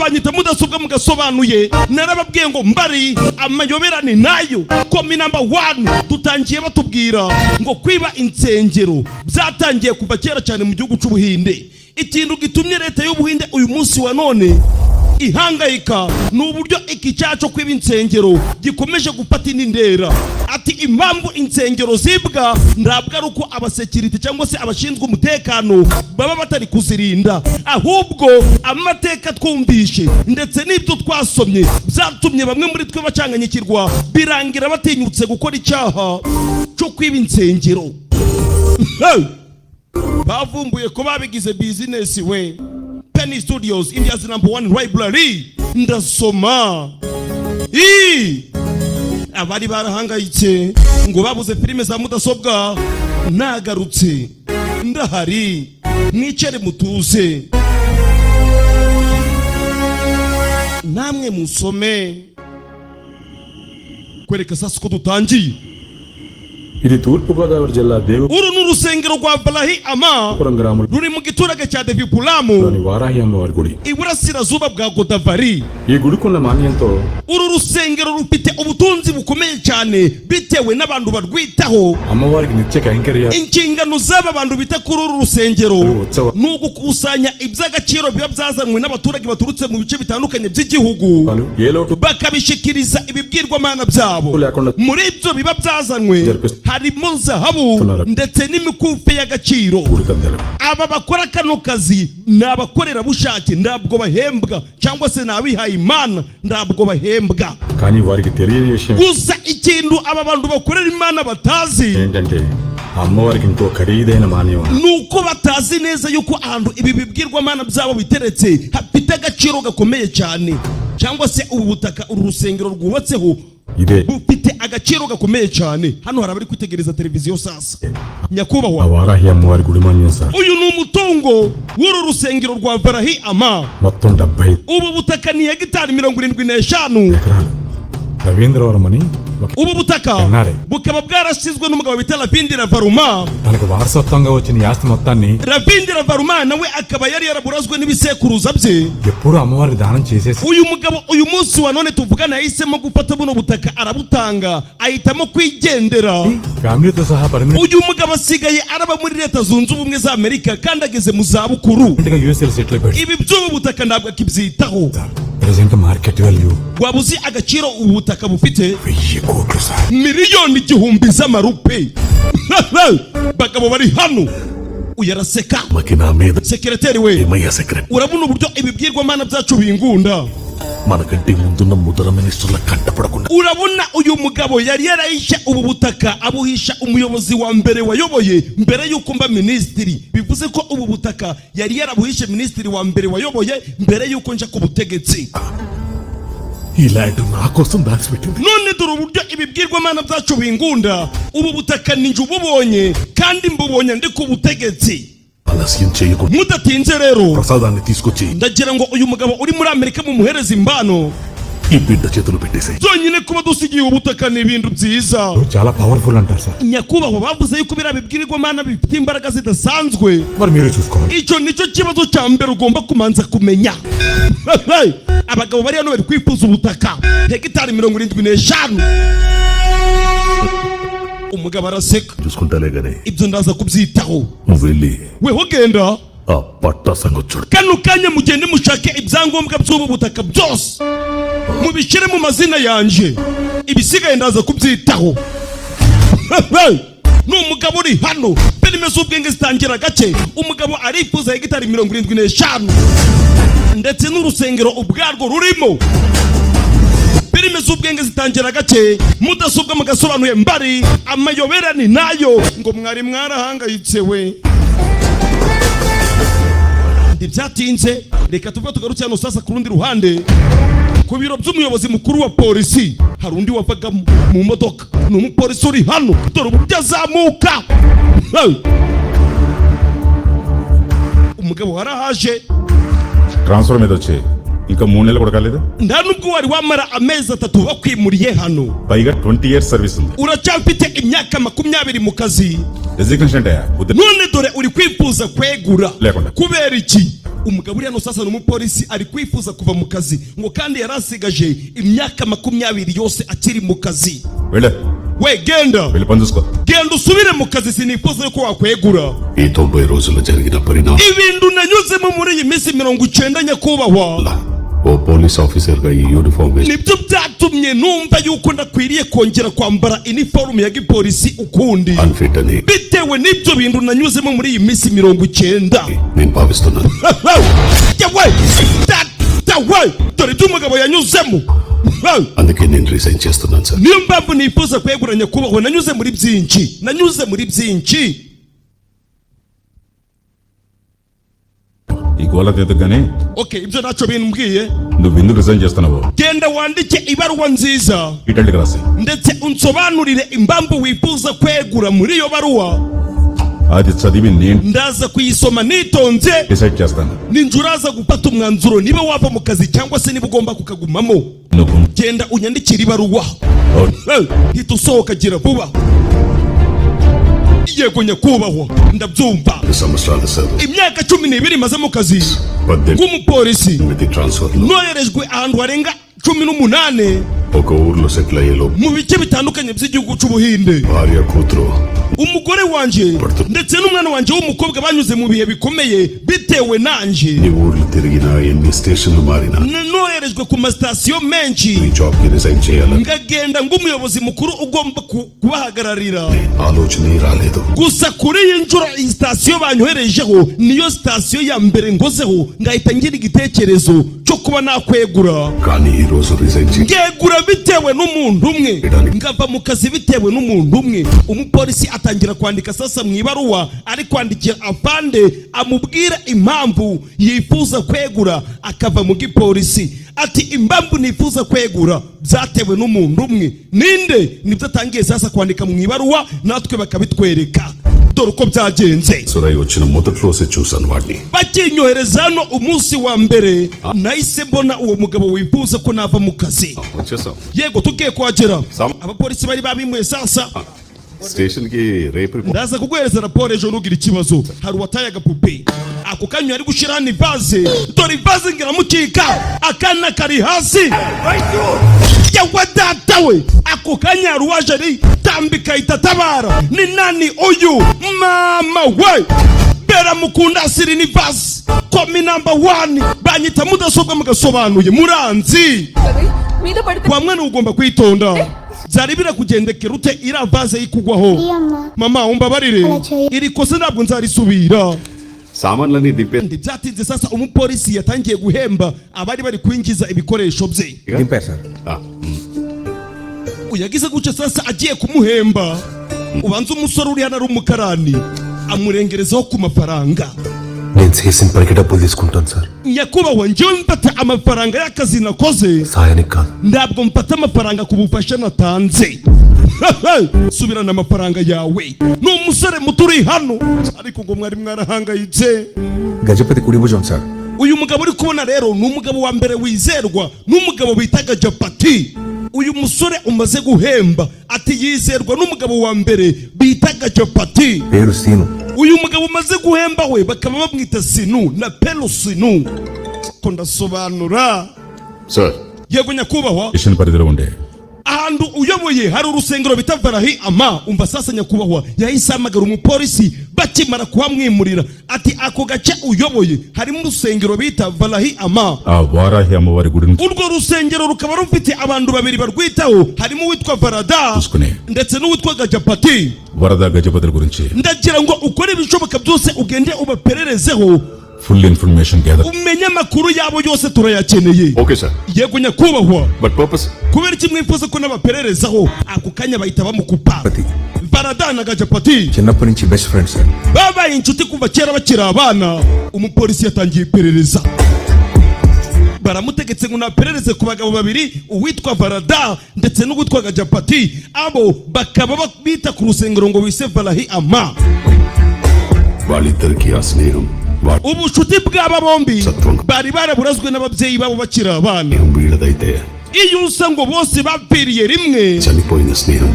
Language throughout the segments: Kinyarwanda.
banyita mudasobwa mugasobanuye. Narababwiye ngo mbari amayoberane nayo. Komi number 1 tutangiye batubwira ngo kwiba insengero byatangiye kuva kera cyane mu gihugu cy'Ubuhinde. Ikintu gitumye leta y'Ubuhinde uyu munsi wa none ihangayika n'uburyo iki cyaco kwiba insengero gikomeje gufata indera. Ati impamvu insengero zibwa ndabwo ari uko abasekirite cyangwa se abashinzwe umutekano baba batari kuzirinda, ahubwo amateka twumvishe ndetse n'ibyo twasomye byatumye bamwe muri twe bacanganyikirwa birangira batinyutse gukora icyaha cyo kwiba insengero. Bavumbuye ko babigize business we. Penny Studios, India's #1 library. Ndasoma. Abari barahangayitse ngo babuze filime za mudasobwa nagarutse. Ndahari. Mwicare mutuze. Namwe musome. Kwereka sasa ko dutangiye. ఇది తూర్పుగోదావరి జిల్లా దేవు uru n'urusengero rwa Balahi Ama ruri mu giturage cya Devipulamu Varahi అమ్మవారి గుడి iburasirazuba bwa Godavari. ఈ గుడికున్న మాన్యంతో uru rusengero rufite ubutunzi bukomeye cyane bitewe n'abantu barwitaho. అమ్మవారికి నిత్య కైంకర్య inshingano z'aba bantu bita kuri uru rusengero ni ugukusanya iby'agaciro biba byazanwe n'abaturage baturutse mu bice bitandukanye by'igihugu bakabishikiriza ibibwirwamana byabo. Muri ibyo biba byazanwe harimo zahabu ndetse n'imikufe y'agaciro. Aba bakora kano kazi ni abakorera bushake, ntabwo bahembwa, cyangwa se nabihaye Imana ntabwo bahembwa. Gusa ikintu aba bantu bakorera Imana batazi అమ్మవారికి ఇంకో ఖరీదైన మాన్యం nuko batazi neza yuko ahantu ibi bibwirwamana byabo biteretse hafite agaciro gakomeye cyane, cyangwa se ubu butaka uru rusengero rwubatseho bufite agaciro gakomeye cyane. Hano hari abari kwitegereza televiziyo sasa. Nyakubahwa అవరాహి అమ్మవారి గుడి మాన్యం sir. uyu ni umutungo w'uru rusengero rwa Balahi Ama. మొత్తం 70 ubu butaka ni hegitari 75 రవీంద్రవరం అని ubu butaka bukaba bwarashyizwe n'umugabo bita Ravindra Varma. తనకు వారసత్వంగా వచ్చిన ఆస్తి మొత్తాన్ని Ravindra Varma nawe akaba yari yaraburazwe n'ibisekuruza bye. ఎప్పుడు అమ్మవారికి దానం చేసేసి uyu mugabo uyu munsi wa none tuvugana yahisemo gufata buno butaka arabutanga ahitamo kwigendera. ఫ్యామిలీతో సహా పరిమితి uyu mugabo asigaye araba muri Leta Zunze Ubumwe za Amerika kandi ageze mu za bukuru. USA settle అయిపోయాడు. ibi by'ubu butaka ntabwo akibyitaho. Present market value waba uzi agaciro ubu butaka bufite? 1000 కోట్లు sir. miliyoni 1000 z'amarupe. Bagabo bari hano uyaraseka. Sekretari we urabona uburyo ibibwirwamana byacu bingunda. మనకంటే ముందున్న ముదర మినిస్టర్ల కంటపడకుండా urabona uyu mugabo yari yarahisha ubu butaka abuhisha umuyobozi wa mbere wayoboye mbere yuko mba ministiri. Bivuze ko ubu butaka yari yarabuhishe ministiri wa mbere wayoboye mbere yuko nja ku butegetsi. ఇలాంటి నా కోసం దాచిపెట్టింది. none dore uburyo ibibwirwamana byacu bingunda. ubu butaka ninjye ububonye kandi mbubonye ndi ku butegetsi. ఆలస్యం చేయకుండా mudatinze rero ప్రసాదాన్ని తీసుకొచ్చి ndagira ngo uyu mugabo uri muri Amerika mumuhereze imbano. ఈ బిడ్డ చేతులు పెట్టేసాయి. byonyine kuba dusigiye ubutaka ni ibintu byiza. చాలా పవర్ఫుల్ అంటారు sir. nyakubahwa bavuze yuko biriya bibwirwamana bifite imbaraga zidasanzwe. మరి మీరే చూసుకోవాలి. icyo nicyo kibazo cya mbere ugomba kumanza kumenya. abagabo bari hano bari kwifuza ubutaka hegitari 75. umugabo araseka. చూసుకుంటాలే గానీ ibyo ndaza kubyitaho. నువ్వు వెళ్ళి weho genda ఆ పట్టా సంగతి చూడు. kano kanya mugende mushake ibyangombwa by'ubu butaka byose mubishyire mu mazina yanje, ibisigaye ndaza kubyitaho. ni umugabo uri hano, filime z'ubwenge zitangira gake. umugabo arifuza hegitari 75 ndetse n'urusengero ubwarwo rurimo. filime z'ubwenge zitangira gake. mudasobwa mugasobanuye mbari amayoberane nayo ngo mwari mwarahangayitse we. Ntibyatinze reka tuvuge tugarutse hano sasa ku rundi ruhande ku biro by'umuyobozi mukuru wa polisi. hari undi wavaga mu modoka, ni umupolisi uri hano. dore uburyo azamuka. umugabo warahaje transfer మీద వచ్చి ఇంకా 3 నెలలు కూడా కాలేదు. nta nubwo wari wamara amezi 3 bakwimuriye hano, పైగా 20 years service ఉంది. uracyafite imyaka 20 mu kazi, resignation అంటే none dore uri kwifuza kwegura లేకుండా. kubera iki? Umugabo uri hano sasa ni umupolisi ari kwifuza kuva mu kazi ngo kandi yarasigaje imyaka 20 yose akiri mu kazi. వెళ్ళ we genda వెళ్ళి పని చూసుకో. genda usubire mu kazi, sinifuza ko wakwegura. ఈ 90 రోజుల్లో జరిగిన పరిణామం ibintu nanyuzemo muri iyi minsi 90 nyakubahwa, ఓ police officer గా ఈ యూనిఫామ్ వేసి nibyo byatumye numva yuko ndakwiriye kongera kwambara iniforume ya gipolisi ukundi, unfit అని bitewe n'ibyo bintu nanyuzemo muri iyi minsi 90. నేను భావిస్తున్నాను. dore ibyo umugabo yanyuzemo, అందుకే నేను రిజైన్ చేస్తున్నాను sir. niyo mpamvu nifuza kwegura nyakubahwa. nanyuze muri byinshi. ఈ గోళ తెదగానే okay, ibyo ntacyo bimbwiye. నువ్వు ఎందుకు రిజైన్ చేస్తున్నావు? genda wandike ibaruwa nziza ఇటల్లికి రాసి ndetse unsobanurire impamvu wifuza kwegura muri iyo baruwa. అది చదివి నేను ndaza kuyisoma nitonze, డిసైడ్ చేస్తాను. ninjye uraza gufata umwanzuro niba wava mu kazi cyangwa se niba ugomba kukagumamo. నువ్వు genda unyandikire ibaruwa, hita usohoka, gira vuba. yego nyakubahwa, ndabyumva. సంవత్సరాల service imyaka 12 maze mu kazi 18 nk'umupolisi, transfer లో noherejwe ahantu harenga 18 ఒక ఊర్లో సెటిల్ అయ్యేలో mu bice bitandukanye by'igihugu cy'ubuhinde. భార్య కూతురు umugore wanje ndetse n'umwana wanje w'umukobwa banyuze mu bihe bikomeye bitewe nanje. నీ ఊర్లు తిరిగినా ఎన్ని స్టేషన్లు మారినా noherejwe ku masitasiyo menshi, నీ జాబ్ కి రిజైన్ చేయాలని ngagenda ng'umuyobozi mukuru ugomba kubahagararira. ఆలోచనే రాలేదు. gusa kuri iyi nshuro iyi sitasiyo banyoherejeho niyo sitasiyo ya mbere ngozeho ngahita ngira igitekerezo cyo kuba nakwegura. కానీ ఈ రోజు రిజైన్ చేసి ngegura bitewe n'umuntu umwe, ngava mu kazi bitewe n'umuntu umwe. umupolisi atangira kwandika sasa mu ibaruwa, ari kwandikira afande amubwira impamvu yifuza kwegura akava mu gipolisi. ati impamvu nifuza kwegura byatewe n'umuntu umwe. ninde? nibyo atangiye sasa kwandika mu ibaruwa, natwe bakabitwereka. dore uko byagenze. సురై వచ్చిన మొదటి రోజే చూశాను వాడిని. bakinyohereza hano umunsi wa mbere, nahise mbona uwo mugabo wifuza ko nava mu kazi. వచ్చేసాం yego tugiye kuhagera, abapolisi bari babimuye sasa. Station కి రేపు ndaza kuguhereza raporo ejo nugira ikibazo. hari uwataye agapupe, ako kanyu yari gushyira hano ivaze, dore ivaze ngiramucika, akana kari hasi. yawa data we, ako kanya hari uwaje ari tambika itatabara. ni nani uyu? mama we, bera mukunda asiri ni vasi komi number 1 banyita mudasobwa mugasobanuye muranzi మీద పడితే kwa mwana ugomba kwitonda. byari birakugendekera ute iriya vaze yikugwaho? mama umbabarire, iri kosa ntabwo nzarisubira. సామాన్లన్నీ దింపే Ndi byatinze sasa, umupolisi yatangiye guhemba abari bari kwinjiza ibikoresho bye. దింపారు sir. yagize gutya sasa, agiye kumuhemba, ubanza umusore uri hano ari umukarani amurengerezaho ku mafaranga. నేను చేసిన పనికి డబ్బులు తీసుకుంటాను sir, nyakubahwa, njyewe mfata amafaranga y'akazi nakoze, సాయానికి కాదు. ntabwo mfata amafaranga ku bufasha natanze. subirana amafaranga yawe. ni umusore muto uri hano, ariko ngo mwari mwarahangayitse. Gajapati కుడి భుజం sir. uyu mugabo uri kubona rero ni umugabo wa mbere wizerwa, n'umugabo bitaga Japati. uyu musore umaze guhemba ati yizerwa n'umugabo wa mbere bitaga Japati. పేరు scene. uyu mugabo umaze guhemba we bakaba bamwita Sinu na Pelo Sinu. ko ndasobanura? Sir yego nyakubahwa, station పరిధిలో ఉండే ahantu uyoboye hari urusengero bita Valahi Ama. umva sasa nyakubahwa, yahise ahamagara umupolisi bakimara kuhamwimurira, ati ako gace uyoboye harimo urusengero bita Valahi Ama. ఆ వారాహి అమ్మవారి గుడి నుంచి urwo rusengero rukaba rufite abantu babiri barwitaho, harimo uwitwa Varada చూసుకునే ndetse n'uwitwa Gajapati. వరద గజపతుల గురించి ndagira ngo ukore ibishoboka byose ugende ubapererezeho, full information gather. umenye amakuru yabo yose turayakeneye. Okay sir. yego nyakubahwa, but purpose kubera iki mwifuza ko n'abapererezaho? ako kanya bahita bamukupa. పతి Varada na Gajapati చిన్నప్పటి నుంచి best friend sir. babaye inshuti kuva kera bakiri abana. umupolisi yatangiye iperereza, baramutegetse ngo naperereze ku bagabo babiri, uwitwa Varada ndetse n'uwitwa Gajapati. abo bakaba bita ku rusengero ngo bise Valahi Ama. వాళ్ళిద్దరికి ఆ స్నేహం ubucuti bw'aba bombi bari baraburazwe n'ababyeyi babo bakiri abana. iyo usa ngo bose bapfiriye rimwe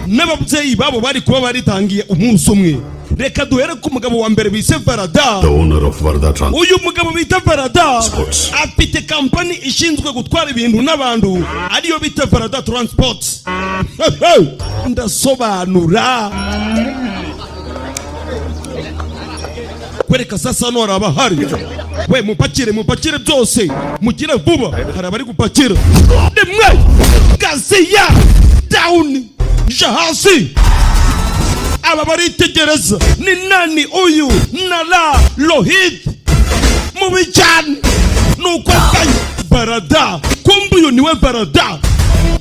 n'ababyeyi babo bari kuba baritangiye umunsi umwe. reka duhere ku mugabo wa mbere bise Varada. uyu mugabo bita Varada afite kampani ishinzwe gutwara ibintu n'abantu ariyo bita Varada Transport. ndasobanura kwereka sasa nora abahari. we mupakire byose mugire vuba, hari abari gupakira. rimwe Gaziya down jahasi. aba baritegereza ni nani uyu nala Lohit mubi cyane nuko kanya Varada. kumbe uyu niwe Varada.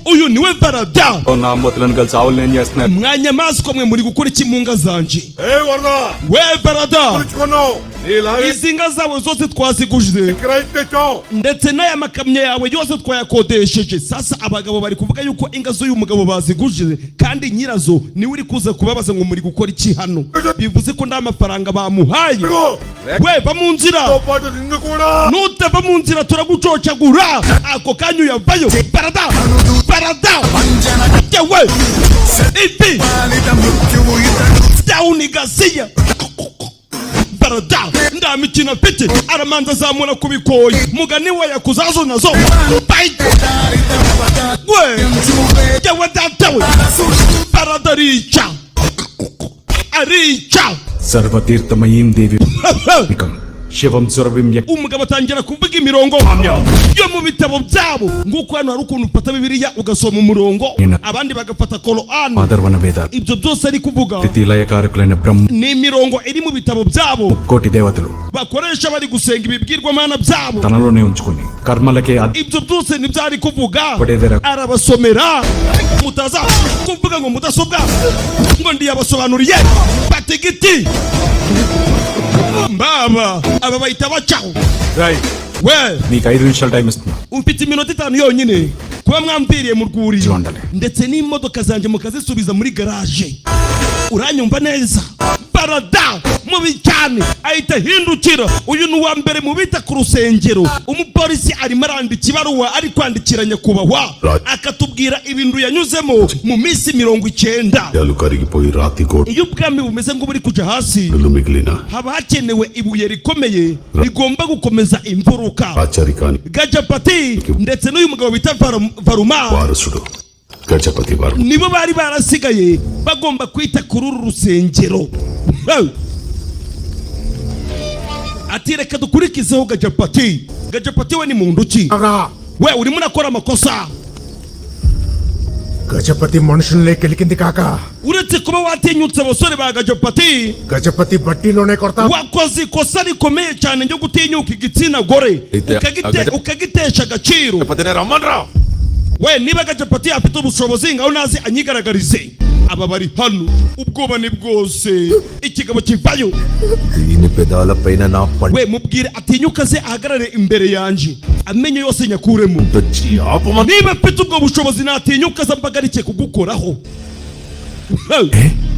uyu niwe Varada. mwanyamaswa mwe muri gukora iki mu nga zanje? we Varada, izi nga zawe zose twaziguje ndetse n'aya makamyo yawe yose twayakodesheje. sasa abagabo bari kuvuga yuko inga z'uyu mugabo baziguje kandi nyirazo niwe uri kuza kubabaza ngo muri gukora iki hano. bivuze ko nta mafaranga bamuhaye. we va mu nzira, nutava mu nzira turagucocagura. ako kanyu yavayo. Varada yewe ivi down Gaziya. Varada nda mikino afite aramanza azamura kubikoyi. mugani we yakuzazo nazo we yewe datawe. Varada arica सर्वतीर्थमयीं देवी शिवम सुरभिम. umugabo atangira kuvuga imirongo yo mu bitabo byabo. nguko hano hari ukuntu ufata Bibiliya ugasoma umurongo, abandi bagafata Korani. ibyo byose ari kuvuga ni imirongo iri mu bitabo byabo bakoresha bari gusenga ibibwirwamana byabo. ibyo byose nibyo ari kuvuga. arabasomera. mutaza kuvuga ngo mudasobwa ngo ndiyabasobanuriye batigiti mbaba. aba bahita bacaho. we నీకు 5 నిమిషాల టైం ఇస్తున్నా. ufite iminota 5 yonyine kuba mwambiriye mu rwuri ndetse n'imodoka zanjye mukazisubiza muri garage. uranyumva neza? Varada mubi cyane ahita hindukira. uyu ni uwa mbere mu bita ku rusengero. umupolisi arimo arandika ibaruwa ari kwandikira nyakubahwa akatubwira ibintu yanyuzemo mu minsi 90. iyo ubwami bumeze ngo buri kuja hasi haba hakenewe ibuye rikomeye rigomba gukomeza imfuruka. Gajapati ndetse n'uyu mugabo bita Varuma nibo bari barasigaye bagomba kwita kuri uru rusengero. ati reka dukurikizeho Gajapati. we ni muntu ki? we urimo urakora amakosa. Gajapati మనుషుల్లోకి వెళ్ళింది కాక. uretse kuba watinyutse abasore ba Gajapati, Gajapati బట్టీలోనే కొడతా. wakoze ikosa rikomeye cyane ryo gutinyuka igitsina gore ukagitesha agaciro. we niba Gajapati afite ubushobozi ngaho nazi anyigaragarize. aba bari hano ubwoba ni bwose. ikigabo kivayo. we mubwire atinyuka ze ahagarare imbere yanje amenye yose nyakuremo. niba afite ubwo bushobozi natinyuka ze mbagarike kugukoraho.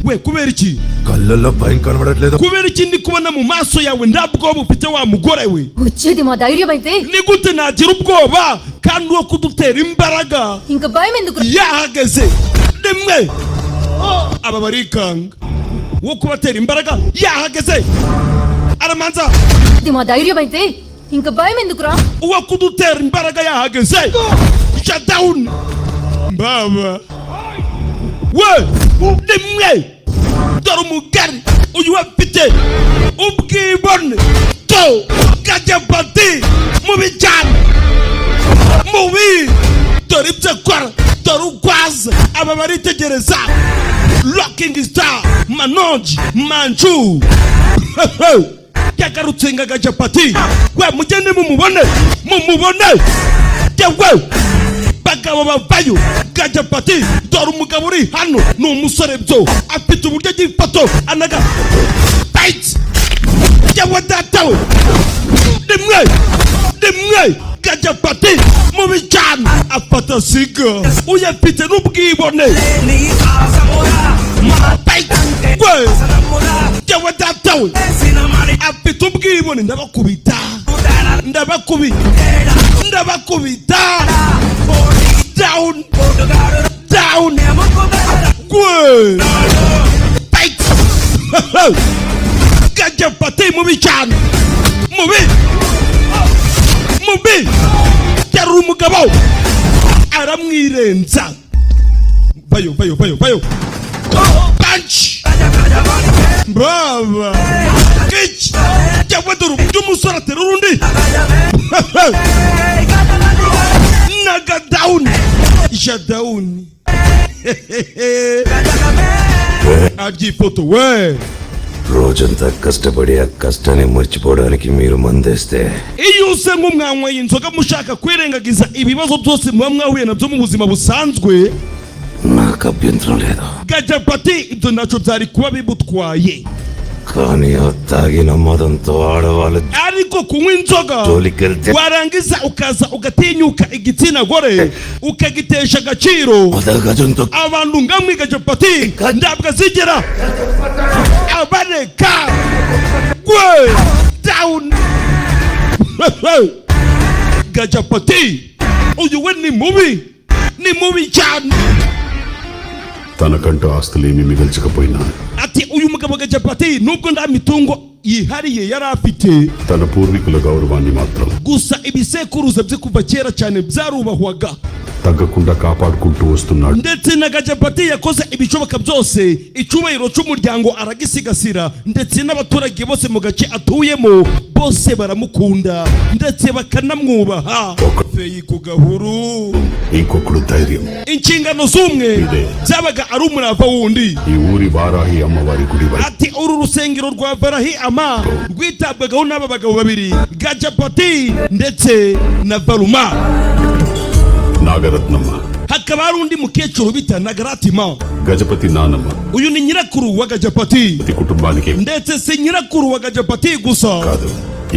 we kubera iki? kubera iki ndi kubona mu maso yawe nta bwoba ufite wa mugore we? వచ్చేది మా ధైర్యం అయితే ni gute nagira ubwoba kandi uwo kudutera imbaraga ఇంకా భయం ఎందుకు? yahageze rimwe. aba barikanga wo kubatera imbaraga yahageze. aramanza ఇది మా ధైర్యం అయితే ఇంకా భయం ఎందుకురా? uwo kudutera imbaraga yahageze. shut down baba. we rimwe dore umugari uyu afite ubwibone to Gajapati mubi cyane mubi. dore ibyo akora dore ukwaza. aba baritegereza. Rocking star Manoj Manju yagarutse nga Gajapati. we mugende mumubone yewe bagabo bavayo. Gajapati dore umugabo uri hano ni umusore byo afite uburyo agifato anaga fight. yewe datawe rimwe Gajapati mubi cyane afata siga. uyafite n'ubwibone. jyawe datawe afite ubwibone ndabakubita down gwe fight Gajapati mubi cyane mubi terura umugabo aramwirenza bayo punch brava kitch jyawe duru by'umusore terura undi naga down shutdown aji foto we రోజంతా కష్టపడి ఆ కష్టాన్ని మర్చిపోవడానికి మీరు మందేస్తే iyo use nk'umwanyweye inzoga mushaka kwirengagiza ibibazo byose muba mwahuye nabyo mu buzima busanzwe నాకు అభ్యంతరం లేదు Gajapati ibyo ntacyo byari kuba bibutwaye కానీ ఆ తాగిన మదంతో ఆడవాళ్ళ ariko kunywa inzoga జోలికెళ్తే warangiza ukaza ugatinyuka igitsina gore ukagitesha agaciro గజంతో abantu ngamwe Gajapati ntabwo azigera abareka gwe down Gajapati uyu we ni mubi cyane తనకంటూ ఆస్తులేమీ మిగల్చకపోయినా ati uyu mugabo Gajapati nubwo nda mitungo yihariye yari afite తన పూర్వీకుల గౌరవాన్ని మాత్రం gusa ibisekuruza bye kuva kera cyane byarubahwaga తగ్గకుండా కాపాడుకుంటూ వస్తున్నాడు ndetse na Gajapati yakoze ibishoboka byose icyubahiro cy'umuryango aragisigasira ndetse n'abaturage bose mu gace atuyemo bose baramukunda ndetse bakanamwubaha feyi ku gahuru ఇంకొకడు ధైర్యం inshingano z'umwe zabaga ari umurava wundi ఈ ఊరి వారాహి అమ్మవారి గుడి why ati uru rusengero rwa Varahi Ama rwitabwagaho n'aba bagabo babiri Gajapati ndetse na Varuma Nagaratnamma hakaba hari undi mukecuru bita Nagaratima Gajapati నానమ్మ uyu ni nyirakuru wa Gajapati ప్రతి కుటుంబానికి ndetse si nyirakuru wa Gajapati gusa కాదు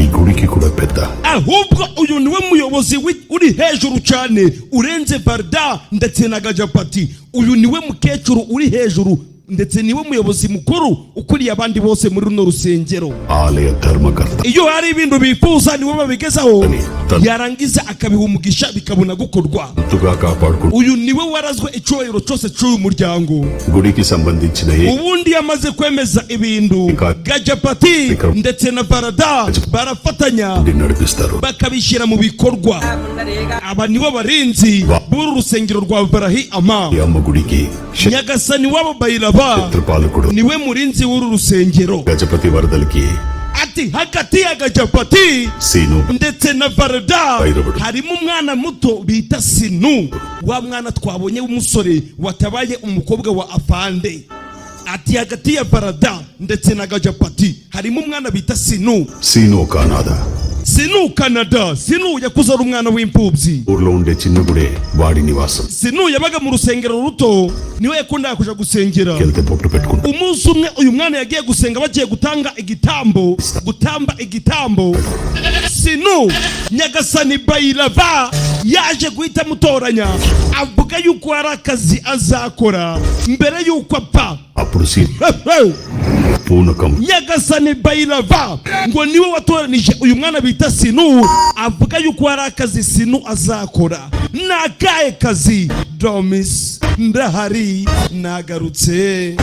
ఈ గుడికి కూడా పెద్ద ahubwo uyu niwe muyobozi uri hejuru cyane urenze Varda ndetse na Gajapati uyu niwe mukecuru uri hejuru ndetse niwe muyobozi mukuru ukuriye abandi bose muri runo rusengero ఆలయ ధర్మకర్త iyo hari ibintu bifuza niwe babigezaho yarangiza akabiha umugisha bikabona gukorwa తుగా కాపాడుకుంటూ uyu niwe warazwe icyubahiro cyose cy'uyu muryango గుడికి సంబంధించిన ubundi yamaze kwemeza ibintu Gajapati ndetse na Varada barafatanya నడిపిస్తారు bakabishyira mu bikorwa aba nibo barinzi b'uru rusengero rwa Varahi Ama ఈ అమ్మ గుడికి nyagasani wabo bayiraba క్షేత్రపాలకుడు niwe murinzi w'uru rusengero Gajapati వరదలకి ati hagati ya Gajapati Seenu ndetse na Varada Bayirabura. harimo umwana muto bita Sinu wa mwana twabonye w'umusore watabaye umukobwa wa Afande ati hagati ya Varada ndetse na Gajapati harimo umwana bita Sinu Seenu ఒక అనాథ Sinu Canada Sinu yakuze ari umwana w'imfubyi ఊర్లో ఉండే చిన్న గుడే వాడి నివాసం Sinu yabaga mu rusengero ruto niwe yakundaga kuja gusengera వెళ్తే బొట్టు పెట్టుకుంటా umunsi umwe uyu mwana yagiye gusenga bagiye gutamba igitambo Sinu nyagasani Bayirava yaje guhita mutoranya avuga yuko hari akazi azakora mbere yuko apfa అప్పుడు సీను పూనకం nyagasani Bayirava ngo niwe watoranije uyu mwana bita Sinu avuga yuko hari akazi Sinu azakora nakaye kazi Domis ndahari nagarutse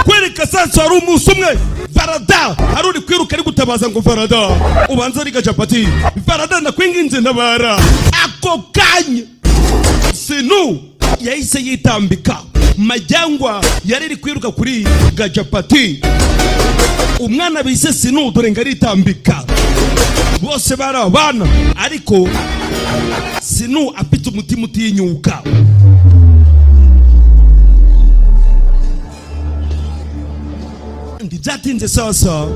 kwereka sasa hari umunsi umwe Varada hari uri kwiruka ari gutabaza ngo Varada ubanza ari Gajapati Varada ndakwinginze ntabara ako kanya Sinu yahise yitambika majyangwa yari iri kwiruka kuri Gajapati umwana bise Sinu dore ngo aritambika bose bari abana ariko Sinu afite umutima utinyuka ntibyatinze sasa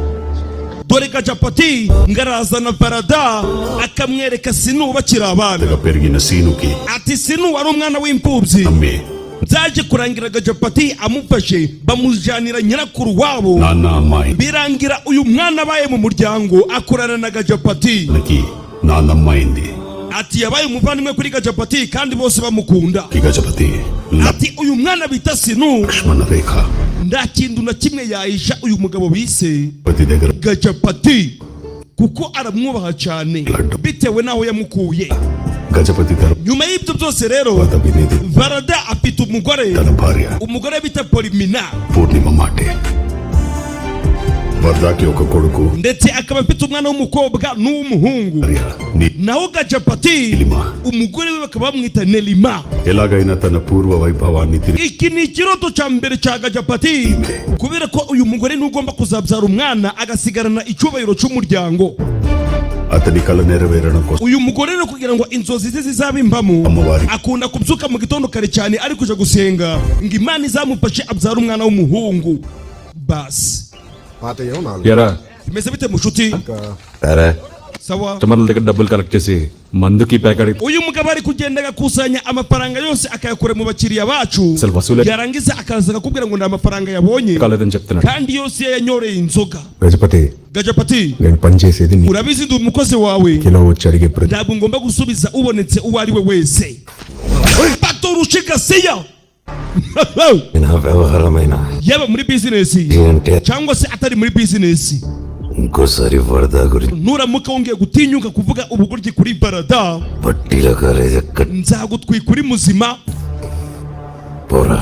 dore Gajapati ngarazana Varada akamwereka Sinu bakiri abana పెరిగిన సీనుకి ati Sinu wari umwana w'imfubyi అమ్మే byaje kurangira Gajapati amufashe bamujyanira nyirakuru wabo నాన్న అమ్మాయి birangira uyu mwana abaye mu muryango akorana na Gajapati నాన్నమ్మైంది ati yabaye umuvandimwe kuri Gajapati kandi bose bamukunda. कि Gajapati Ati uyu mwana bita Sinu Lakshman रेखा nta kintu na kimwe yahisha uyu mugabo bise पति देकर Gajapati kuko aramwubaha cyane bitewe naho yamukuye. Gajapati धर्म Nyuma y'ibyo byose rero तभी नहीं दी Varada afite umugore धर्म भार्या bita Polimina पूर्णिमा माटे वरदा के ओका कोडुकु ndetse akaba afite umwana w'umukobwa n'uw'umuhungu. Naho Gajapati umugore we bakaba bamwita Nelima. ఎలాగైనా తన పూర్వ వైభవాన్ని తిరిగి Iki ni ikiroto cya mbere cya Gajapati kubera ko uyu mugore n'ugomba kuzabyara umwana agasigarana icyubahiro cy'umuryango. అతని కల నెరవేరడం కోసం Uyu mugore rero kugira ngo inzozi ze zizabimbamo Amubari. akunda kubyuka mu gitondo kare cyane ari kuja gusenga ngo Imana izamufashe abyara umwana w'umuhungu. Basi పాతయ్యం నాలుగు ఎరా bimeze bite mushuti? సరే Sawa. కస్టమర్ల దగ్గర డబ్బులు కలెక్ట్ చేసి మందుకి packet Uyu mugabo ari kugenda agakusanya amafaranga yose akayakura mu bakiriya bacu, Selva Sule. yarangiza akaza akakubwira ngo nta mafaranga yabonye కాలేదని చెప్తున్నాడు. kandi yose yanyoreye inzoga. Gajapati Gajapati నేను పని చేసేది నీ urabizi ndi umukozi wawe, kilo వచ్చి అడిగే ప్రతి ntabwo ngomba gusubiza ubonetse uwo ari we wese. Patorushiga నా వ్యవహారమైన yaba muri bizinesi ఏంటే cyangwa se atari muri bizinesi, ఇంకోసారి వరద గురించి nuramuka wongeye gutinyuka kuvuga ubugoryi kuri Barada పట్టీల కాలేజ్ ఎక్కడ nzagutwika uri muzima. పోరా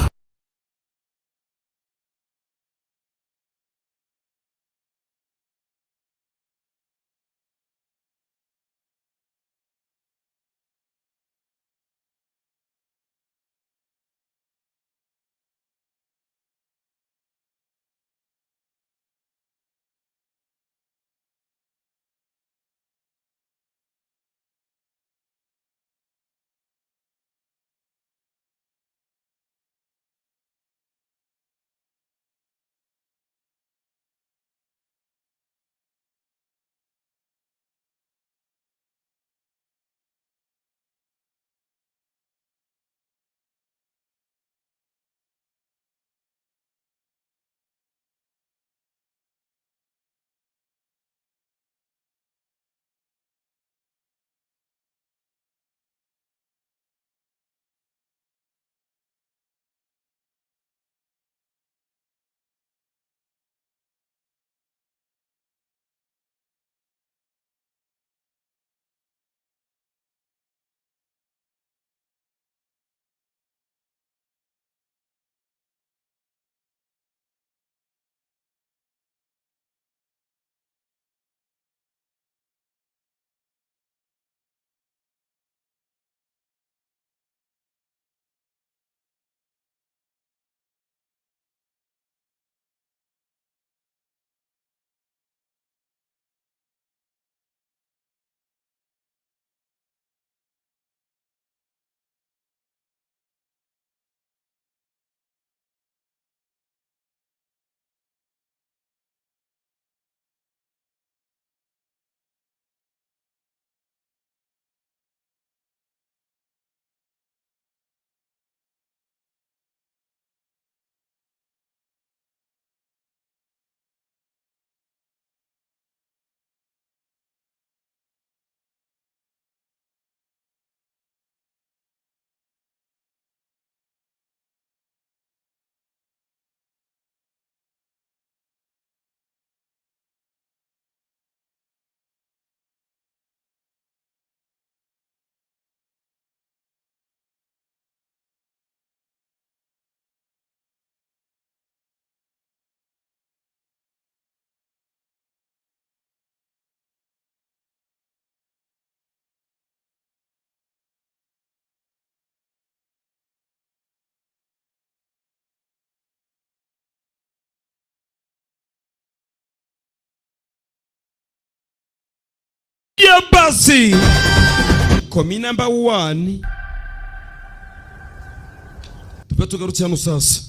Ya basi komi number 1 tupe tugarutse hano sasa.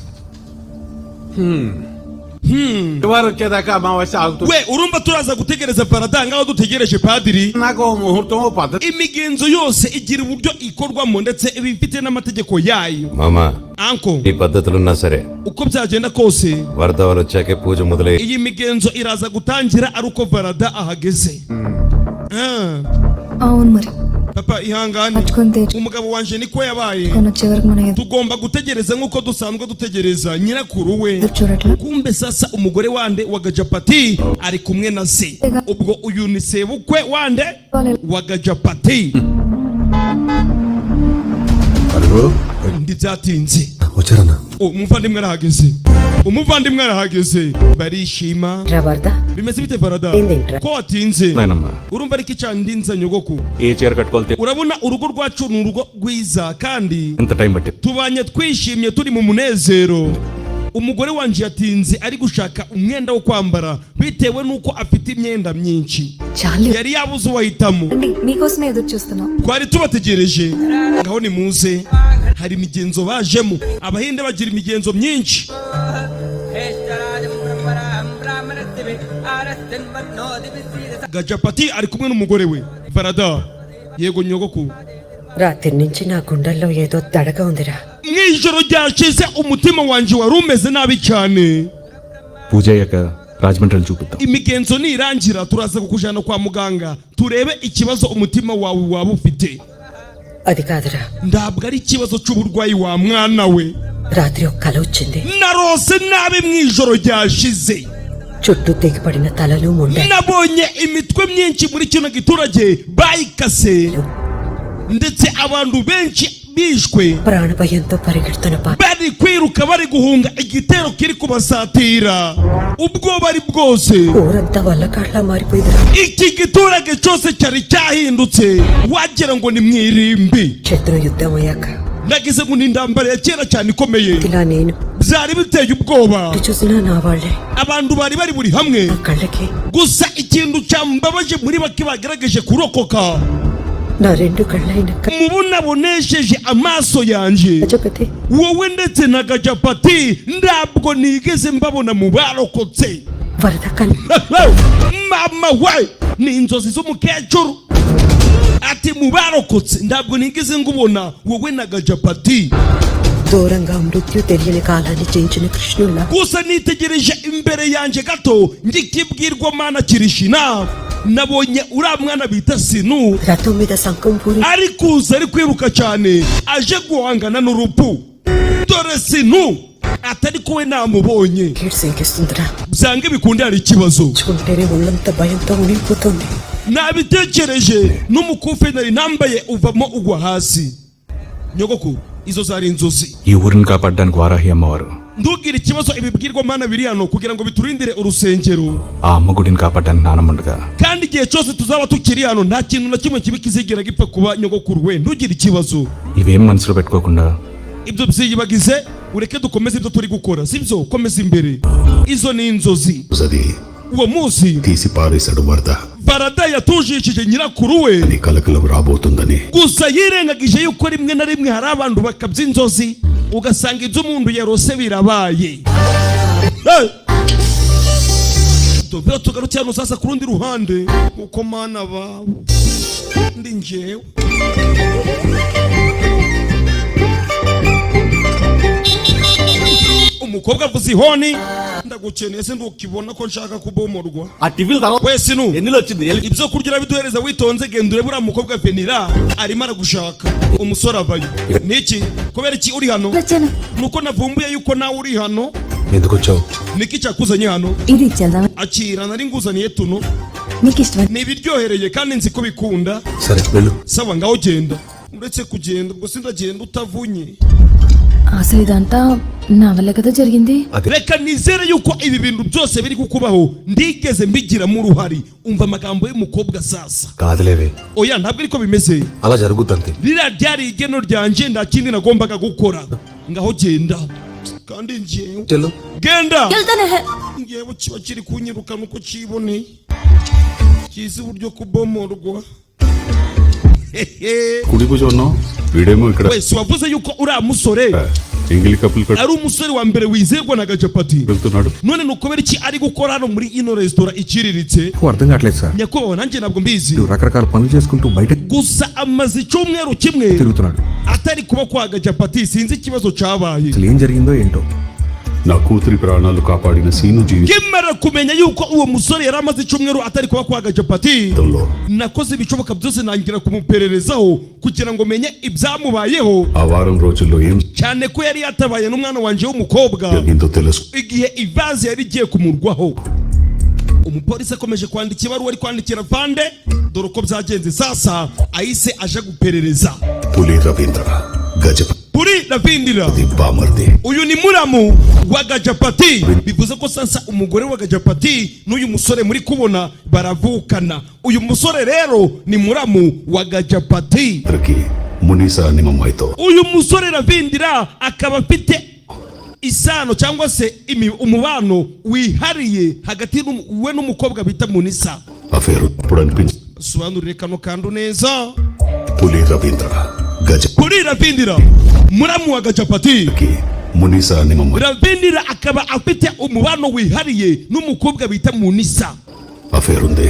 ఇవాళ వచ్చేదాకా అమావాస్య ఆగుతుంది. We urumva turaza gutegereza Barada ngaho dutegereje padiri. నాకు ఓ ముహూర్తం ఓ పద్ధతి. Imigenzo yose igira uburyo ikorwamo ndetse ibifite n'amategeko yayo. మామా Anko ఈ పద్ధతులున్నా సరే uko byagenda kose వరద వాళ్ళు వచ్చాకే పూజ మొదలై iyi migenzo iraza gutangira ari uko Barada ahageze. అవును మరి papa ihangane పట్టుకుంటే umugabo wanje niko yabaye కొన చివరికి మన tugomba gutegereza nk'uko dusanzwe dutegereza nyirakuru we ఎదురు చూడట్లా kumbe sasa umugore wande wa gajapati ari kumwe na se ubwo uyu ni sebukwe wande wa gajapati hello ndibyatinze వచ్చారన్నా umuvandimwe arahageze barishima వరద bimeze bite barada ko watinze నాయనమ్మా urumva ariko icandinza nyogoku ఏ చీర కట్టుకోవాలి urabona urugo rwacu ni urugo rwiza kandi ఎంత టైం పట్టింది tubanye twishimye turi mu munezero umugore wanje yatinze ari gushaka umwenda wo kwambara bitewe nuko afite imyenda myinshi చాలు yari yabuze uwahitamo అండి మీకోసమే ఎదురు చూస్తున్నా twari tubategereje ngaho nimuze hari imigenzo bajemo abahinde bagira imigenzo myinshi gajapati ari kumwe n'umugore we barada yego nyogoku రాత్రి నుంచి నా గుండెల్లో ఏదో దడగా ఉందిరా mw'ijoro ryashize umutima wanje wari umeze nabi cyane పూజ అయ్యాక రాజమండ్రిని చూపిద్దాం imigenzo nirangira turaza kukujana kwa muganga turebe ikibazo umutima wawe waba ufite అది కాదురా ntabwo ari ikibazo cy'uburwayi wa mwana we రాత్రి ఒక కల వచ్చింది narose nabi mw'ijoro ryashize చుట్టూ తెగిపడిన తలలు ముండ nabonye imitwe myinshi muri kino giturage bayikase ndetse abantu benshi bishwe ప్రాణ భయంతో పరిగెడుతున్న bari kwiruka bari guhunga igitero kiri kubasatira ubwoba ari bwose ఊరంతా వల్ల కాట్లా మారిపోయిందిరా iki giturage cyose cyari cyahindutse wagira ngo ni mwirimbi శత్రు యుద్ధం అయ్యాక nagize ngo ni intambara ya kera cyane ikomeye ఇలా నేను byari biteye ubwoba ఇటు చూసినా నా వాళ్ళే abantu bari bari buri hamwe నా కళ్ళకి gusa ikintu cyambabaje muri bake bagerageje kurokoka నా రెండు కళ్ళైన mubunabonesheje amaso yanjye Gajapati wowe ndetse na gajapati ntabwo nigeze mbabona mu barokotse వరద కన్ mama we ni inzozi z'umukecuru ati mu barokotse ntabwo nigeze ngubona wowe na gajapati దూరంగా మృత్యు తెలియని కాలాన్ని జయించిన కృష్ణుళ్ళ gusa nitegereje imbere yanjye gato ngikibwirwamana kirishina nabonye uriya mwana bita sinu రథం మీద శంఖం puri ari kuza ari kwiruka cyane aje guhangana n'urupfu dore sinu atari kuwe namubonye gate సింకిస్తుందిరా byange bikunde hari ikibazo చుంటేనే ఒళ్ళంతా భయంతో ఉనిగిపోతుంది nabitekereje n'umukufe nari nambaye uvamo ugwa hasi nyogoku izo zari inzozi ఈ ఊరిని కాపాడడానికి వారాహి అమ్మవారు ndubwira ikibazo ibibwirwamana biri hano kugira ngo biturindire urusengero ఆ అమ్మ గుడిని కాపాడడానికి నానమ్మ ఉండగా kandi igihe cyose tuzaba tukiri hano nta kintu na kimwe kibi kizigera gipfa kuba nyogokuru we ntugire ikibazo ఇవేం మనసులో పెట్టుకోకుండా ibyo byiyibagize ureke dukomeze ibyo turi gukora sibyo komeza imbere izo ni inzozi అది uwo munsi తీసి పారేశాడు వరద barada yatujishije nyirakuru we నీ కలకలం రాబోతుందని gusa yirengagije yuko rimwe na rimwe hari abantu bakabya inzozi ugasanga ibyo umuntu yarose birabaye tuve tugarutse hano sasa ku rundi ruhande uko mana bawe ndi njyewe umukobwa avuze ihoni ndagukeneye se ndukibona ko nshaka kubomorwa ఆ టిఫిన్ తర్వాత wese nu ఎన్నిలో వచ్చింది ibyo kurya urabiduhereza witonze genda urebe uriya mukobwa venira arimo aragushaka umusore avayo niki kubera iki uri hano వచ్చాను nuko navumbuye yuko nawe uri hano ఎందుకు వచ్చావు niki cyakuzanye hano ఇది ఇచ్చేద్దాం akira nari nguzaniye tuno నీకు ఇష్టం ni ibiryohereye kandi nzi ko bikunda సరే వెళ్ళు sawa ngaho genda uretse kugenda ubwo sindagenda utavunye అసలు ఇదంతా నా వల్ల కదా జరిగింది reka nizere yuko ibi bintu byose biri kukubaho ndigeze mbigiramo uruhari umva amagambo y'umukobwa sasa కాదులేవే oya ntabwo ariko bimeze అలా జరుగుద్దంతే ririya ryari igeno ryanjye nta kindi nagombaga gukora ngaho genda kandi njyewe చెల్లు genda వెళ్తానే ngewe kiba kiri kunyirukana uko kiboneye kizi uburyo kubomorwa కుడి పూజ ఉన్నావు వీడేమో ఇక్కడ wese wavuze yuko uriya musore ఎంగిలి కప్పులు ari umusore wa mbere wizerwa na gajapati వెళ్తున్నాడు none ni ukubera iki ari gukora hano muri ino resitora iciriritse అర్థం కావట్లేదు sir nyakubahwa nanjye ntabwo mbizi రకరకాల పనులు చేసుకుంటూ బయట gusa amaze icyumweru kimwe తిరుగుతున్నాడు atari kuba kwa gajapati sinzi ikibazo cyabaye అసలు ఏం జరిగిందో ఏంటో నా కూతురి ప్రాణాలు కాపాడిన scene kimara kumenya yuko uwo musore yari amaze icyumweru atari kuba kwa Gajapati జీవితంలో nakoze ibishoboka byose nangira kumupererezaho kugira ngo menye ibyamubayeho ఆ వారం రోజుల్లో ఏం cyane ko yari yatabaye n'umwana wanje w'umukobwa జరిగిందో తెలుసు. igihe ivaze yari igiye kumurwaho. Umupolisi akomeje kwandika ibaruwa ari kwandikira Vande dore uko byagenze. Sasa ahise aje guperereza. పులి రవీంద్ర Gajapati Puri Ravindira బామర్ది uyu ni muramu wa Gajapati, bivuze ko sasa umugore wa Gajapati n'uyu musore muri kubona baravukana. Uyu musore rero ni muramu wa Gajapati. Munisa అనే అమ్మాయితో uyu musore Ravindira akaba afite isano cyangwa se umubano wihariye hagati we n'umukobwa bita Munisa. Affair ఇప్పుడు అనిపించింది. Sobanurire kano kandu neza. పులి రవీంద్ర Gajapati Puri Ravindira muramu wa Gajapati, Munisa అనే అమ్మాయి Ravindira akaba afite umubano wihariye n'umukobwa bita Munisa. Affair ఉంది.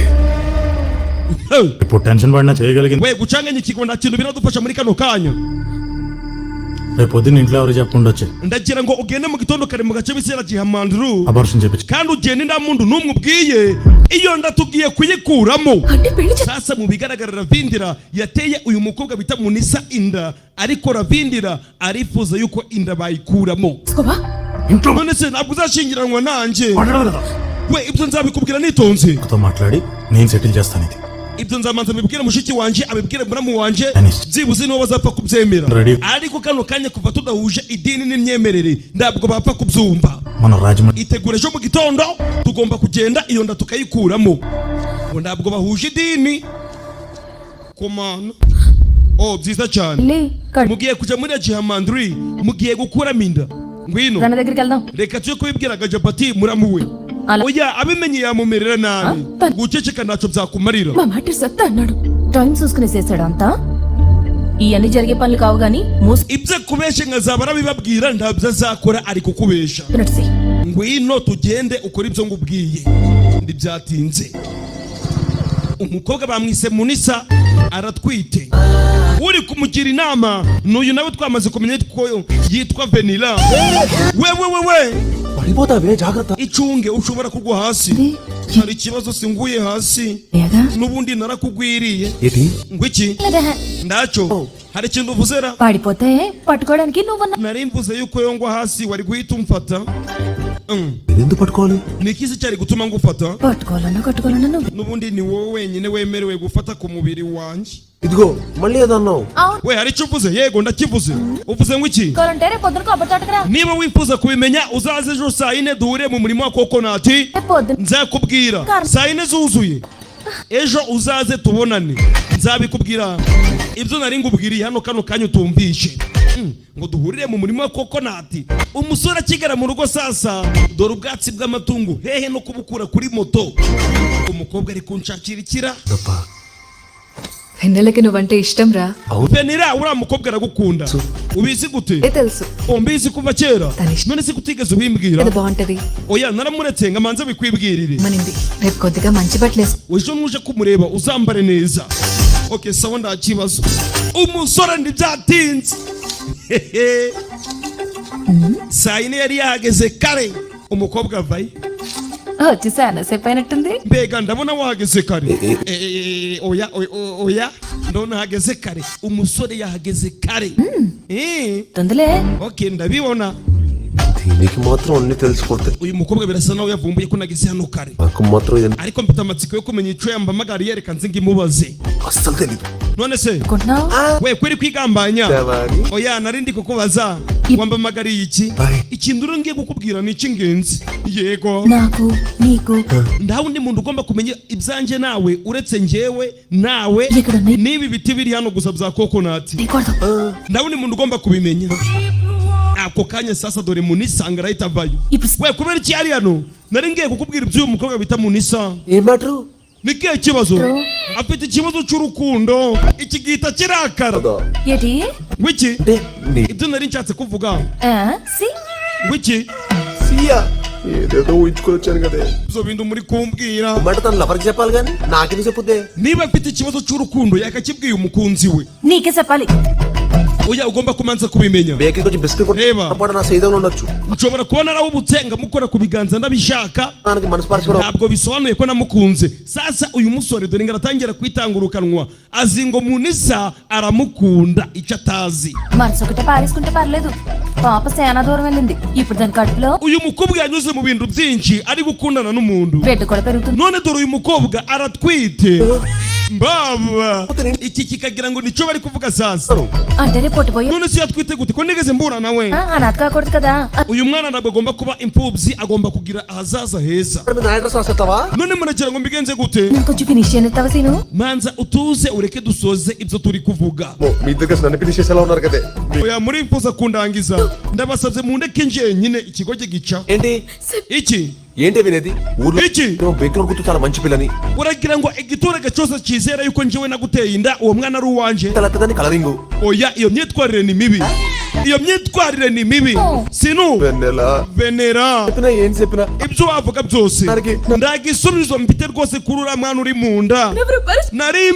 ఇప్పుడు టెన్షన్ పడినా చేయగలిగింది. we gucanganya ikigonda kintu biradufasha muri kano kanya. రేపు పొద్దున్న ఇంట్లో ఎవరు చెప్పుండొచ్చు Ndagira ngo ugende mu gitondo kare mu gace bisera gihamandru abortion చేపించి kandi ugende nda muntu numwe ubwiye iyo nda tugiye kuyikuramo. అంటే పెళ్లి Sasa mu bigaragara Ravindira yateye uyu mukobwa bita Munisa inda, ariko Ravindira arifuza yuko inda bayikuramo. చేసుకోవా None se ntabwo uzashingiranwa nanjye? we ibyo nzabikubwira nitonze. తో మాట్లాడి నేను సెటిల్ చేస్తాను ఇది. ibyo nzamanza mbibwire mushiki wanje abibwire muramu wanje Anis. byibuze nibo bazapfa kubyemera. Ready. ariko kano kanya kuva tudahuje idini n'imyemerere ntabwo bapfa kubyumva. మన Rajahmundry itegura ejo mu gitondo tugomba kugenda iyo nda tukayikuramo. ngo ntabwo bahuje idini komana. oh byiza cyane. లే కడు mugiye kujya muri Gihamandri mugiye gukuramo inda. ngwino తన దగ్గరికి వెళ్దాం. reka tujye kubibwira Gajapati muramu we. Ala. oya abimenye yamumerera nabi. Ah, guceceka ntacyo byakumarira. మా మాట సత్తా అన్నాడు. టైం చూసుకునేసేసాడు అంతా. ఇవన్నీ జరిగే పనులు కావు గాని ibyo kubesha nkazaba arabibabwira ntabyo azakora ari kukubesha. మూసుకున్నట్టు ngwino tugende ukora ibyo ngubwiye. ntibyatinze umukobwa bamwise Munisa aratwite. uri kumugira inama n'uyu nawe twamaze kumenya ko yitwa Venila. we పడిపోతావే జాగ్రత్త. icunge ushobora kugwa hasi. hari ikibazo singuye hasi ఏగా n'ubundi narakugwiriye. ఏంటి ngwiki ndacho hari ikintu uvuzera. పాడిపోతే పట్టుకోవడానికి నువ్వు nari mvuze yuko yo ngwa hasi wari guhita umfata. ఎందుకు పట్టుకోవాలి? ni ikisi cyari gutuma ngufata. పట్టుకోవాలన్నా నువ్వు n'ubundi ni wowe wenyine wemerewe gufata ku mubiri wanjye. ఇదిగో మళ్ళీ ఏదన్నావు? అవును we hari icyo uvuze? yego ndakivuze. uvuze ngo iki? కావాలంటే రేపు పొద్దున కొబ్బరి తోటకురా. niba wifuza kubimenya uzaze ejo saa yine duhure mu murima wa kokonati రేపు పొద్దున nzakubwira. saa yine zuzuye ejo uzaze tubonane nzabikubwira. ibyo nari ngubwiriye hano kano kanya utumvishe. ngo duhurire mu murima wa kokonati. umusore akigera mu rugo sasa dore ubwatsi bw'amatungo hehe no kubukura kuri moto. umukobwa ari kunshakira ikira. వెన్నెలకి నువ్వంటే ఇష్టం రా. Venira uriya mukobwa aragukunda. ubizi gute? తెలుసు mbizi kuva kera. Tanish. none se kutigeze ubimbwira? అది బాగుంటది. oya naramuretse ngo amanze bikwibwirire. మనింది రేపు కొద్దిగా మంచి బట్టలు వేసుకో. ejo nuje kumureba uzambare neza. okay sawa nta kibazo. umusore ntibyatinze. saa yine yari yahageze kare. umukobwa avaye. వచ్చేసాను సేపు అయినట్టుంది. mbega ndabona wahageze kare. oya ndabona hageze kare. umusore yahageze kare. తొందరలే. okay ndabibona. దీనికి మాత్రం అన్ని తెలిసిపోతాయి. uyu mukobwa birasa nawe yavumbuye ko nageze hano kare. నాకు మాత్రం ariko mfite amatsiko yo kumenya icyo yambamagariye reka nzi ngimubaze. అస్సలు తెలీదు. none se అనుకుంటున్నావు we kweri kwigambanya? Dabari. oya narindi kukubaza wambamagariye iki? Bye. ikintu uro ngiye kukubwira ni icy'ingenzi. yego నాకు నీకు nta wundi muntu ugomba kumenya ibyanjye nawe uretse njyewe nawe ఇక్కడ ఉన్నాయి. n'ibi biti biri hano gusa bya kokonati. నీకూడదు. nta wundi muntu ugomba kubimenya. ako kanya sasa dore Munisa arahita avayo. ఇప్పుడు we kubera iki ari hano? nari ngiye kukubwira iby'uyu mukobwa bita Munisa. ఏం matter? ni kihe kibazo? afite ikibazo cy'urukundo iki gihita kirakara. ఏంటి wiki అంటే నీ ibyo nari nshatse kuvuga. సి wiki సియా ఏదేదో ఊహించుకొని వచ్చాను కదే. ibyo bintu muri kumbwira. మాట తన లవర్కి చెప్పాలి కానీ నాకెందుకు చెప్పుద్దే? niba afite ikibazo cy'urukundo yakakibwiye umukunzi we. నీకే చెప్పాలి. oya ugomba kumanza kubimenya. Bakery కొంచెం బిస్కెట్ Reba. కొట్ట నా సేదలో ఉండొచ్చు. nshobora kuba narawubutse ngamukora ku biganza ndabishaka, మనకి మనసు పరిచయం ntabwo bisobanuye ko namukunze. Sasa uyu musore dore ngaratangira kwitangurukanwa, azi ngo Munisa aramukunda icyo atazi. మనసు ఒకటే పారేసుకుంటే పర్లేదు, పాప సేనా దూరం వెళ్ళింది, ఇప్పుడు దాని కడుపులో uyu mukobwa yanyuze mu bintu byinshi ari gukundana n'umuntu, బిడ్డ కూడా పెరుగుతుంది. none dore uyu mukobwa aratwite. Mbaba iki kikagira ngo nicyo bari kuvuga sasa. అంటే రేపు పొట్టిపోయి none si yatwite gute ko nigeze mbura nawe. అనాథ కాకూడదు కదా. uyu mwana ntabwo agomba kuba imfubyi, agomba kugira ahazaza heza. మీ నా address రాసేస్తావా? none muragira ngo mbigenze gute? నేను కొంచెం ఫినిష్ చేస్తావా Seenu? manza utuze ureke dusoze ibyo turi kuvuga. మీ ఇద్దరు కలిసి నన్ను ఫినిష్ చేసేలా ఉన్నారు కదే. oya murifuza kundangiza, ndabasabye mundeke njyenyine ikigo gica. ఏంటి iki ఏంటి వినేది? ఊర్లో iki బేకరీ గుర్తు చాలా మంచి పిల్లని. uragira ngo igiturage cyose cyizera yuko njyewe naguteye inda uwo mwana ari uwanje? తలతదని colouring. oya iyo myitwarire ni mibi, iyo myitwarire ni mibi. sinu వెన్నెలా venera చెప్పినా ఏం చెప్పినా ibyo wavuga byose Nargi. ndagisubizo mfite rwose kuri uriya mwana uri mu nda. nari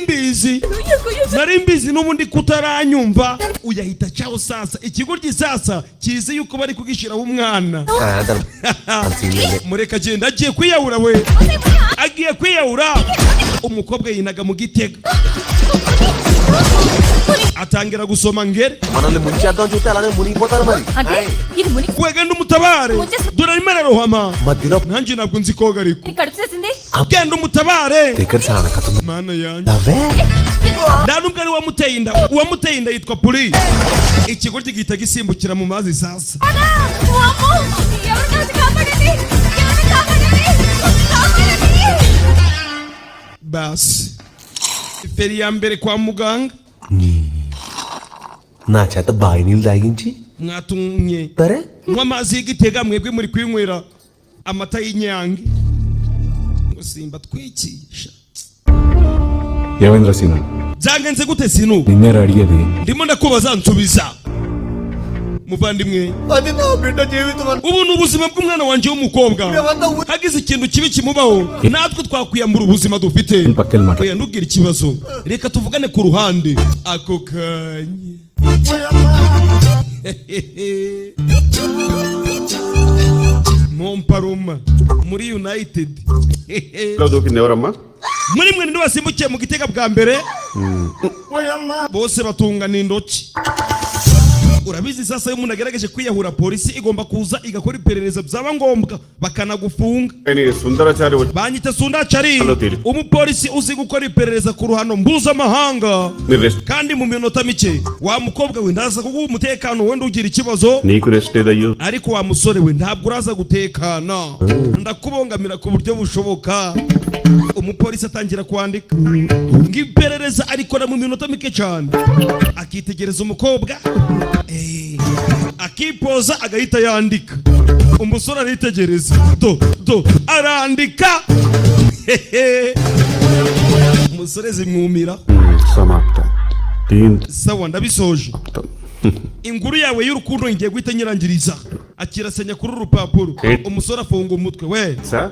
mbizi n'ubundi kutaranyumva uyahita cyaho sasa. ikigoryi sasa kizi yuko bari kugishyiraho umwana. mureka agenda agiye kwiyahura we, agiye kwiyahura. umukobwa yinaga mu gitega atangira gusoma ngere. మనల్ని ముంచేద్దాం చూస్తే అలానే మునిగిపోతారు మరి. అంటే ఇది ముని wegenda umutabare, dore arimo ararohama. మధ్యలో nanjye ntabwo nzi koga ariko నీ కడుపు చేసింది. genda umutabare. దగ్గర చాలా కథ ఉంది. mana yanjye nta nubwo ari uwamuteye inda, uwamuteye inda yitwa puri. ikigoryi gihita gisimbukira mu mazi sasa. basi feri ya mbere kwa muganga నా చేత బావి నీళ్ళు తాగించి mwatumye సరే nywa amazi y'igitega, mwebwe muri kwinywera amata y'inyange. simba twicisha ఏమైందిరా scene? byangenze gute sinu? నిన్నేరా అడిగేది? ndimo ndakubaza nsubiza muvandimwe. అది నా బిడ్డ జీవితం అని ubu ni ubuzima bw'umwana wanjye w'umukobwa, hagize ikintu kibi kimubaho natwe twakwiyambura ubuzima dufite. పక్కన మాట. oya ntubwire ikibazo, reka tuvugane ku ruhande ako kanya. momparuma muri united. దూకింది muri mwe ninde wasimbukiye mu gitega bwa mbere? bose batungana intoki. urabizi sasa iyo umuntu agerageje kwiyahura polisi igomba kuza igakora iperereza, byaba ngombwa bakanagufunga. Sundarachari banyita sundacari, umupolisi uzi gukora iperereza ku ruhando mpuzamahanga. kandi mu minota mike wa mukobwa we ndaza kuguha umutekano wenda ugira ikibazo, నీకు రెస్ట్ ఏదయ్యో. ariko wa musore we ntabwo uraza gutekana, ndakubongamira ku buryo bushoboka. umupolisi atangira kwandika ng'iperereza arikora mu minota mike cyane, akitegereza umukobwa akipoza agahita yandika. umusore aritegereza do arandika. umusore zimwumira. సమాప్తం. sawa ndabisoje. inguru yawe y'urukundo ngiye guhita nyirangiriza. akirasenya kuri urupapuro. umusore afunga umutwe we. Sir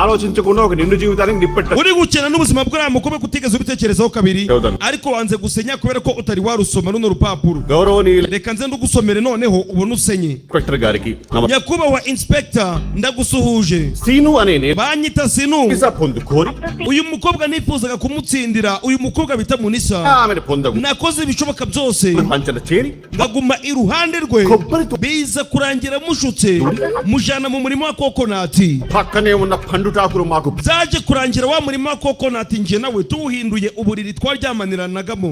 ఆలోచించకుండా ఒక నిండు జీవితానికి నిప్పెట్ట. uri gukina n'ubuzima bw'uriya mukobwa kutigeze ubitekerezaho kabiri, Yodana. ariko wanze gusenya kubera ko utari warusoma runo rupapuro. గౌరవనీయులు reka nze ndugusomere noneho ubone usenye. Inspector గారికి nyakubahwa inspector ndagusuhuje. Scene అనే నేను banyita sinu. Visa పొందుకోరి uyu mukobwa nifuzaga kumutsindira, uyu mukobwa bita Munisa. ఆమెను పొందగు nakoze ibishoboka byose పంచన చేరి ngaguma iruhande rwe, కొబ్బరితో biza kurangira mushutse mujana mu murima wa kokonati. పక్కనే ఉన్న పండుటాకులు మాకు byaje kurangira wa murima wa kokonati nje nawe tuwuhinduye uburiri twaryamaninanagamo.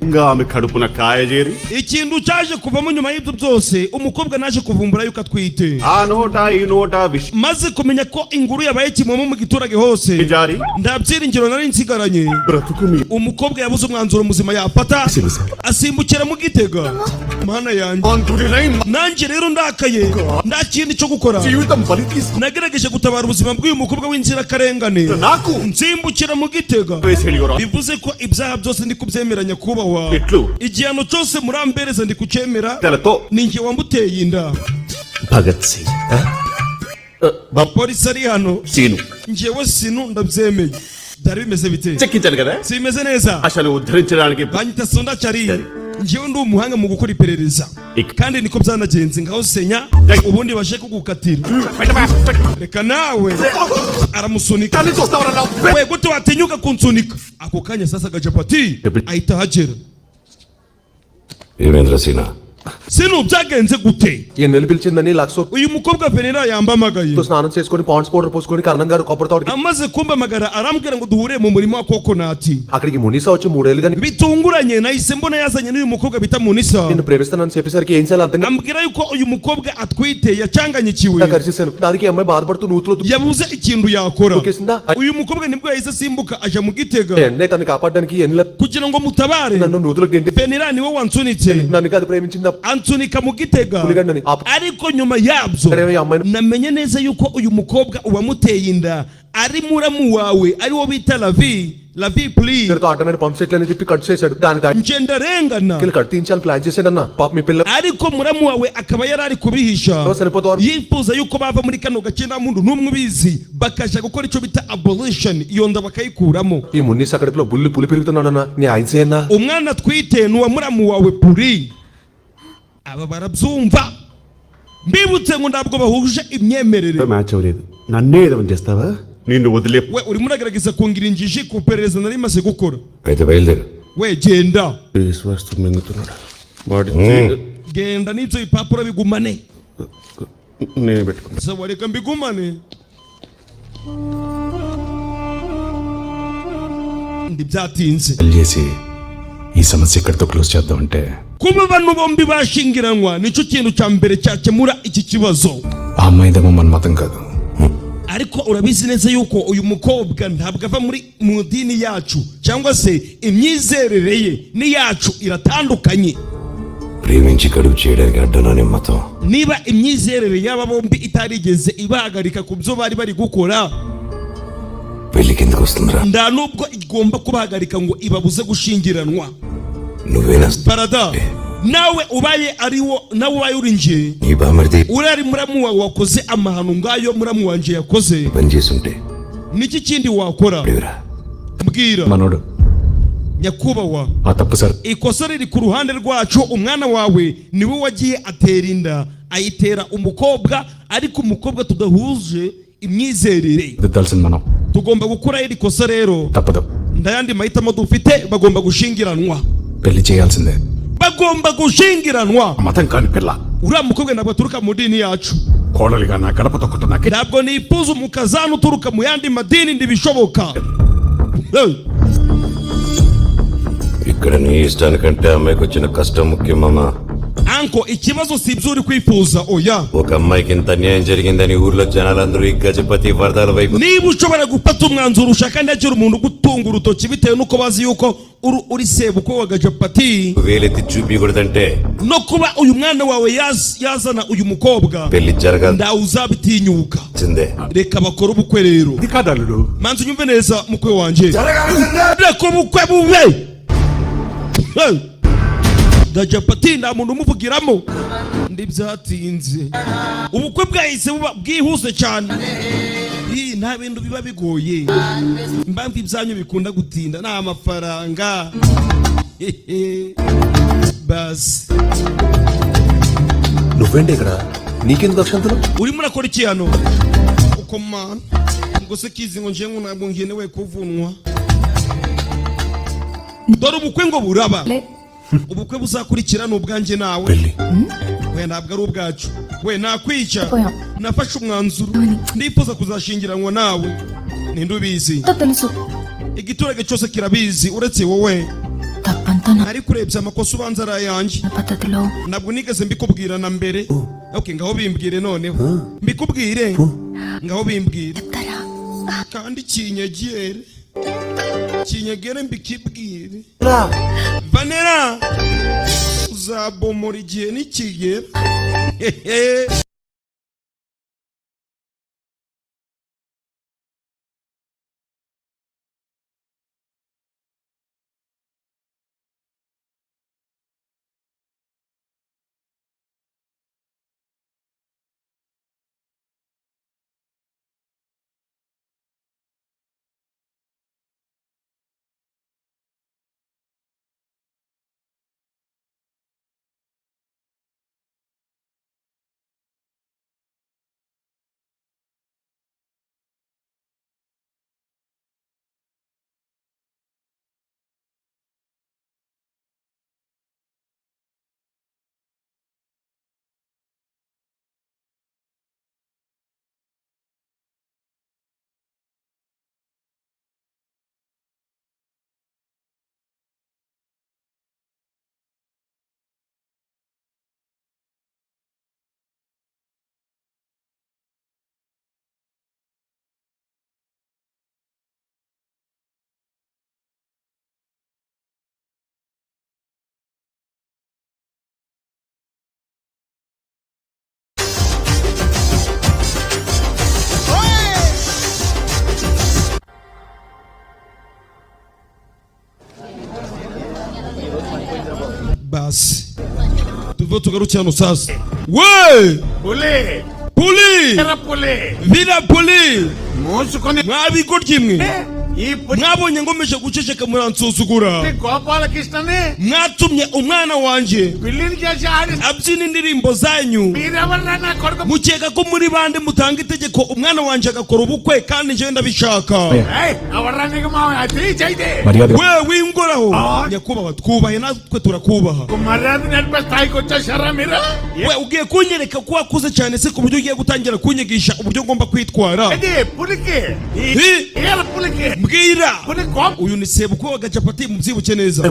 ఇంకా ఆమె కడుపున కాయ చేరి ikintu cyaje kuvamo nyuma y'ibyo byose, umukobwa naje kuvumbura yuko atwite, ఆ నోట ఈ నోట విష maze kumenya ko inguru yabaye kimomo mu giturage hose. జారి nta byiringiro nari nsigaranye. బ్రతుకు మీ umukobwa yabuze umwanzuro muzima yafata, asimbukira mu gitega. mana yanjye అంతుడినై nanjye rero ndakaye, nta kindi cyo gukora. జీవితం బలి తీసుకు nagerageje gutabara ubuzima bw'uyu mukobwa w'inzirakarengane, నాకు nsimbukira mu gitega. వేసేలియోరా bivuze ko ibyaha byose ndi kubyemeranya nyakubahwa. ఎట్లు igihano cyose murambereza ndi kucyemera. తెలతో ninjye wamuteye inda. Bhagat Singh polisi ari hano, Seenu njyewe sinu ndabyemeye. byari bimeze bite? చెక్కించాను కదా simeze neza? అసలు ఉద్ధరించడానికి banyita sonda cyari njyewe ndi umuhanga mu gukora iperereza kandi niko byanagenze ngaho senya ubundi baje kugukatira reka nawe aramusunika we gute watinyuka kunsunika ako kanya sasa gajapati ahita hagera ఏమేంద్ర సీనా sinu byagenze gute ఎన్నెలు పిలిచిందని లక్ష uyu mukobwa penera yambamagaye స్నానం చేసుకొని Pond's powder పోసుకొని కరణం గారు కొబ్బరి తోటకి amaze kumbamagara arambwira ngo duhure mu murima wa kokonati అక్కడికి మునీసా వచ్చి 3 ఏళ్ళు కానీ bitunguranye nahise mbona yazanye n'uyu mukobwa bita munisa నిన్ను ప్రేమిస్తానని చెప్పేసరికి ఏం చేయాలి అర్థం ambwira yuko uyu mukobwa atwite yacanganyikiwe కలిసేసాను దానికి అమ్మాయి బాధపడుతూ నూతులో yabuze ikintu yakora దూకేసిందా uyu mukobwa nibwo yahise asimbuka aja mu gitega ఎన్నే తనని కాపాడడానికి ఎన్ని kugira ngo mutabare నన్ను నూతులకు గెంటి penera niwe wansunitse నన్ను కాదు ప్రేమించిందా ansunika mu gitega పులిగండని ariko nyuma yabyo namenye neza yuko uyu mukobwa uwamuteye inda ari muramu wawe ari wo bita lavi please automatic pump set అని చెప్పి కట్ చేశాడు దానికి nje ndarengana కట్ తీయించాలని ప్లాన్ చేశాడన్న పాప మీ పిల్ల ariko muramu wawe akaba yarari kubihisha సరిపోతారు yifuza yuko bava muri kano gace nta muntu n'umwe ubizi bakaja gukora icyo bita abolition iyo nda bakayikuramo ఈ మున్నీస్ అక్కడిలో బుల్లి పులి పెరుగుతున్నాడన్న నీ ఆయనసేనా umwana twite nuwa muramu wawe puri aba barabyumva mbibutse ngo ntabwo bahuje imyemerere match అవ్వలేదు నన్నే ఏదైనా చేస్తావా నిన్ను వదిలే we urimo uragerageza kungira injiji ku perereza nari maze gukora అయితే బయలుదేరు we genda వస్తు మింగుతున్నాడు వాడి genda n'ibyo bipapuro bigumane నేను పెట్టుకున్నా sawa reka mbigumane ndi byatinze చేసి ఈ సమస్య ఇక్కడితో క్లోజ్ చేద్దామంటే kuba bano bombi bashingiranwa nicyo kintu cya mbere cyakemura iki kibazo ఆ అమ్మాయిదేమో మన మతం కాదు ariko urabizi neza yuko uyu mukobwa ntabwo ava mu dini yacu cyangwa se imyizerere ye n'iyacu iratandukanye ప్రేమించి కడుపు చేయడానికి అడ్డననే మతం niba imyizerere y'aba bombi itarigeze ibahagarika ku byo bari bari gukora పెళ్లి కిందకు వస్తుందిరా nta nubwo igomba kubahagarika ngo ibabuze gushingiranwa నువ్వేనా parada nawe ubaye uri nje నీ బామర్ది urari muramu wawe wakoze amahano ngayo muramu wanje yakoze పని చేసుంటే niki kindi wakora అడివిరా mbwira మనోడు nyakubahwa ఆ తప్పు sir ikosa riri ku ruhande rwacu umwana wawe niwe wagiye atera inda ayitera umukobwa ariko umukobwa tudahuje imyizerere దిద్దాల్సింది మనం tugomba gukora iri kosa rero తప్పదు ndayandi mahitamo dufite bagomba gushingiranwa పెళ్లి చేయాల్సిందే bagomba gushingiranwa మతం కాని పిల్ల uriya mukobwa ntabwo aturuka mu dini yacu కోడలిగా నా గడప తొక్కుతున్నాకే ntabwo nifuza umukazana uturuka mu yandi madini ntibishoboka Hey! ఇక్కడ నీ ఇష్టానికంటే అమ్మాయికి వచ్చిన కష్టం ముఖ్యమమ్మా anko ikibazo si ibyo uri kwifuza oya ఒక అమ్మాయికి ఇంత అన్యాయం జరిగిందని ఊర్లో జనాలందరూ ఈ గజపతి వరదాల వైపు niba ushobora gufata umwanzuro ushaka ndakira umuntu gutunga urutoki bitewe nuko bazi yuko uri sebukwe wa gajapati వేలెత్తి చూపించకూడదంటే no kuba uyu mwana wawe yazana uyu mukobwa పెళ్లి జరగాల్సిందే ndawe uzabitinyuka reka bakora ubukwe rero ఇది కాదల్లుడు manzi unyumve neza mukwe wanje reka ubukwe bube Hey! gajapati nta muntu umuvugiramo ndi byatinze ubukwe bwahise buba bwihuse cyane nta bintu biba bigoye impamvu ibyanyu bikunda gutinda ni amafaranga basi నువ్వేంటి ఇక్కడ నీకెందుకు అక్షంతలు urimo urakora iki hano uko mana ngo se kizi ngo nje ntabwo ngenewe kuvunwa dore ubukwe ngo buraba ubukwe buzakurikira ni ubwanjye nawe we ntabwo ari ubwacu we nakwica nafashe umwanzuro ndifuza kuzashingiranwa nawe ninde ubizi తెలుసు igiturage cyose kirabizi uretse wowe తప్పంతా నా ariko urebye amakosa ubanza ari ayanjye పద్ధతిలో ntabwo nigeze mbikubwira na mbere okay ngaho bimbwire noneho mbikubwire ngaho bimbwire kandi kinyegere mbikibwire vanera uzabomora igihe nikigera hasi tuve tugarukira hano sasa. We puli vira puli mwabigoryi mwe mwabonye ngomeje guceceka muransuzugura. Mwatumye umwana wanje abyina indirimbo zanyu mukeka ko muri bande mutanga itegeko umwana wanje agakora ubukwe kandi njyewe ndabishaka. We wingoraho nyakubahwa twubahe natwe turakubaha. We ugiye kunyereka ko wakuze cyane se ku buryo ugiye gutangira kunyigisha uburyo ngomba kwitwara. Mbwira uyu ni sebukwe wa Gachapati mubyibuke neza.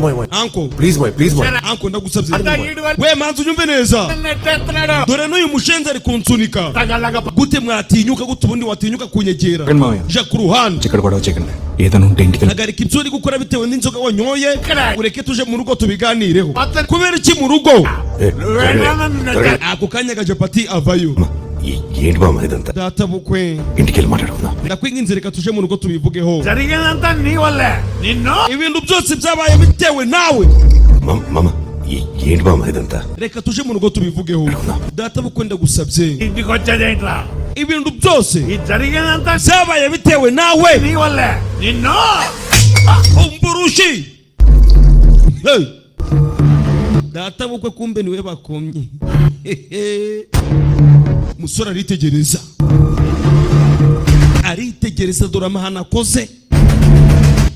Uncle please uncle ndagusabye. We manzi unyumve neza. Dore n'uyu mushenzi ari kunsunika. Gute mwatinyuka gute ubundi watinyuka kunyegera. Ja ku ruhande. చిక్కడగొడవ చేయకండి ఏదైనా ఉంటే ఇంటికి hagarika ibyo uri gukora bitewe n'inzoga wanyoye ureke tuje mu rugo tubiganireho. Kubera iki mu rugo? Ako kanya Gachapati avayo. ఏంటి బామ్మ ఇదంతా Data bukwe ఇంటికి వెళ్ళి మాట్లాడుకుందాం. ndakwinginze reka tuje mu rugo tubivugeho. Ibintu byose byabaye bitewe nawe. మామ ఏంటి బామ్మ ఇదంతా Reka tuje mu rugo tubivugeho. Data bukwe ndagusabye. Ibintu byose byabaye bitewe nawe. Umburushi. Data bukwe kumbe niwe bakomye. Musore aritegereza dore amahana akoze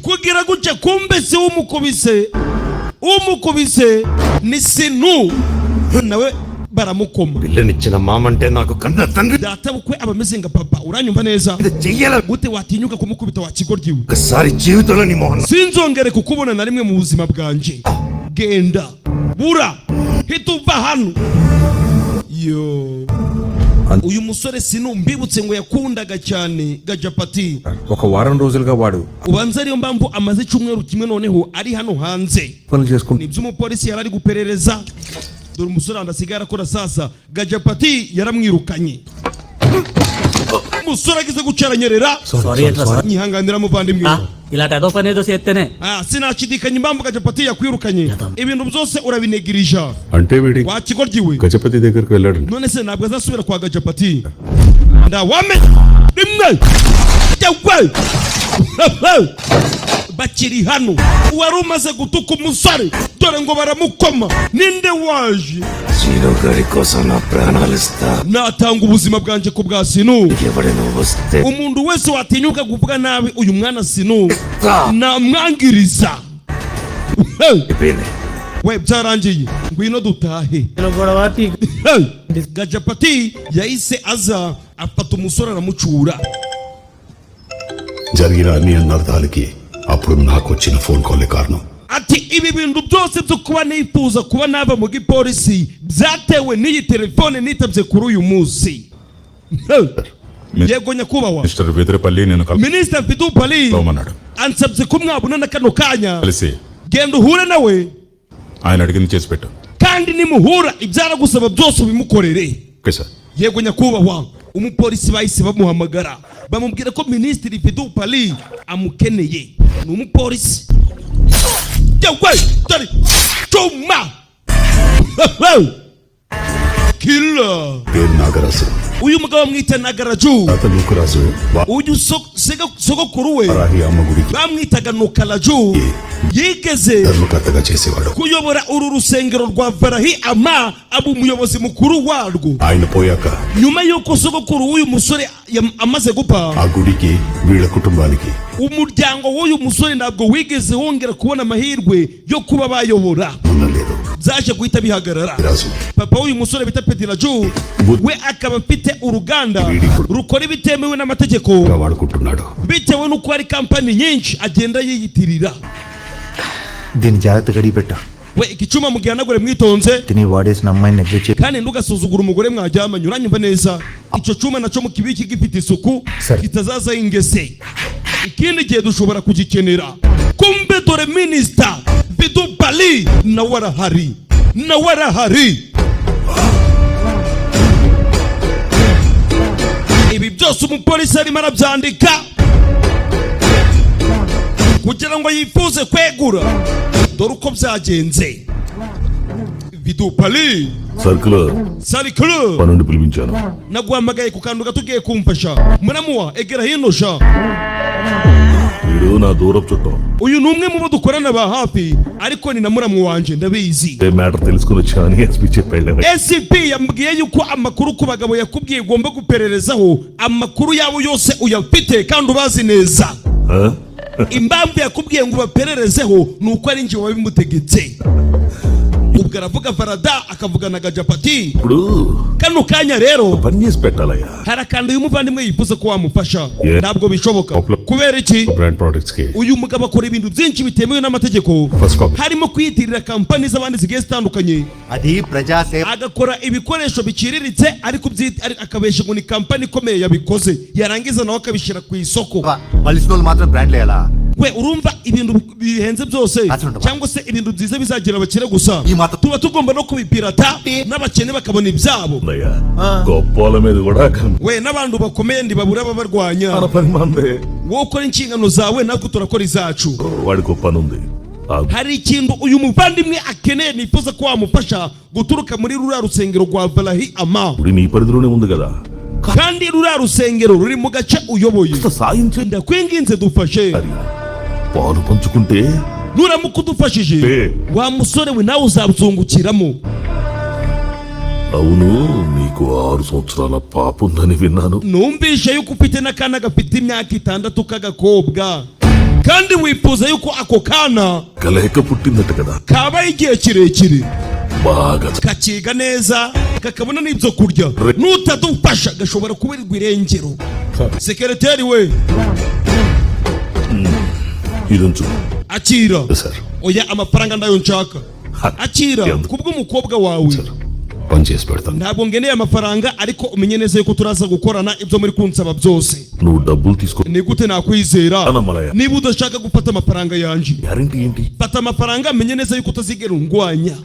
kugira gutya kumbe si umukubise ni Sinu nawe baramukoma. పిల్లనిచ్చిన మామంటే నాకు కన్న తండ్రి. Data bukwe abameze nga papa uranyumva neza. చెయ్యాల Gute watinyuka kumukubita wa kigoryiwe. ఒకసారి జీవితంలో నీ Mohan Sinzongere kukubona na rimwe mu buzima bwanje. Genda bura hituva hano. Yo uyu musore Sinu mbibutse ngo yakundaga cyane Gachapati. ఒక వారం రోజులుగా వాడు ubanza ariyo mpamvu amaze cyumweru kimwe noneho ari hano hanze. పనులు చేసుకుంటూ Nibyo umupolisi yarari guperereza. Dore umusore andasigara akora sasa. Gachapati yaramwirukanye. Umusore agize gucaranyerera. Nyihanganira muvandimwe. ఇలాంటి అదో పని ఏదో చేస్తేనే sinashidikanya impamvu Gachapati yakwirukanye. Ibintu byose urabinegirija. అంటే వీడి Wa kigoryiwe. Gajapati దగ్గరికి వెళ్ళాడు. None se ntabwo azasubira kwa Gachapati. Ndawame rimwe yawe bakiri hano wari umaze gutuka umusore dore ngo baramukoma. Ninde waje? Seenu గారి కోసం నా ప్రాణాలు ఇస్తా. natanga ubuzima bwanje ku bwa Sinu. ఎవరైనా వస్తే Umuntu wese watinyuka kuvuga nabi uyu mwana Sinu namwangiriza. We byarangiye ngwino dutahe. Gachapati yahise aza afata umusore aramucura. జరిగిన అన్ని అనర్థాలకి అప్పుడు నాకు వచ్చిన ఫోన్ కాల్ కారణం. Ati ibi bintu byose byo kuba nifuza kuba nava mu gipolisi byatewe n'iyi telefone nitabye kuri uyu munsi. Yego nyakubahwa mister వేదరపల్లి నేను Minister Vidupali కలవమన్నాడు. ansabye ko mwabona na kano kanya కలిసి genda uhure nawe ఆయన అడిగింది చేసి పెట్టు. kandi nimuhura ibyara gusaba byose bimukorere. Okay sir. Yego nyakubahwa umupolisi bahise bamuhamagara bamubwira ko Minister Vidupali amukeneye. Ni umupolisi. Yewe tari chuma killer. పేరు Nagaraju. Uyu mugabo mwita Nagaraju. అతను Nookaraju. Uyu sogokuru we Varahi అమ్మ గుడికి bamwitaga Nukalaju. Yigeze ధర్మకర్తగా చేసేవాడు. kuyobora uru rusengero rwa Varahi Ama aba umuyobozi mukuru warwo. ఆయన పోయాక Nyuma yuko sogokuru w'uyu musore amaze gupfa ఆ గుడికి వీళ్ళ కుటుంబానికి umuryango w'uyu musore ntabwo wigeze wongera kubona amahirwe yo kuba bayobora. ఉండలేదు. Zaje guhita bihagarara. Raju Papa w'uyu musore bita Pediraju we akaba mfite uruganda rukora ibitemewe n'amategeko వాడుకుంటున్నాడు. bitewe n'uko hari kampani nyinshi agenda yiyitirira. దీన్ని జాగ్రత్తగా గడిపెట్ట. We igicuma mugihanagure mwitonze తిని వాడేసిన అమ్మాయిని neglect kandi ntugasuzugura umugore mwaryamanye. Uranyumva neza? Icyo cyuma nacyo mukibiki gifite isuku kitazaza ingese. Ikindi gihe dushobora kugikenera. Kumbe dore Minister Vidupali nawe arahari. Ibi byose umupolisi arimo arabyandika kugira ngo yifuze kwegura. Dore uko byagenze. Pitu pali. Sarikulu. Panondi pilimchano. Naguhamagaye ku kantu gato ugiye kumfasha. Muramuwa egera hino sha. Na doorapu చుట్టం. Uyu ni umwe mu bo dukorana ba hafi ariko ni na muramu wanje ndabizi. Matter తెలుసుకుని వచ్చాని ఎస్పీ చెప్పాడు. SCP yambwiye yuko amakuru ku bagabo yakubwiye ugomba gupererezaho amakuru yabo yose uyafite kandi ubazi neza. Impamvu yakubwiye ngo bapererezeho nuko ari nje wabimutegetse. Ubwo aravuga Farada akavuga na Gajapati. Kano kanya rero పని చేసి పెట్టాలయ్యా. harakanda uyu muvandimwe yifuza ko wamufasha. Ntabwo bishoboka. Kubera iki? Brand products ke. Uyu mugabo akora ibintu byinshi bitemewe n'amategeko. Harimo kwiyitirira kampani z'abandi zigiye zitandukanye. Adi praja se Agakora ibikoresho biciriritse ariko akabesha ngo ni kampani ikomeye yabikoze. Yarangiza nawe akabishyira ku isoko. Balisnol matram brand layala. We urumva ibintu bihenze byose cyangwa se ibintu byiza bizagira abakire gusa. Tuba tugomba no kubipirata n'abakene bakabona ibyabo. గొప్పల మీద కూడా We n'abantu bakomeye ndibabura babarwanya. పని మందే. Wowe ukora inshingano zawe natwe turakora izacu. వాడికి పని ఉంది. Hari ikintu uyu muvandimwe akeneye nifuza ko wamufasha guturuka muri rura rusengero rwa Valahi Ama. uri నీ పరిధిలోనే ఉంది కదా. Kandi rura rusengero ruri mu gace uyoboye. Ndakwinginze dufashe. పాలు పంచుకుంటే Nuramuka udufashije wa musore we nawe uzabuzungukiramo. అవును నీకు 6 సంవత్సరాల పాప ఉందని విన్నాను. Numvishe yuko ufite n'akana gafite imyaka 6 k'agakobwa kandi wifuza yuko ako kana కలయిక పుట్టిందట కదా. kabaye igihe kirekire బాగా kakiga neza kakabona n'ibyo kurya. Nutadufasha gashobora kubirirwa irengero. Sekretari we ఇదంచు. akira. Sir Oya amafaranga ndayo nshaka. Akira kubw'umukobwa wawe. పని చేసి పెడతాను. Ntabwo ngeneye amafaranga ariko umenye neza yuko turaza gukorana ibyo muri kunsaba byose. నువ్వు డబ్బులు తీసుకో. Ni gute nakwizera Anamalaya. niba udashaka gufata amafaranga yanje? Guarantee ఏంటి? Fata amafaranga menye neza yuko utazigera ungwanya.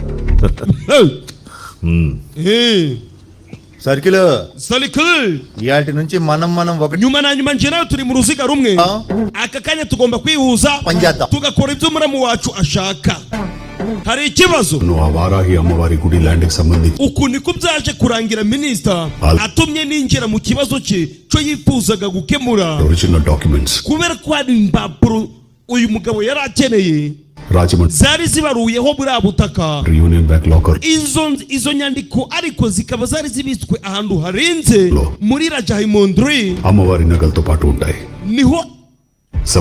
Circle Salikul. ఇయాటి నుంచి మనం ఒకటి Nyuma na nyuma nje nayo turi mu ruziga rumwe. Aka kanya tugomba kwihuza Panjata. tugakora ibyo muramu wacu ashaka. Hari ikibazo? నువ్వు ఆ వారాహి అమ్మవారి గుడి ల్యాండ్ కి సంబంధించి Uku niko byaje kurangira minister atumye ninjira mu kibazo cye cyo yifuzaga gukemura. Original documents Kubera ko hari impapuro uyu mugabo yari akeneye Rajahmundry zari zibaruyeho buriya butaka. Union bank locker Izo nyandiko ariko zikaba zari zibitswe ahantu harinze muri Rajahimondri. అమ్మవారి నగలతో పాటు ఉంటాయి. Niho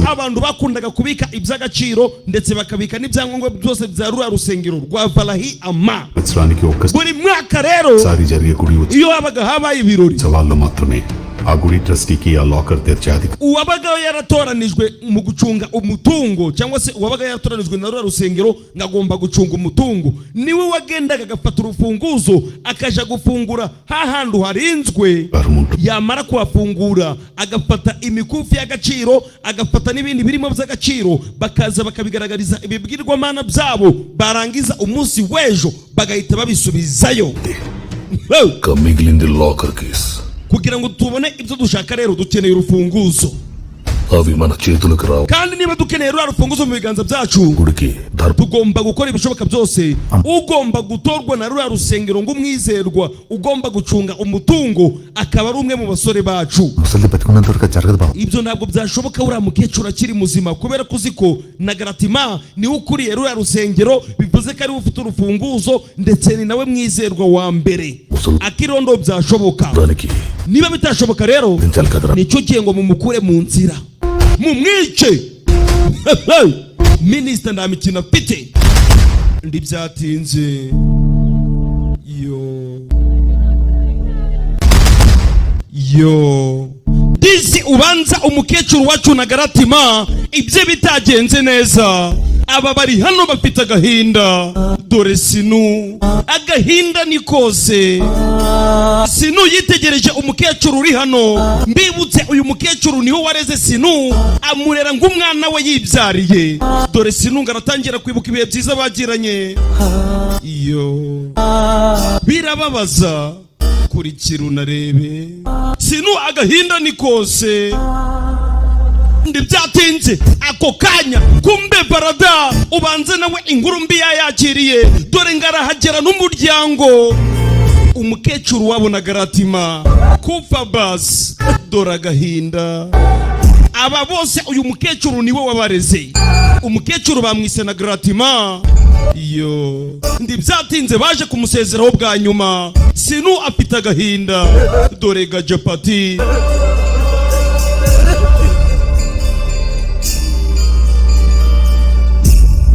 abantu bakundaga kubika iby'agaciro ndetse bakabika n'ibyangombwa byose bya rura rusengero rwa Valahi Ama. Buri mwaka rero iyo habaga habaye ibirori ఆ గుడి ట్రస్టీకి ఆ లాకర్ తెరిచే అధికారం. uwabaga yaratoranijwe mu gucunga umutungo cyangwa se uwabaga yaratoranijwe na rura rusengero ngagomba gucunga umutungo niwe wagendaga agafata urufunguzo akaja gufungura hahantu harinzwe. Yamara kuhafungura agafata imikufi y'agaciro agafata n'ibindi birimo by'agaciro bakaza bakabigaragariza ibibwirwamana byabo barangiza umunsi w'ejo bagahita babisubizayo. మిగిలింది locker case. Kugira ngo tubone ibyo dushaka rero dukeneye urufunguzo. అవి మన చేతులకు రావు. Kandi niba dukeneye rwa rufunguzo mu biganza byacu గుడికి tugomba gukora ibishoboka byose. Ugomba gutorwa na rwa rusengero ngo umwizerwa ugomba gucunga umutungo akaba ari umwe mu basore bacu. ముసలి బతుకున్నంత వరకు జరగదు బాబు. Ibyo ntabwo byashoboka uriya mukecuru akiri muzima kubera ko uziko na Garatima niwe ukuriye ruriya rusengero bivuze ko ari ufite urufunguzo ndetse ni nawe mwizerwa wa mbere. Akirondo byashoboka. Niba bitashoboka rero nicyo gihe ngo mumukure mu nzira mumwice. Minisita nta mikino afite ndi byatinze yo disi ubanza umukecuru wacu na Garatima ibyo bitagenze neza. Aba bari hano bafite agahinda. Dore Sinu agahinda ni kose. Sinu yitegereje umukecuru uri hano. Mbibutse uyu mukecuru niho wareze Sinu amurera ng'umwana we yibyariye. Dore Sinu ngaratangira kwibuka ibihe byiza bagiranye. Iyo birababaza kurikira unarebe. Sinu agahinda ni kose. ndibyatinze ako kanya kumbe barada ubanze nawe inkuru mbi yayakiriye dore ngarahagera n'umuryango umukecuru wabona garatima kufa bas dore agahinda aba bose uyu mukecuru niwe wabareze umukecuru bamwise na garatima yo ndibyatinze baje kumusezeraho bwa nyuma sinu afite agahinda dore gajapati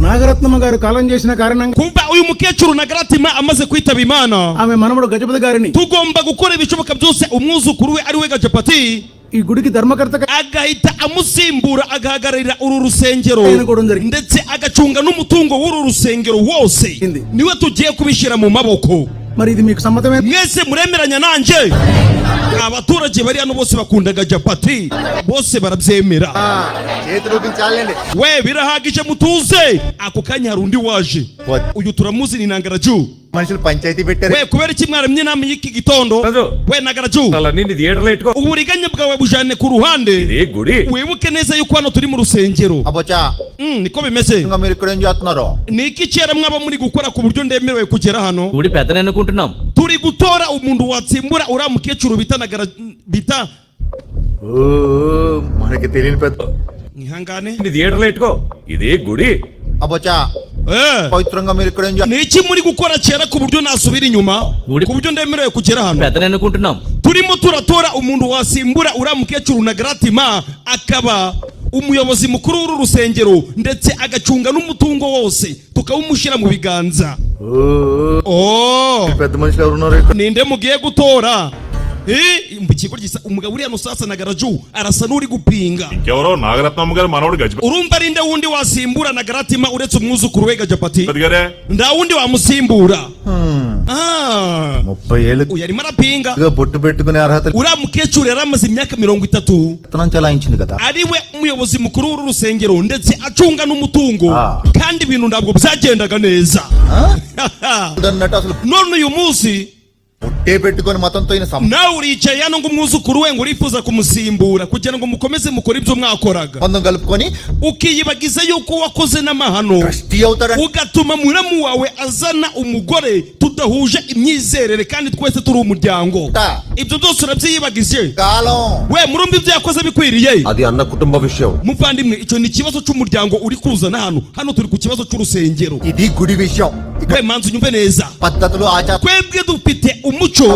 Nagarathnamma గారు కాలం చేసిన కారణంగా kumva uyu mukecuru na garatima amaze kwitaba imana ఆమె మనవడు గజపతి గారిని tugomba gukora ibishoboka byose umwuzukuru we ari we gajapati ఈ గుడికి ధర్మకర్తగా agahita amusimbura agahagararira uru rusengero ndetse agacunga n'umutungo w'uru rusengero wose niwe tugiye kubishyira mu maboko మరి ఇది మీకు సమ్మతమే mwese muremeranya nanjye abaturage bari hano bose bakundaga japati bose barabyemera we birahagije mutuze ako kanya hari undi waje uyu turamuzi ni Nangaraju మనుషులు పంచాయతీ పెట్టారు we kubera iki mwaramye inama y'iki gitondo we Nangaraju uburiganya bwawe bujane ku ruhande wibuke neza yuko hano turi mu rusengero అబ్బోచా niko bimeze ఇంకా మీరు ఇక్కడ ఏం చేస్తున్నారు niki cyera mwaba muri gukora ku buryo ndemerewe kugera hano ఊడి పెద్దననుకుంటున్నాం turi gutora umuntu watsimbura uriya mukecuru bita మనకి తెలియని పెద్ద ihangane ఇదే గుడి అబ్బోచా పవిత్రంగా మీరు ఇక్కడ ఏం niki muri gukora cyera ku buryo nasubira inyuma ku buryo ndemerewe kugera hano పెద్దననుకుంటున్నాం turimo turatora umuntu wasimbura uriya mukecuru na garatima akaba umuyobozi mukuru w'uru rusengero ndetse agacunga n'umutungo wose tukawumushyira mu biganza పెద్ద మనుషులు ఎవరున్నారు ninde mugiye gutora mu kigo gisa umugabo uriya nusasa na Garaju arasa n'uri gupinga ఎవరో నాగరత్నమ్మ గారు మనవడు Gajapati urumva arinde wundi wasimbura na garatima uretse umwuzukuru we Gajapati nda wundi wamusimbura 30 ఏళ్ళు yarimo arapinga బొట్టు పెట్టుకునే అర్హత uriya mukecuru yari amaze imyaka 30 చలాయించింది కదా ari we umuyobozi mukuru w'uru rusengero ndetse acunga n'umutungo kandi ibintu ntabwo byagendaga neza none uyu munsi పుట్టే పెట్టుకొని మతంతో nawe uricaye hano ngo umwuzukuru we ngo urifuza kumusimbura kugira ngo mukomeze mukore ibyo mwakoraga బంధం కలుపుకొని ukiyibagiza yuko wakoze n'amahano ugatuma muramu wawe azana umugore tudahuje imyizerere kandi twese turi umuryango ibyo byose urabyiyibagije we murumva ibyo yakoze bikwiriye అది అన్న కుటుంబ విషయం muvandimwe icyo ni ikibazo cy'umuryango uri kuzana hano turi ku kibazo cy'urusengero ఇది గుడి విషయం we manzi unyumve neza పద్ధతులు ఆచారాలు twebwe dufite umuco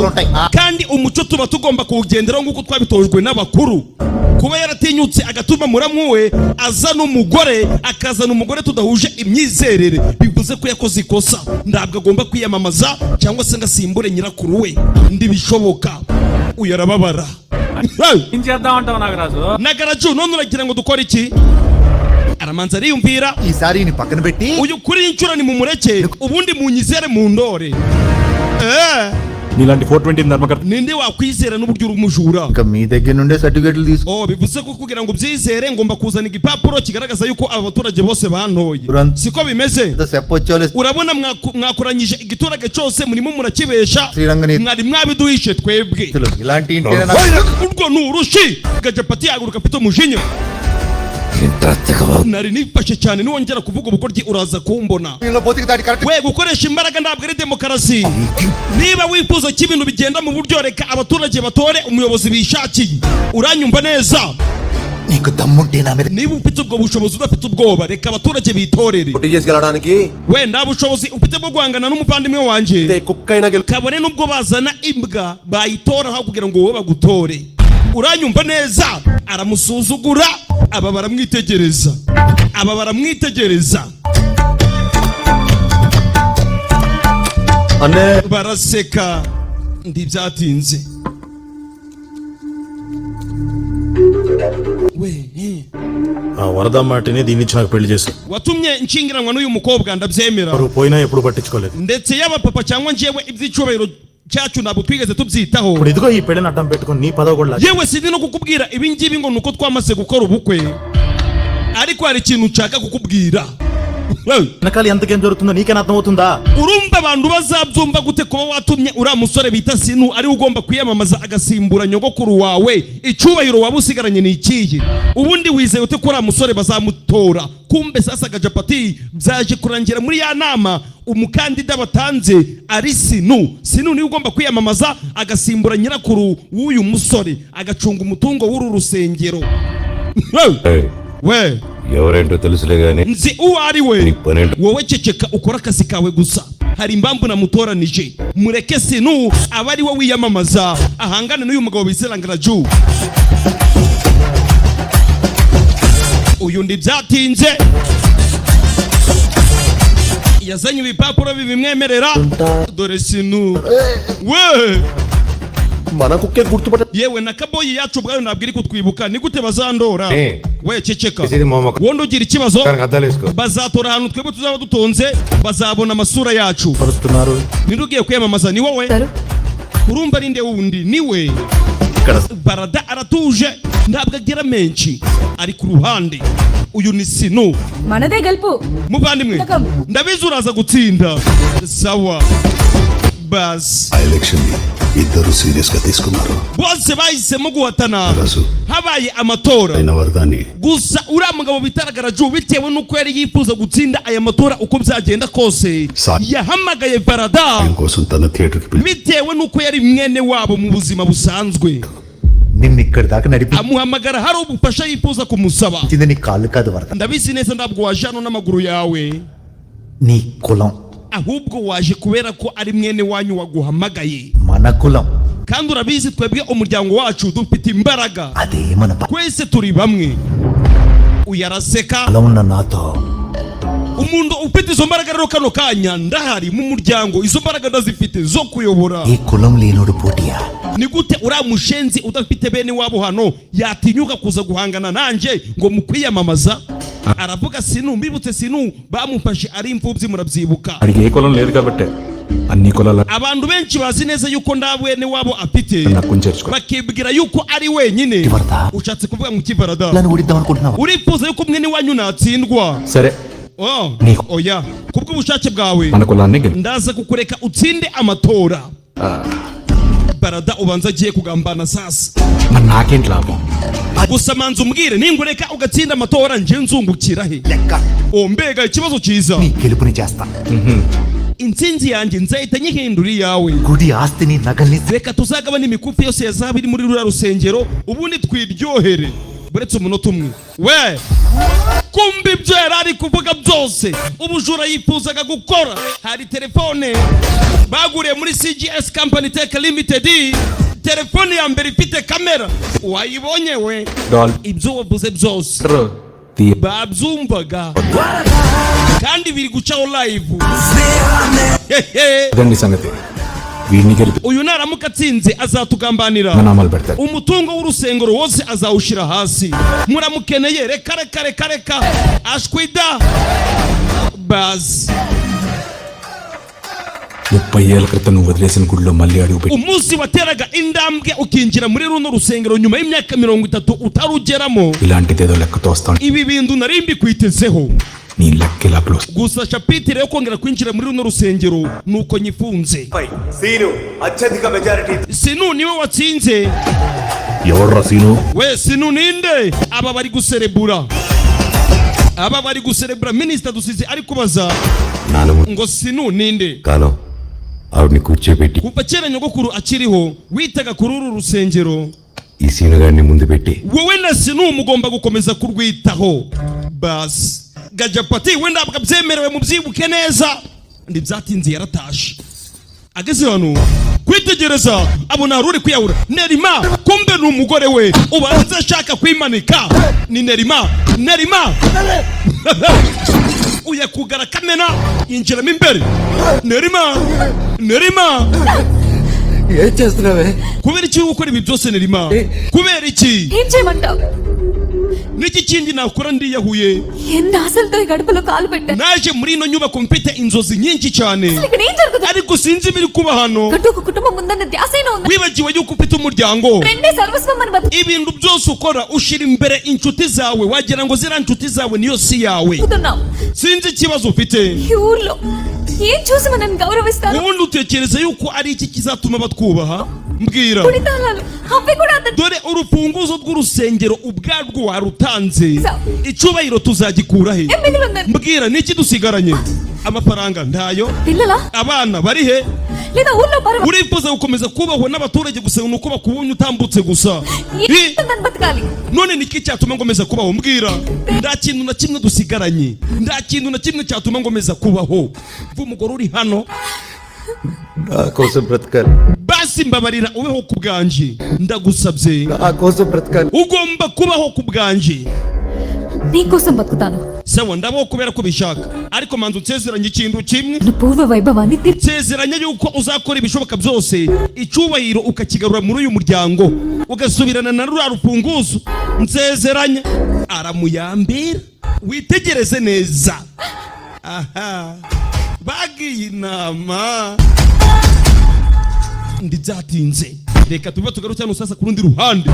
kandi umuco tuba tugomba kuwugenderaho nk'uko twabitojwe n'abakuru kuba yaratinyutse agatuma muramu we azana umugore akazana umugore tudahuje imyizerere bivuze ko yakoze ikosa ntabwo agomba kwiyamamaza cyangwa se ngo asimbure nyirakuru we ndibishoboka uyu arababara Nagaraju none uragira ngo dukore iki aramanza ariyumvira ఈసారి ని పక్కన పెట్టి uyu kuri inshuro ni mumureke ubundi munyizere mu ndore నీలాంటి 420 ధర్మకర్త ninde wakwizera n'uburyo uri umujura ఇంకా మీ దగ్గర నుండే సర్టిఫికెట్లు తీసుకో bivuze ko kugira ngo ubyizere ngomba kuzana igipapuro kigaragaza yuko aba baturage bose bantoye siko bimeze urabona mwakoranyije igiturage cyose murimo murakibesha mwari mwabiduhishe twebwe ఇలాంటి urwo ni urushi Gajapati yaguruka afite umujinya nari nifashe cyane niwongera kuvuga ubukoryi uraza kumbona we gukoresha imbaraga ntabwo ari demokarasi niba wifuza ko ibintu bigenda mu buryo reka abaturage batore umuyobozi bishakiye uranyumva neza niba ufite ubwo bushobozi udafite ubwoba reka abaturage bitorere we nta bushobozi ufite bwo guhangana n'umuvandimwe wanjye kabone n'ubwo bazana imbwa bayitoraho kugira ngo wowe bagutore uranyumva neza aramusuzugura aba baramwitegereza baraseka ndibyatinze ఆ వరద మాటిని దీన్ని ఇచ్చి నాకు పెళ్లి చేసి watumye nshingiranwa n'uyu mukobwa ndabyemera పోయినా ఎప్పుడు పట్టించుకోలేదు ndetse yaba papa cyangwa njyewe iby'icyubahiro cyacu ntabwo twigeze tubyitaho ఇదిగో ఈ పెళ్లిని అడ్డం పెట్టుకొని నీ పదవి కూడా yewe sindi no kukubwira ibi ngibi ngo nuko twamaze gukora ubukwe ariko hari ikintu nshaka kukubwira వెనకాల ఎంతకేం జరుగుతుందో నీకేనా అర్థమవుతుందా? urumva abantu bazabyumva gute kuba watumye uriya musore bita Sinu ari ugomba kwiyamamaza agasimbura nyogokuru wawe? Icyubahiro waba usigaranye ni ikihe? Ubundi wizeye ute ko uriya musore bazamutora? Kumbe sasa Gajapati byaje kurangira muri ya nama umukandida batanze ari Sinu niwe ugomba kwiyamamaza agasimbura nyirakuru w'uyu musore agacunga umutungo w'uru rusengero. We ఎవరేంటో తెలుసులే గాని nzi uwo ari we. Wowe ceceka ukora akazi kawe gusa. Hari impamvu namutoranije. Mureke Sinu aba ari we wiyamamaza ahangane n'uyu mugabo biserangaraju. Uyu ndi byatinze yazanye ibipapuro bibimwemerera. Dore Sinu we మనకుకే గుర్తుపట్ట yewe na kaboyi yacu ubwayo ntabwo iri kutwibuka. Ni gute bazandora? We ceceka wondi ugira ikibazo. Bazatora ahantu twebwe tuzaba dutonze, bazabona amasura yacu. Nirugiye kwiyamamaza ni wowe. Urumva ari nde wundi? Ni we. Barada aratuje ntabwo agira menshi, ari ku ruhande. Uyu ni Sinu. మనదే గెలుపు. Muvandimwe ndabizi uraza gutsinda. Sawa bas. Election ఇద్దరు సీరియస్ గా తీసుకున్నారు. Bose bahisemo guhatana. Habaye amatora. వరదాన్ని Gusa uriya mugabo bitaragaraju bitewe nuko yari yifuza gutsinda aya matora uko byagenda kose. Yahamagaye Barada కోసం తన థియేటర్ కి bitewe nuko yari mwene wabo mu buzima busanzwe. నిన్ను ఇక్కడ దాకా నడిపి Amuhamagara hari ubufasha yifuza kumusaba. నీ కాళ్ళు కాదు వరద, Ndabizi neza ntabwo waje hano n'amaguru yawe, నీ కులం ahubwo waje kubera ko ari mwene wanyu waguhamagaye. మన కులం Kandi urabizi twebwe umuryango wacu dufite imbaraga, అదే మన twese turi bamwe. Uyaraseka. బలం ఉన్న నాతో Umuntu ufite izo mbaraga rero kano kanya ndahari mu muryango, izo mbaraga ndazifite zo kuyobora. ఈ కులం లేనోడు పోటీయా? Ni gute uriya mushenzi udafite bene wabo hano yatinyuka kuza guhangana nanje ngo mukwiyamamaza? Aravuga Sinu, mbibutse Sinu bamufashe ari imfubyi, murabyibuka. అడిగి ఏ కులం లేదు కాబట్టి అన్ని కులాల Abantu benshi bazi neza yuko nda bene wabo afite, నాకు చేర్చుకో. bakibwira yuko ari wenyine. Kivarada. Ushatse kuvuga mu Kivarada నన్ను ఊడిద్దాం అనుకుంటున్నావా? urifuza yuko mwene wanyu natsindwa? సరే Oya, kubw'ubushake bwawe మన కులాన్ని గెలు. ndaza kukureka utsinde amatora. Barada ubanza agiye kugambana sasa. మరి నాకేంటి లాభం? Gusa manza umbwire, ningureka ugatsinda amatora nje nzungukira he? Mbega ikibazo cyiza. నీ గెలుపుని చేస్తా. Intsinzi yanjye nzahita nyihindura iyawe. గుడి ఆస్తిని నగల్ని Reka tuzagabana imikufi yose yazaba iri muri ruriya rusengero, ubundi twiryohere. Buretse umunota umwe. We kumbi ibyo yari ari kuvuga byose ubujura yifuzaga gukora. Hari telefone baguriye muri CGS Company Tech Limited, telefone ya mbere ifite kamera. Wayibonye we? Ibyo wavuze byose babyumvaga kandi biri gucaho live. అదండి సంగతి. వీడిని గెలిపి Uyu naramuka atsinze azatugambanira, నామాలు పెడతారు. umutungo w'urusengero wose azawushira hasi. Muramukeneye? Reka ashwida bas. 30 ఏళ్ల క్రితం నువ్వు వదిలేసిన గుడిలో మళ్ళీ అడుగు పెట్టి Umunsi wateraga indambwe ukinjira muri runo rusengero nyuma y'imyaka 30 utarugeramo, ఇలాంటిదేదో లెక్క తోస్తాను. ibi bintu nari mbikwitezeho. నీ లెక్క ఇలా close. Gusa chapitire yo kongera kwinjira muri runo rusengero nuko nyifunze. Seenu అత్యధిక మెజారిటీ. Sinu niwe watsinze. ఎవర్రా Seenu? We Sinu ninde? Aba bari guserebura minister dusize ari kubaza ngo Sinu ninde? కాను ఆవిడ్ని కూర్చోబెట్టి Kuva kera nyogokuru akiriho witaga kuri uru rusengero, ఈ సీను గారిని ముందు పెట్టి wowe na Sinu mugomba gukomeza kurwitaho. Bas Gajapati we ntabwo abyemerewe mubyibuke neza. Ndi byatinze yaratashe. Ageze hano kwitegereza abona haruri kwiyahura. Nerima kumbe ni umugore we ubanza ashaka kwimanika. Ni Nerima uya kugara kamena yinjiramo imbere. Nerima ఏం చేస్తున్నావే? kubera iki gukora ibi byose Nerima? Kubera iki? ఏం చేయమంటావు? n'iki kindi nakora ndiyahuye ఎన్ని ఆశలతో ఈ గడపలో కాలు పెట్టాను. naje muri ino nyubako mfite inzozi nyinshi cyane అసలు ఇక్కడ ఏం జరుగుతుంది? ariko sinzi ibiri kuba hano గట్టు ఒక కుటుంబం ఉందన్న ధ్యాసైనా ఉంది. wibagiwe yuko ufite umuryango రెండే సర్వస్వం మన బతుకు. ibintu byose ukora ushira imbere inshuti zawe wagira ngo zira inshuti zawe niyo si yawe బతుకుతున్నాం. sinzi ikibazo ufite ఈ ఊర్లో ఏం చూసి మనల్ని గౌరవిస్తారు? ubundi utekereza yuko ari iki kizatuma batwubaha mbwira కుడితాళాలు అవి కూడా అతను dore urufunguzo rw'urusengero ubwarwo warutanze icyubahiro tuzagikura he ఏం మిగిలిందని? mbwira niki dusigaranye amafaranga ntayo పిల్లలా abana bari he లేదా ఊర్లో పరమ urifuza gukomeza kubahwa n'abaturage gusa nuko bakubonye utambutse gusa ఏంటని బతకాలి? none niki cyatuma ngomeza kubaho mbwira nta kintu na kimwe dusigaranye nta kintu na kimwe cyatuma ngomeza kubaho vumugore uri hano నా కోసం బ్రతకాలి, basi mbabarira ubeho ku bwanje ndagusabye నా కోసం బ్రతకాలి. ugomba kubaho ku bwanje నీకోసం బతుకుతాను. sawa ndabaho kubera ko bishaka ariko manzu nsezeranye ikintu kimwe నా పూర్వ వైభవాన్ని nsezeranye yuko uzakora ibishoboka byose icyubahiro ukakigarura muri uyu muryango ugasubirana na ruriya rufunguzo nsezeranye aramuyambira witegereze neza aha bagiye inama ndibyatinze reka tuba tugarukira hano sasa ku rundi ruhande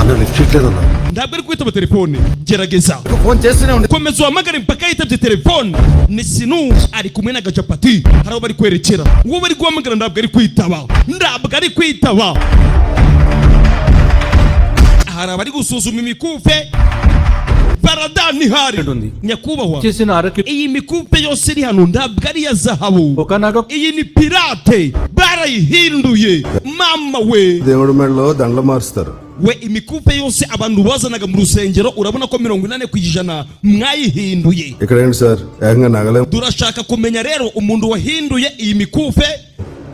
అన్న లిఫ్ట్ చేయట్లేదన్నా. ntabwo ari kwitaba telefone gerageza phone చేస్తూనే ఉండే. komeza uhamagare mpaka yitabye telefone ni sinu ari kumwe na gajapati hari aho bari kwerekera uwo bari guhamagara ntabwo ari kwitaba hari abari gusuzuma imikufe baradani hari nyakubahwa చేసిన అరకి iyi mikufe yose iri hano ntabwo ari iya zahabu ఒక నగ iyi ni pirate barayihinduye mama we దేవుడి మెడలో దండలు మారుస్తారు. we imikufe yose abantu bazanaga mu rusengero urabona ko 80% mwayihinduye ఇక్కడ ఏంటి సార్ ఏకంగా నగలే turashaka kumenya rero umuntu wahinduye iyi mikufe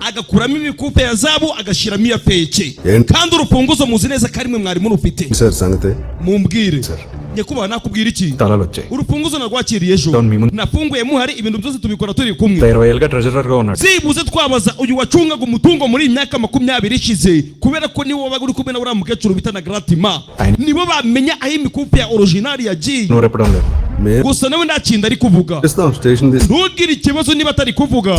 agakuramo imikufe ya zabu agashiramo iya feke kandi urufunguzo muzi neza ko arimwe mwari murufite sir సంగతి mumbwire nyakubahwa nakubwira iki తాళాలు వచ్చాయి. urufunguzo narwakiriye ejo Don Mimu. nafunguye muhari ibintu byose tubikora turi kumwe 20 ఏళ్ళుగా ట్రెజరర్ గా ఉన్నాడు. zibuze twabaza uyu wacungaga umutungo muri iyi myaka 20 ishize kubera ko niwo wabaga uri kumwe na uriya mukecuru bita na Gratima nibo bamenya aho imikufe ya original yagiye నువ్వు రెప్పడం లేదు. మేము gusa nawe nta kintu ari kuvuga ఇస్తాం స్టేషన్ తీసి ntugire ikibazo niba atari kuvuga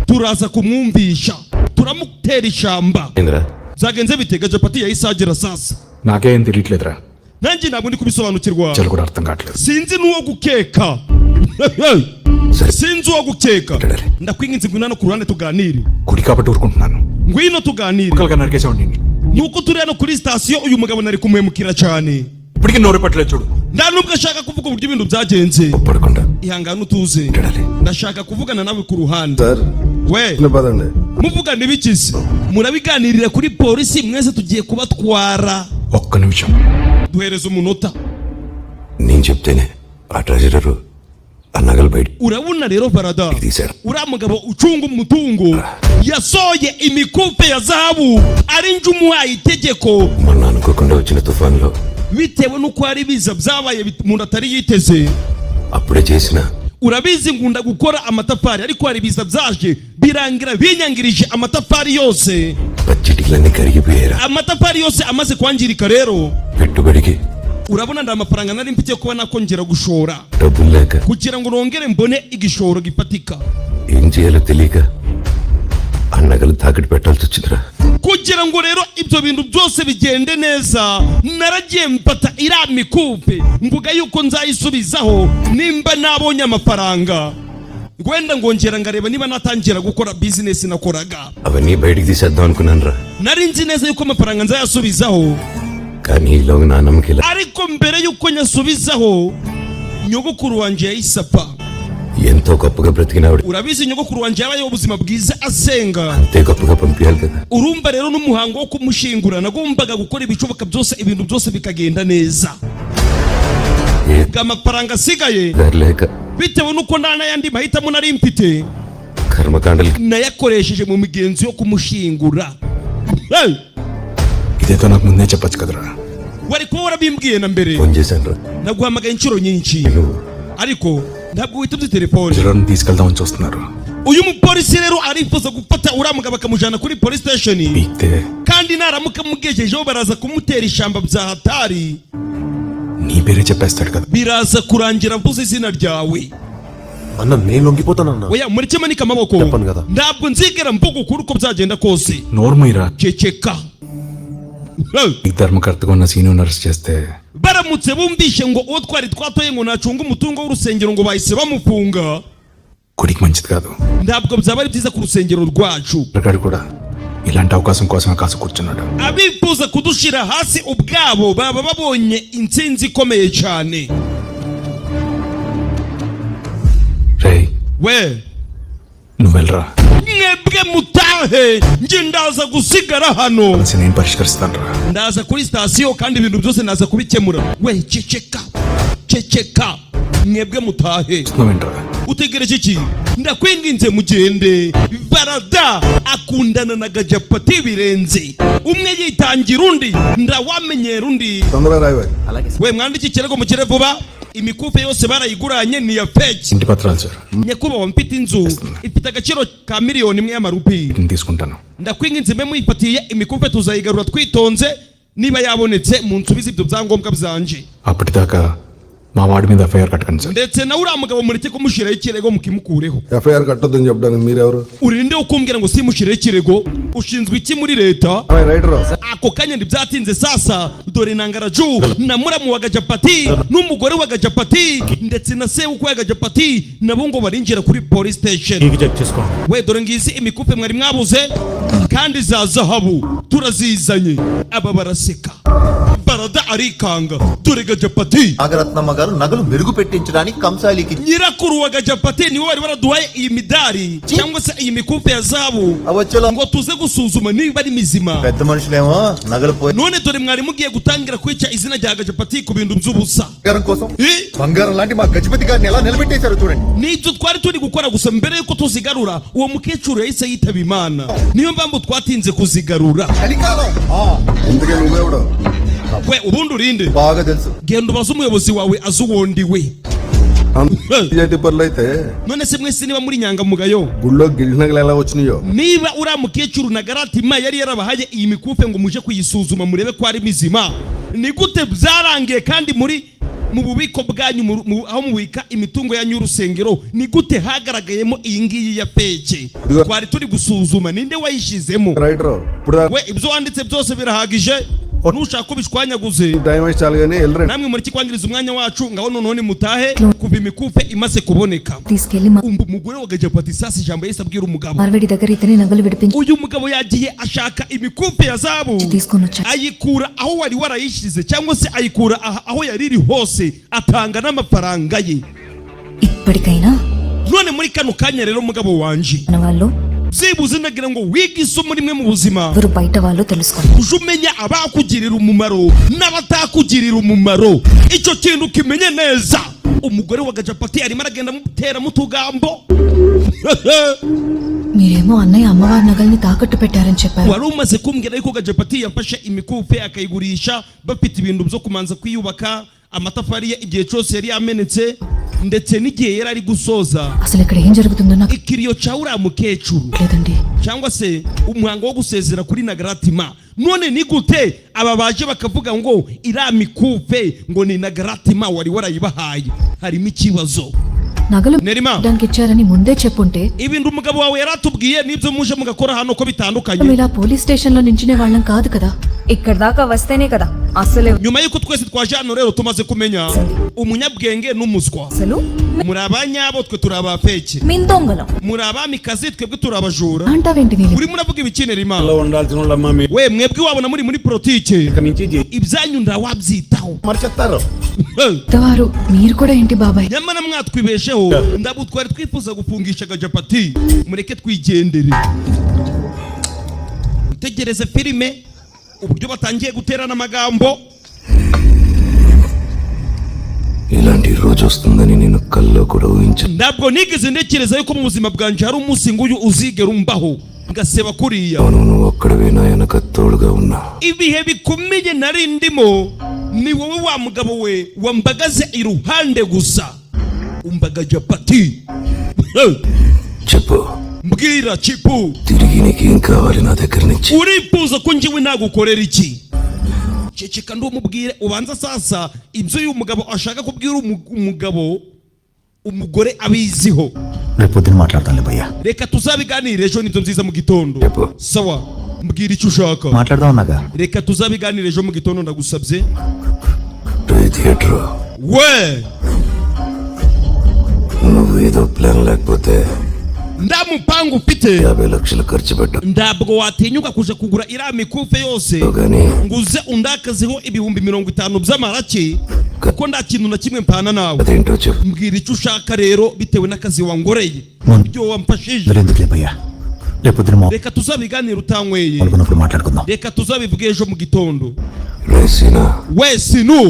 turaza kumwumvisha turamutera ishamba ఏందిరా? zagenze bitega japati yahise agera sasa నాకేం తెలియట్లేదురా. nanjye ntabwo ndi kubisobanukirwa చలు కూడా అర్థం కావట్లేదు. sinzi n'uwo gukeka సరే sinzi uwo gukeka Kadari. ndakwinginze ngwino hano ku ruhande tuganire కుడి కాబట్టి ఊరుకుంటున్నాను. ngwino tuganire ఒకరిగా నరికేసేవాడిని. nuko turi hano kuri sitasiyo uyu mugabo nari kumuhemukira cyane ఇప్పటికీ నోరు పెట్టలేదు చూడు. nta nubwo ashaka kuvuga uburyo ibintu byagenze ఒప్పడకుండా ihangane utuze Kadari. ndashaka kuvugana nawe ku ruhande sir we పదండి. muvugana ibikizi murabiganirira kuri polisi mwese tugiye kubatwara ఒక్క నిమిషం. duhereza umunota నేను చెప్తేనే ఆ ట్రెజరరు ఆ నగలు బయట urabona rero barada తీశారు. uriya mugabo ucunga umutungo yasohoye imikufe ya zahabu ari nje umuhaye itegeko మొన్న అనుకోకుండా వచ్చిన తుఫాన్లో bitewe n'uko hari ibiza byabaye umuntu atari yiteze అప్పుడే చేసిన urabizi ngunda gukora amatafari ariko hari ibiza byaje birangira binyangirije amatafari yose పచ్చిటిలన్నీ కరిగిపోయారా. amatafari yose amaze kwangirika rero పెట్టుబడికి urabona nda amafaranga nari mfite kuba nakongera gushora డబ్బులు లేక kugira ngo nongere mbone igishoro gifatika ఏం చేయాలో తెలియక ఆ నగలు తాకట్టు పెట్టాల్సి వచ్చిందిరా. kugira ngo rero ibyo bintu byose bigende neza naragiye mpata iriya mikufe mvuga yuko nzayisubizaho nimba nabonye amafaranga wenda ngongera ngareba niba natangira gukora bizinesi nakoraga అవన్నీ బయటికి తీసేద్దాం అనుకున్నాను రా. nari nzi neza yuko amafaranga nzayasubizaho కానీ ఈలోగా నా నమ్మకం ఇలా ariko mbere yuko nyasubizaho nyogokuru wanje yahise apfa ఎంతో గొప్పగా బ్రతికినావిడ urabizi nyogokuru wanje yabayeho ubuzima bwiza asenga అంతే గొప్పగా పంపించాలి కదా. urumva rero n'umuhango wo kumushingura nagombaga gukora ibishoboka byose ibintu byose bikagenda neza ఏ amafaranga asigaye దారి లేక bitewe n'uko nta n'ayandi mahitamo nari mfite కర్మకాండలు nayakoresheje mu migenzo yo kumushingura Hey! ఇదేదో నాకు ముందే చెప్పొచ్చు కదరా. wari kuba warabimbwiye na mbere phone చేశాను రా. naguhamagaye inshuro nyinshi నువ్వు ariko ntabwo witabye telefone ట్రెజరర్ని తీసుకెళ్దామని చూస్తున్నారు. uyu mupolisi rero arifuza gufata uriya mugabo akamujyana kuri police station పీక్తే kandi naramuka amugejejeho baraza kumutera ishamba bya hatari నీ పేరే చెప్పేస్తాడు కదా. biraza kurangira mvuze izina ryawe. అన్న నేను లొంగిపోతానన్నా. oya murikemanika amaboko. చెప్పను కదా. ntabwo nzigera mvuga ukuri uko byagenda kose. నోర్మయ్యరా. ceceka. ఈ ధర్మకర్తగా ఉన్న సీనియర్ అరెస్ట్ చేస్తే baramutse bumvishe ngo uwo twari twatoye ngo nacunga umutungo w'urusengero ngo bahise bamufunga, గుడికి మంచిది కాదు. ntabwo byaba ari byiza ku rusengero rwacu. ప్రకాడు కూడా ఇలాంటి అవకాశం కోసమే కాసు కూర్చున్నాడు. abifuza kudushira hasi ubwabo baba babonye intsinzi ikomeye cyane. రేయ్ we నువ్వు వెళ్ళరా. mwebwe mutahe nje ndaza gusigara hano. నేను పరిష్కరిస్తాను రా. ndaza kuri sitasiyo kandi ibintu byose ndaza kubikemura. we ceceka ceceka, mwebwe mutahe. నువ్వేంట్రా. utegereje iki? ndakwinginze mugende. barada akundana na gajapati birenze, umwe yitangira undi ndawamenyera undi. we mwandike ikirego mukire vuba. imikufe yose barayiguranye ni ya fake. ఇంటి పత్రాలు sir. nyakubahwa mfite inzu ifite agaciro ka miliyoni 1 y'amarupi. తీసుకుంటాను. ndakwinginze mbe muyifatiye imikufe tuzayigarura twitonze, niba yabonetse munsubize ibyo byangombwa byanje. అప్పటిదాకా మా వాడి మీద ఎఫ్ఐఆర్ కట్టకండి sir. ndetse nawe uriya mugabo mureke kumushyiraho ikirego mukimukureho. FIR కట్టొద్దని చెప్పడానికి మీరెవరు? urinde ukumbwira ngo simushyiraho ikirego? ushinzwe iki muri leta? ako kanya ntibyatinze sasa, dore nangaraju na muramu wa gajapati n'umugore wa gajapati ndetse na sebukwe wa gajapati nabo ngo barinjira kuri police station. we dore ngizi imikufe mwari mwabuze kandi za zahabu turazizanye. aba baraseka, barada arikanga, dore gajapati Nagarathnamma గారు నగలు మెరుగు పెట్టించడానికి కంసాలికి nyirakuru wa gajapati niwe wari waraduhaye iyi midari cyangwa se iyi mikufe ya zahabu ngo tuze gusuzuma niba ari mizima. పెద్ద మనుషులేమో నగలు పోయి none dore mwari mugiye gutangira kwica izina rya gajapati ku bintu by'ubusa. బంగారం కోసం బంగారం లాంటి మా గజపతి గారిని ఎలా నిలబెట్టేశారు చూడండి. nibyo twari turi gukora gusa mbere yuko tuzigarura uwo mukecuru yahise yitaba Imana, niyo mpamvu twatinze kuzigarura. ఇందుకే నువ్వెవడో we ubundi urinde? బాగా తెలుసు. genda ubaze umuyobozi wawe azi uwondiwe. అయితే none se mwese niba muri nyangamugayo, గుళ్ళో గిల్లి నగలు ఎలా వచ్చినాయో? niba uriya mukecuru na garatima yari yarabahaye iyi mikufe ngo muje kuyisuzuma murebe ko ari mizima, ni gute byarangiye kandi muri mu bubiko bwanyu aho mubika imitungo yanyu y'urusengero ni gute hagaragayemo iyi ngiyi ya peke? twari turi gusuzuma ninde wayishizemo. we ibyo wanditse byose birahagije, nushaka ko bishwanyaguze namwe muri kikwangiriza umwanya wacu. ngaho noneho nimutahe kuva imikufe imaze kuboneka. umugore wa gajapati sasa ijambo yahise abwira umugabo, uyu mugabo yagiye ashaka imikufe ya zahabu ayikura aho wari warayishize cyangwa se ayikura aho yari iri hose, atanga n'amafaranga ye. none muri kano kanya rero mugabo wanje byibuze ndagira ngo wige isomo rimwe mu buzima, uje umenya abakugirira umumaro n'abatakugirira umumaro. icyo kintu kimenye neza. umugore wa gajapati arimo aragenda amuteramo utugambo. మీరేమో అన్నయ్య అమ్మవారి నగల్ని తాకట్టు పెట్టారని చెప్పారు. wari umaze kumbwira yuko gajapati yafashe imikufe akayigurisha bafite ibintu byo kumanza kwiyubaka, amatafari ye igihe cyose yari yamenetse ndetse n'igihe yari ari gusoza. అసలు ఇక్కడ ఏం జరుగుతుందో నాకు ikiriyo cya uriya mukecuru లేదండి. cyangwa se umuhango wo gusezera kuri nagaratima, none ni gute aba baje bakavuga ngo iriya mikufe ngo ni nagaratima wari warayibahaye? harimo ikibazo. నగలు Nerima, దానికి ఇచ్చారని ముందే చెప్పుంటే ibintu umugabo wawe yaratubwiye nibyo muje mugakora hano ko bitandukanye. ఇలా police station లో నించునే వాళ్ళం కాదు కదా. ఇక్కడ దాకా వస్తేనే కదా అసలే. nyuma y'uko twese twaje hano rero tumaze kumenya umunyabwenge n'umuswa. అసలు muri abanyabo twe turi abapeke, మిందొంగలం muri abamikazi twebwe turi abajura. అంటావేంటి నీళ్ళు? urimo uravuga ibikinera Imana. ఉండాల్సిన వాళ్ళమ్మా మీరు. we mwebwe wabona muri politike ibyanyu ndawabyitaho. మర్చెత్తారు. పెద్దవారు మీరు కూడా ఏంటి బాబాయ్? nyamara mwatwibesheho ndabu twari twifuza gufungisha gajapati, mureke twigendere utegereze filime uburyo batangiye guterana amagambo. ఇలాంటి రోజు వస్తుందని నేను కల్లో కూడా ఊహించను. ntabwo nigeze ntekereza yuko mu buzima bwanje hari umunsi nguyu uzigera umbaho ngaseba kuriya. నువ్వు ఒక్కడవే నా వెనక తోడుగా ఉన్నా. ibihe bikomeye nari ndimo ni wowe wa mugabo we wambagaze iruhande gusa. umbaga japati. చెప్పు. mbwira chipu, తిరిగి నీకేం కావాలి నా దగ్గర నుంచి? urifuza ko njyewe nagukorera iki? ceceka ndumubwire ubanza sasa ibyo uyu mugabo ashaka kubwira umugabo umugore abiziho. రేపొద్దున మాట్లాడతానులే భయ్యా. Reka tuzabiganire ejo nibyo nziza mu gitondo. Sawa, mbwira icyo ushaka. మాట్లాడదాం అన్నాగా. Reka tuzabiganire ejo mu gitondo ndagusabye. We నువ్వు ఏదో ప్లాన్ లేకపోతే ndamupangu ufite 50 లక్షలు ఖర్చు పెట్టు. ntabwo watinyuka kuja kugura iriya mikufe yose nguze undakazeho ibihumbi 50 by'amarake kuko nta kintu na kimwe mpana nawe. అదేంటో చెప్పు. Mbwira icyo ushaka rero bitewe n'akazi wangoreye ibyo wamfashije. ఎందుకులే భయ్యా, రేపొద్దున Reka tuzabiganire utanyweye. మాట్లాడుకున్నప్పుడు మాట్లాడుకుందాం. Reka tuzabivuge ejo mu gitondo. రేసినా We sinu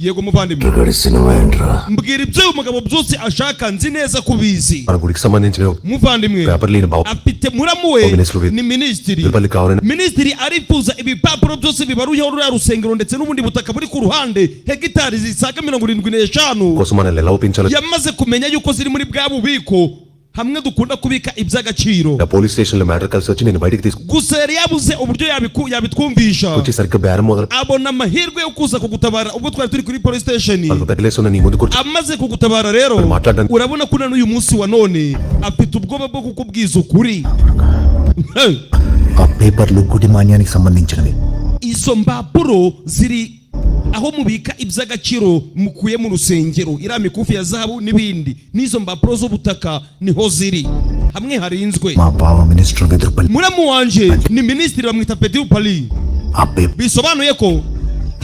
yego muvandimwe, గడి సినిమా ఏంట్రా? mbwira ibyo uyu mugabo byose ashaka nzi neza kubizi. మన గుడికి సంబంధించిన Muvandimwe పేపర్లు ఈయన బావ afite muramu we ni minisitiri. Tirupati కావాలని Minisitiri arifuza ibipapuro byose bibaruyeho ruriya rusengero ndetse n'ubundi butaka buri ku ruhande hegitari zisaga 75 కోసం మనల్ని ఎలా ఒప్పించాలో yamaze kumenya yuko ziri muri bwa bubiko hamwe dukunda kubika iby'agaciro. Police station లో మ్యాటర్ కలిసి వచ్చి నేను బయటికి తీసుకు Gusa yari yabuze uburyo yabitwumvisha. వచ్చి సరిగ్గా బేరం మొదలు Abona amahirwe yo kuza kugutabara ubwo twari turi kuri police station. వాళ్ళకు తగిలేస్తున్న నీ ముందు కూర్చో Amaze kugutabara rero మాట్లాడడానికి urabona ko n'uyu munsi wa none afite ubwoba bwo kukubwiza ukuri. ఆ పేపర్లు గుడి మాన్యానికి సంబంధించినవి. Izo mpapuro ziri aho mubika iby'agaciro mukuye mu rusengero, iriya mikufi ya zahabu n'ibindi. N'izo mpapuro z'ubutaka niho ziri hamwe harinzwe. మా బావ మినిస్టర్ వెదురుపల్లి. Muramu wanje ni minisitiri bamwita Petit Pali. ఆ paper Bisobanuye ko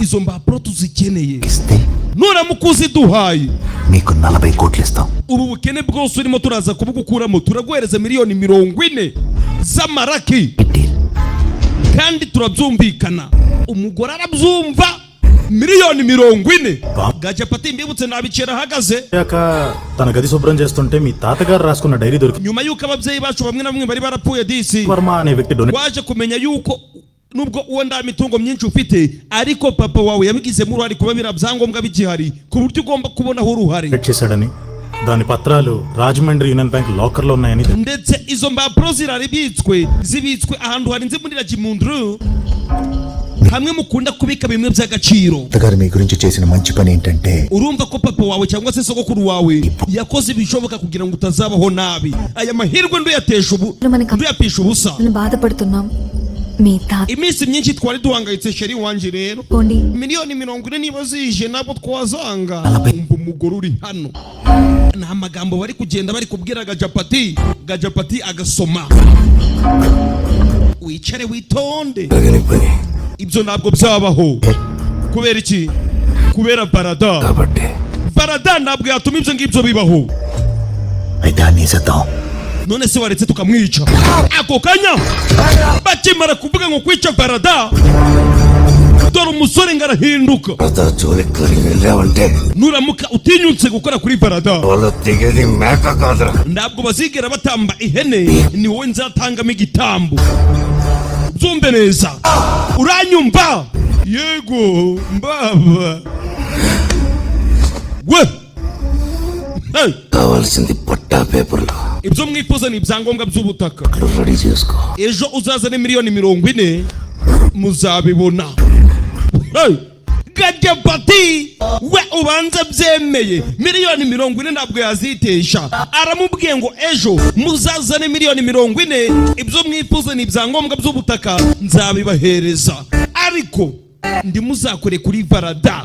izo mpapuro tuzikeneye. ఇస్తే Nuramuka uziduhaye మీకు 40 కోట్లు ఇస్తాం. ubu bukene bwose urimo turaza kubugukuramo, turaguhereza miliyoni 40 z'amaraki kandi turabyumvikana. Umugore arabyumva. miliyoni 40. Gajapati mbibutse nabicera ahagaze తన గది శుభ్రం చేస్తుంటే మీ తాతగారు రాసుకున్న డైరీ దొరికి nyuma yuko ababyeyi bacu bamwe na bamwe bari barapfuye disi. Varma అనే వ్యక్తి donate Waje kumenya yuko nubwo uwo nda mitungo myinshi ufite ariko papa wawe yabigizemo uruhare kuba birabyangombwa bigihari ku buryo ugomba kubonaho uruhare. చేశాడని దాని పత్రాలు Rajahmundry union bank locker లో ఉన్నాయని ndetse izo mpapuro zibitswe ahantu harinze muri Rajimundru hamwe mukunda kubika bimwe by'agaciro. గారు మీ గురించి చేసిన మంచి పని ఏంటంటే Urumva ko papa wawe cyangwa se sogokuru wawe yakoze ibishoboka kugira ngo utazabaho nabi. Aya mahirwe nduyapisha ubusa. బాధపడుతున్నాం. మీ తాత Iminsi myinshi twari duhangayitse sheri wanje rero. పోండి. Miliyoni 40 niba zije nabo twazanga. Umva umugore uri hano. Nta magambo bari kugenda bari kubwira Gajapati agasoma. Wicare witonde. Ibyo ntabwo byabaho. Kubera iki? Kubera Barada ntabwo yatuma ibyo ngibyo bibaho. అయితే అనేసేద్దాం. None se waretse tukamwica ako kanya bakimara kuvuga ngo kwica Barada dore umusore ngarahinduka. Nuramuka utinyutse gukora kuri Barada ntabwo bazigera batamba ihene, ni wowe nzatangamo igitambo. Byumve neza, uranyumva? Yego mbaba. We కావాల్సింది పట్టా పేపర్లు ibyo mwifuza ni ibyangombwa by'ubutaka. Ready చేసుకో. Ejo uzazane miliyoni 40 muzabibona. Gajapati we ubanza byemeye miliyoni 40 ntabwo yazitesha. Aramubwiye ngo ejo muzazane miliyoni 40, ibyo mwifuza ni ibyangombwa by'ubutaka nzabibahereza, ariko ndi muzakore kuri Barada.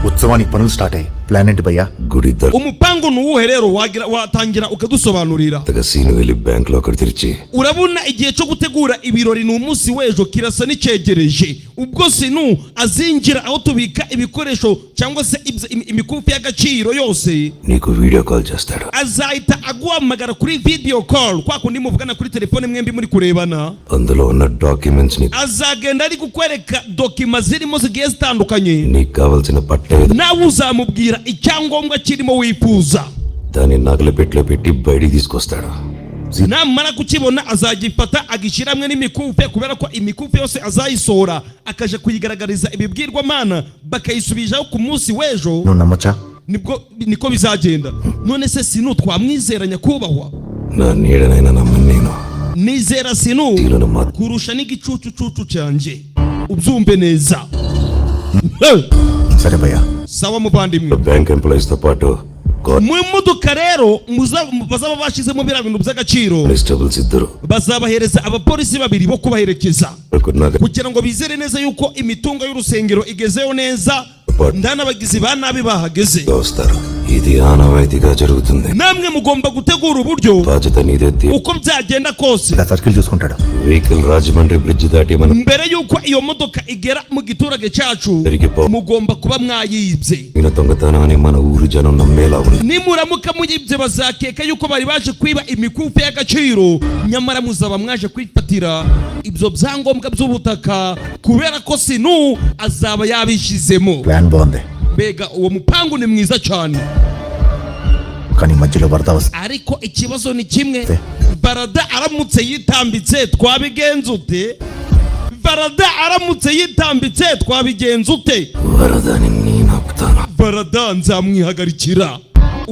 ఉత్సవానికి పనులు స్టార్ట్ అయ్యాయి. ప్లాన్ ఏంటి భయ్యా? గుడి Umupango nuwuhe rero watangira ukadusobanurira? Seenu వెళ్ళి bank లో ఒకటి తెరిచి Urabona igihe cyo gutegura ibirori ni umunsi w'ejo kirasa n'icyegereje. Ubwo Sinu azinjira aho tubika ibikoresho cyangwa se imikufi y'agaciro yose, నీకు వీడియో కాల్ చేస్తాడు. azahita aguhamagara kuri video call, kwa kundi muvugana kuri telefone mwembi muri kurebana. అందులో ఉన్న డాక్యుమెంట్స్ ని Azagenda ari kukwereka dokima zirimo zigiye zitandukanye, నీకు కావాల్సిన పట్ట nawe uzamubwira icyangombwa kirimo wifuza. దాన్ని నగల పెట్టిలో పెట్టి బయటికి తీసుకొస్తాడు. namara kukibona azagifata agishyira hamwe n'imikufe, kubera ko imikufe yose azayisohora akaje kuyigaragariza ibibwirwamana bakayisubizaho ku munsi w'ejo. నువ్వు నమ్మచ్చా? niko bizagenda. None se Sinu twamwizera nyakubahwa? నా నీడనైనా నమ్మను నేను. nizera sinu kurusha n'igicucucucu cyanjye ubyumve neza. సరే భయ్యా. Sawa muvandimwe. Bank employees తో పాటు mu modoka rero bazaba bashyizemo biriya bintu by'agaciro, bazabahereza abapolisi babiri bo kubaherekeza kugira ngo bizere neza yuko imitungo y'urusengero igezeho neza nta n'abagizi ba nabi bahageze. ఇది ఆనవాయితీగా జరుగుతుంది. namwe mugomba gutegura uburyo uko byagenda kose circle చూసుకుంటాడు. వెహికల్ రాజమండ్రి బ్రిడ్జ్ దాటి మనం mbere yuko iyo modoka igera mu giturage cyacu mugomba kuba mwayibye. దొంగతనాన్ని మన ఊరు జనం నమ్మేలా ఉంది. nimuramuka muyibye bazakeka yuko bari baje kwiba imikufi y'agaciro, nyamara muzaba mwaje kwifatira ibyo byangombwa by'ubutaka kubera ko sinu azaba yabishizemo. Plan బాగుంది bega uwo mupangu ni mwiza cyane, కానీ మధ్యలో వరద వస్తుంది. ariko ikibazo ni kimwe, barada aramutse yitambitse twabigenza ute? barada aramutse yitambitse twabigenza ute? barada nzamwihagarikira.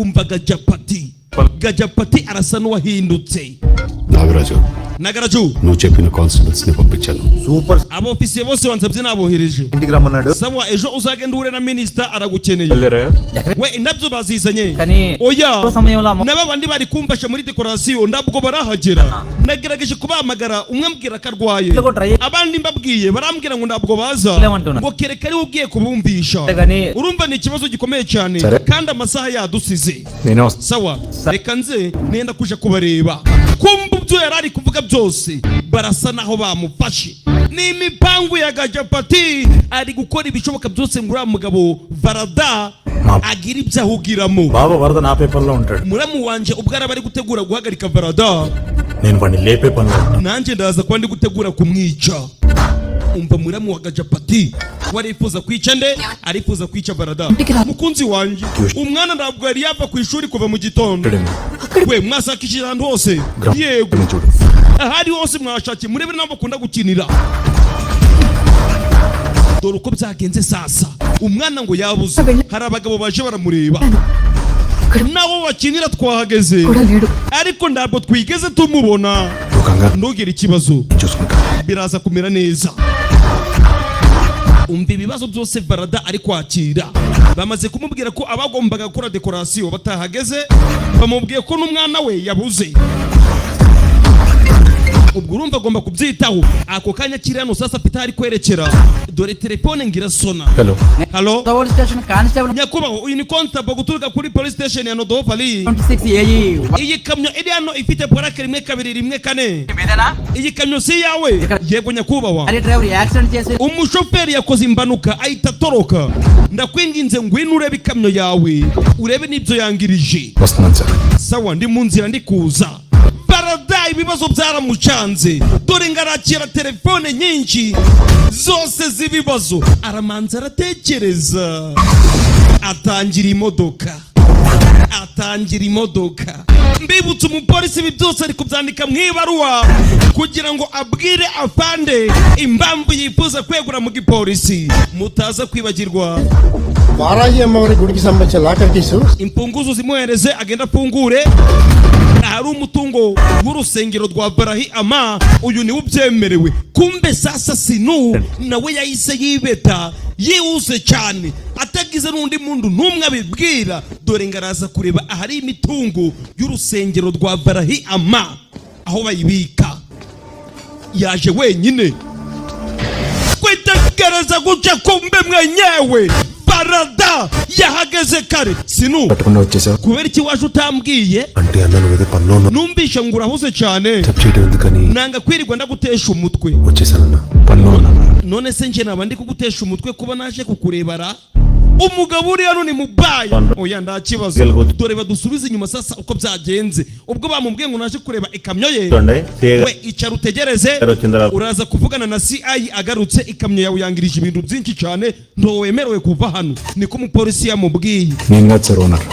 umva gajapati arasa n'uwahindutse. Nagaraju నువ్వు చెప్పిన కానిస్టేబుల్స్ ని పంపించాను. Super. abofisiye bose wansabye nabohereje. ఇంటికి రమ్మన్నాడు. sawa ejo uzagenda uhure na minister aragukeneye. we nabyo bazizanye. oya naba bandi bari kumfasha muri decoration ndabwo barahagera. nagerageje kubahamagara, umwe ambwira ko arwaye, abandi mbabwiye barambwira ngo ndabwo baza, ngo kereka ari ugiye kubumvisha. urumva ni ikibazo gikomeye cyane kandi amasaha yadusize. sawa reka nze nenda kuja kubareba. kumva ibyo yarari kuvuga byose barasa naho bamufashe. ni imipangu ya gajapati ari gukora ibishoboka byose ngo uriya mugabo Varada agira ibyo ahugiramo. బాబా వరద నా పేపర్లో ఉంటాడు. muramu wanje ubwo araba ari gutegura guhagarika Varada, నేను వాడిని లేపే పనిలో ఉంటాను. nanjye ndaza kuba ndi gutegura kumwica. umva muramu wa gajapati warifuza kwica nde? arifuza kwica Varada mukunzi wanje. umwana ntabwo yari yava ku ishuri kuva mu gitondo. we mwasakishije ahantu hose? yego ahari hose mwashakiye, murebe nabo bakunda gukinira. dore uko byagenze sasa, umwana ngo yabuze, hari abagabo baje baramureba, nabo bakinira twahageze ariko ntabwo twigeze tumubona. ntugire ikibazo, biraza kumera neza. umva ibibazo byose Varada ari kwakira. bamaze kumubwira ko abagombaga gukora decoration batahageze, bamubwiye ko n'umwana we yabuze. ubwo urumva agomba kubyitaho. ako kanya kiri hano sasa afite ari kwerekera, dore telefone ngira sona. hello nyakubahwa, uyu ni constable guturuka kuri police station ya Nodopali. iyi kamyo iri hano ifite polake 1214. iyi kamyo si yawe? yego nyakubahwa. umushoferi yakoze imbanuka ahita atoroka. ndakwinginze ngwino urebe ikamyo yawe urebe n'ibyo yangirije. sawa ndi mu nzira ndi kuza. Varada ibibazo byaramucanze, dore ngarakira telefone nyinshi zose z'ibibazo. aramanza aratekereza, atangira imodoka. mbibutse umupolisi ibi byose ari kubyandika mu ibaruwa kugira ngo abwire afande impamvu yifuza kwegura mu gipolisi. mutaza kwibagirwa Varahi అమ్మవారి గుడికి సంబంధించిన locker case imfunguzo zimuhereze agenda afungure. hari umutungo w'urusengero rwa Barahi Ama, uyu niwe ubyemerewe. kumbe sasa sinu nawe yahise yibeta yihuse cyane, atagize n'undi muntu n'umwe abibwira. dore ngaraza kureba ahari imitungo y'urusengero rwa Barahi Ama aho bayibika. yaje wenyine kwitegereza guca, kumbe mwenyewe Varada yahageze kare. sinu kubera iki waje utambwiye? అంటే అన్న నువ్వు ఏదో పనిలో ఉన్నావు. numvisha ngo urahuze cyane, చేయడం ఎందుకని nanga kwirirwa ndagutesha umutwe. వచ్చేసానన్నా పనిలో ఉన్నాను. none se nje naba ndi kugutesha umutwe kuba naje kukurebara? umugabo uri hano ni mubaya. oya nta kibazo, dore badusubize inyuma sasa uko byagenze. ubwo bamubwiye ngo naje kureba ikamyo ye, we icara utegereze, uraza kuvugana na CI agarutse. ikamyo yawe yangirije ibintu byinshi cyane, ntowemerewe kuva hano, niko umupolisi yamubwiye.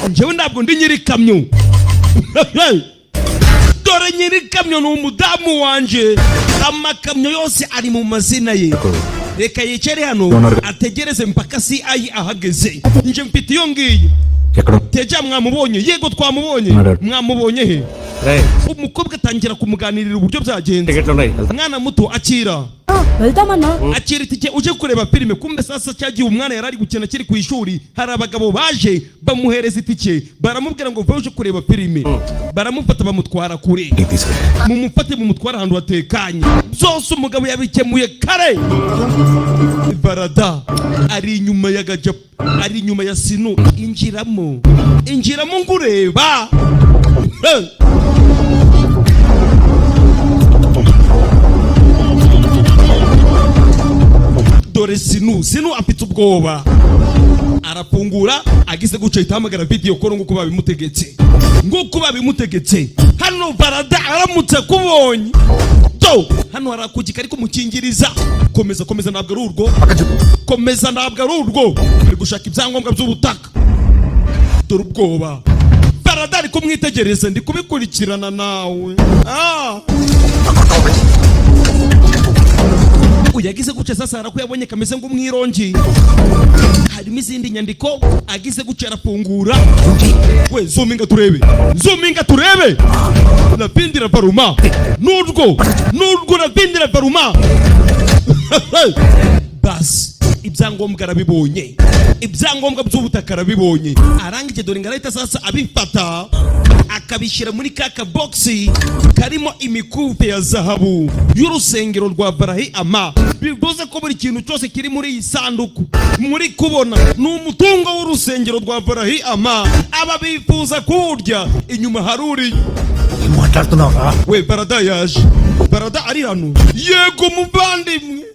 njyewe ntabwo ndi nyiri ikamyo. dore nyiri ikamyo ni umudamu wanje, amakamyo yose ari mu mazina ye. reka yicare hano ategereze mpaka CI ahageze. nje mfite iyo ngiyi. teja mwamubonye? yego twamubonye. mwamubonye he? umukobwa atangira kumuganirira uburyo byagenze. టికెట్లు ఉన్నాయి mwana muto akira వెళ్తామన్నా akira itike uje kureba filime. Kumbe sasa cyagiye umwana yarari gukina kiri ku ishuri, hari abagabo baje bamuhereza itike, baramubwira ngo vaje kureba filime. Baramufata bamutwara kure, mumufate mumutwara ahantu hatekanye. Byose umugabo yabikemuye kare. Barada ari inyuma ya Gajap, ari inyuma ya Sinu. Injiramo ngureba. Dore Sinu afite ubwoba, arafungura agize guca itamagara video call nguko babimutegetse. Hano Barada aramutse kubonye to hano harakugika ariko mukingiriza. Komeza ntabwo ari urwo, komeza ntabwo ari urwo, uri gushaka ibyangombwa by'ubutaka. Dore ubwoba Barada ari kumwitegereza, ndi kubikurikirana nawe. Yagize guca sasa harako yabonye kameze ng'umwirongi, harimo izindi nyandiko. Agize guca arafungura. We zoominga turebe napindira Baruma nurwo napindira Baruma. Bas ibyangombwa arabibonye, ibyangombwa by'ubutaka arabibonye. Arangije dore ngarahita sasa abifata akabishyira muri kaka boxi karimo imikufe ya zahabu y'urusengero rwa Barahi Ama. Bivuze ko buri kintu cyose kiri muri iyi sanduku muri kubona ni umutungo w'urusengero rwa Barahi Ama. Aba bifuza kurya inyuma haruri. We Barada yaje, Barada ari hano. Yego muvandimwe.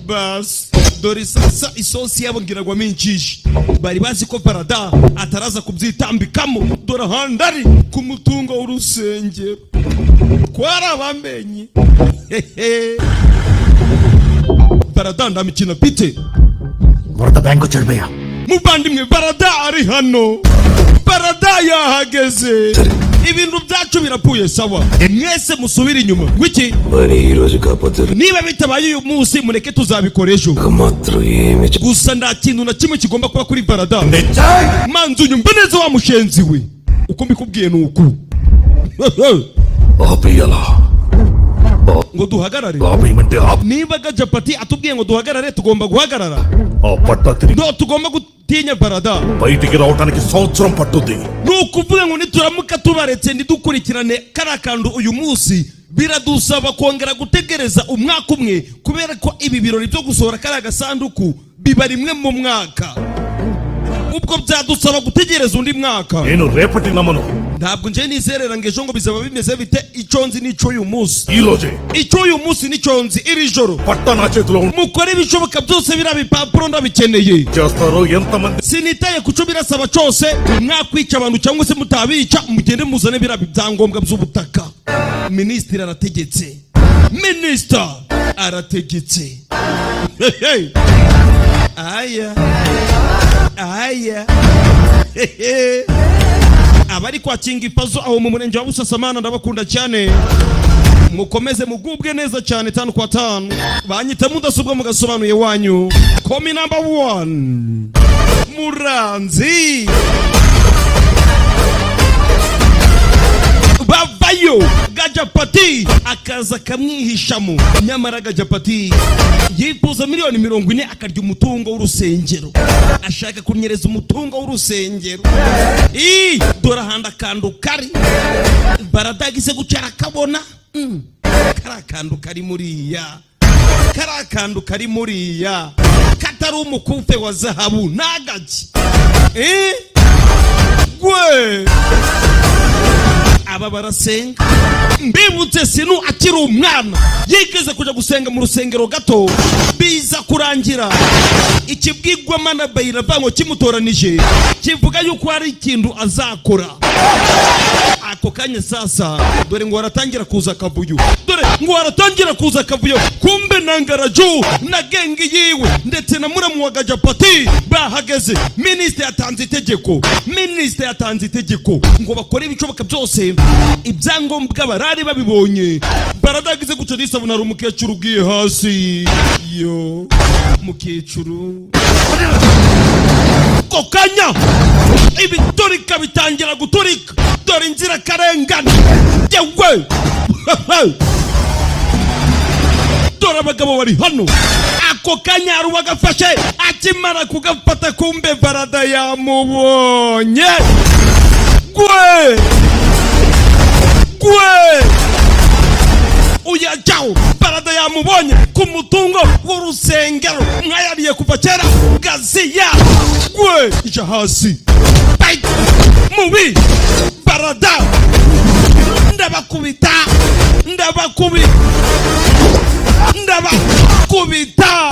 Bas dore sasa isosi yabo ngiragwa minjishi. Bari bazi ko Barada ataraza kubyitambikamo. Dore handari ku mutungo w'urusengero kwarabamenye. Barada ndamikina pite muvandimwe. Barada ari hano, Barada yahageze. Ibintu byacu birapfuye sawa, mwese musubira inyuma. Wiki niba bitabaye uyu munsi mureke tuzabikoresha. Gusa nta kintu na kimwe kigomba kuba kuri Barada. Manzu nyumva neza wa mushenzi we, uko mbikubwiye nuko ngo duhagarare. Niba Gajapati atubwiye ngo duhagarare tugomba guhagarara. No tugomba gutinya Barada. బయటికి రావడానికి సంవత్సరం పట్టుద్ది. Nukuvuga ngo nituramuka tubaretse ndidukurikirane karakandu uyu munsi biradusaba kongera gutegereza umwaka umwe, kubera ko ibi birori byo gusohora kara gasanduku biba rimwe mu mwaka. Ubwo byadusaba gutegereza undi mwaka. నేను రేపటి నమ్మను. Ntabwo nje nizerera ngo ejo ngo bizaba bimeze bite. Iconzi nico uyu munsi, ఈరోజే ico uyu munsi niconzi iri joro. పట్టా నా చేతిలో ఉంది. Mukore ibishoboka byose birabipapuro ndabikeneye. చేస్తారు ఎంతమంది. Sinitaye kuco birasaba cyose, mwakwica abantu cyangwa se mutabica mugende muzane birabyangombwa by'ubutaka. Minister arategetse. Hey. Aya. Abari kwa Kingipazo aho mu murenge wa Busasamana ndabakunda cyane. Mukomeze mugubwe neza cyane 5 kwa 5. Banyita mudasobwa mugasobanuye wanyu. Komi number 1 Muranzi bavayo. Gajapati akaza kamwihishamo. Nyamara Gajapati yifuza miliyoni 40 akarya umutungo w'urusengero. Ashaka kunyereza umutungo w'urusengero. Dora handa kandu kari Barada gise gucara kabona. Karakandu kari muriya katari umukufe wa zahabu nagaji. Gwe aba barasenga. Mbibutse Sinu akiri umwana yigeze kuja gusenga mu rusengero gato, biza kurangira ikibwigwa mana bayira vango kimutoranije kivuga yuko ari ikintu azakora. Ako kanya sasa dore ngo aratangira kuza kavuyo. Kumbe nangaraju na gengi yiwe ndetse na muramu wa Gajapati bahageze. Minister yatanze itegeko ngo bakore ibishoboka byose ibyangombwa barari babibonye. Baradagize guca disabuna rumukecuru ugiye hasi. Yo mukecuru kokanya ibiturika bitangira guturika. Dore inzira akarengane yewe dore abagabo bari hano ako kanyaru bagafashe akimara kugafata kumbe barada yamubonye gwe uyajaho barada yamubonye ku mutungo w'urusengero mwayariye kuva kera gaziya gwe ija hasi mubi barada ndabakubita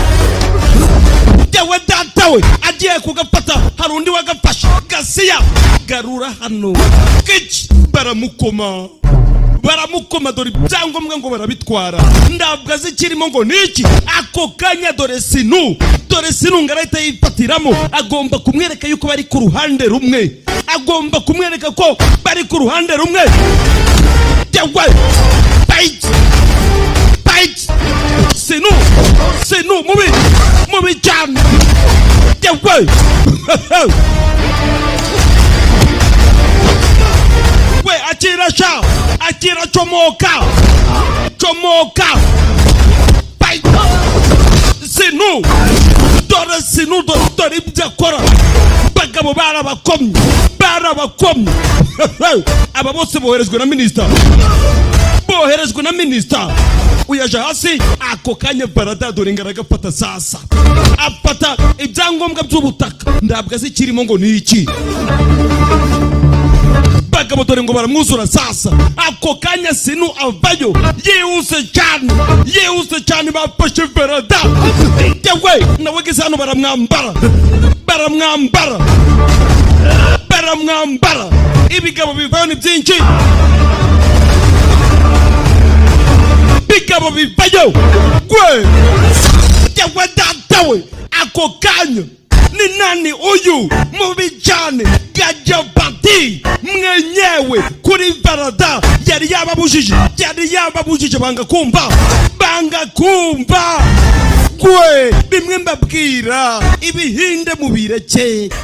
yewe datawe agiye kugafata hari undi wagafashe gasiya garura hano kici baramukoma dore ibyangombwa ngo barabitwara ndabwo azi kirimo ngo niki ako kanya dore sinu ngarahita yifatiramo agomba kumwereka yuko bari ku ruhande rumwe yewe bite sinu mubi cyane yewe we akira chomoka bite sinu dore ibyo akora bagabo barabakomye aba bose boherezwe na minisita uyaje hasi ako kanya barada dore ngaragafata sasa afata ibyangombwa by'ubutaka ndabwo azi kirimo ngo niki bagabo dore ngo baramwuzura sasa ako kanya sinu avayo yihuse cyane bafashe barada yewe nawe geze hano baramwambara ibigabo bivayo ni byinshi gwe yewe datawe ako kanya ni nani uyu mubi cyane Gajabati mwenyewe kuri barada yari yababujije banga kumva gwe bimwe mbabwira ibihinde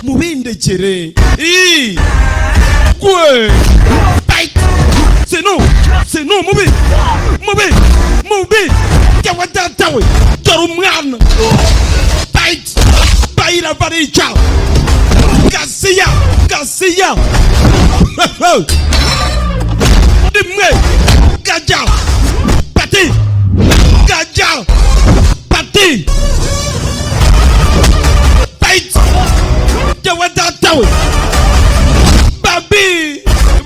mubindekere gwe sinu mubi yewe datawe dore umwana bayira barica gasiya dimwe gaja pati bite yewe datawe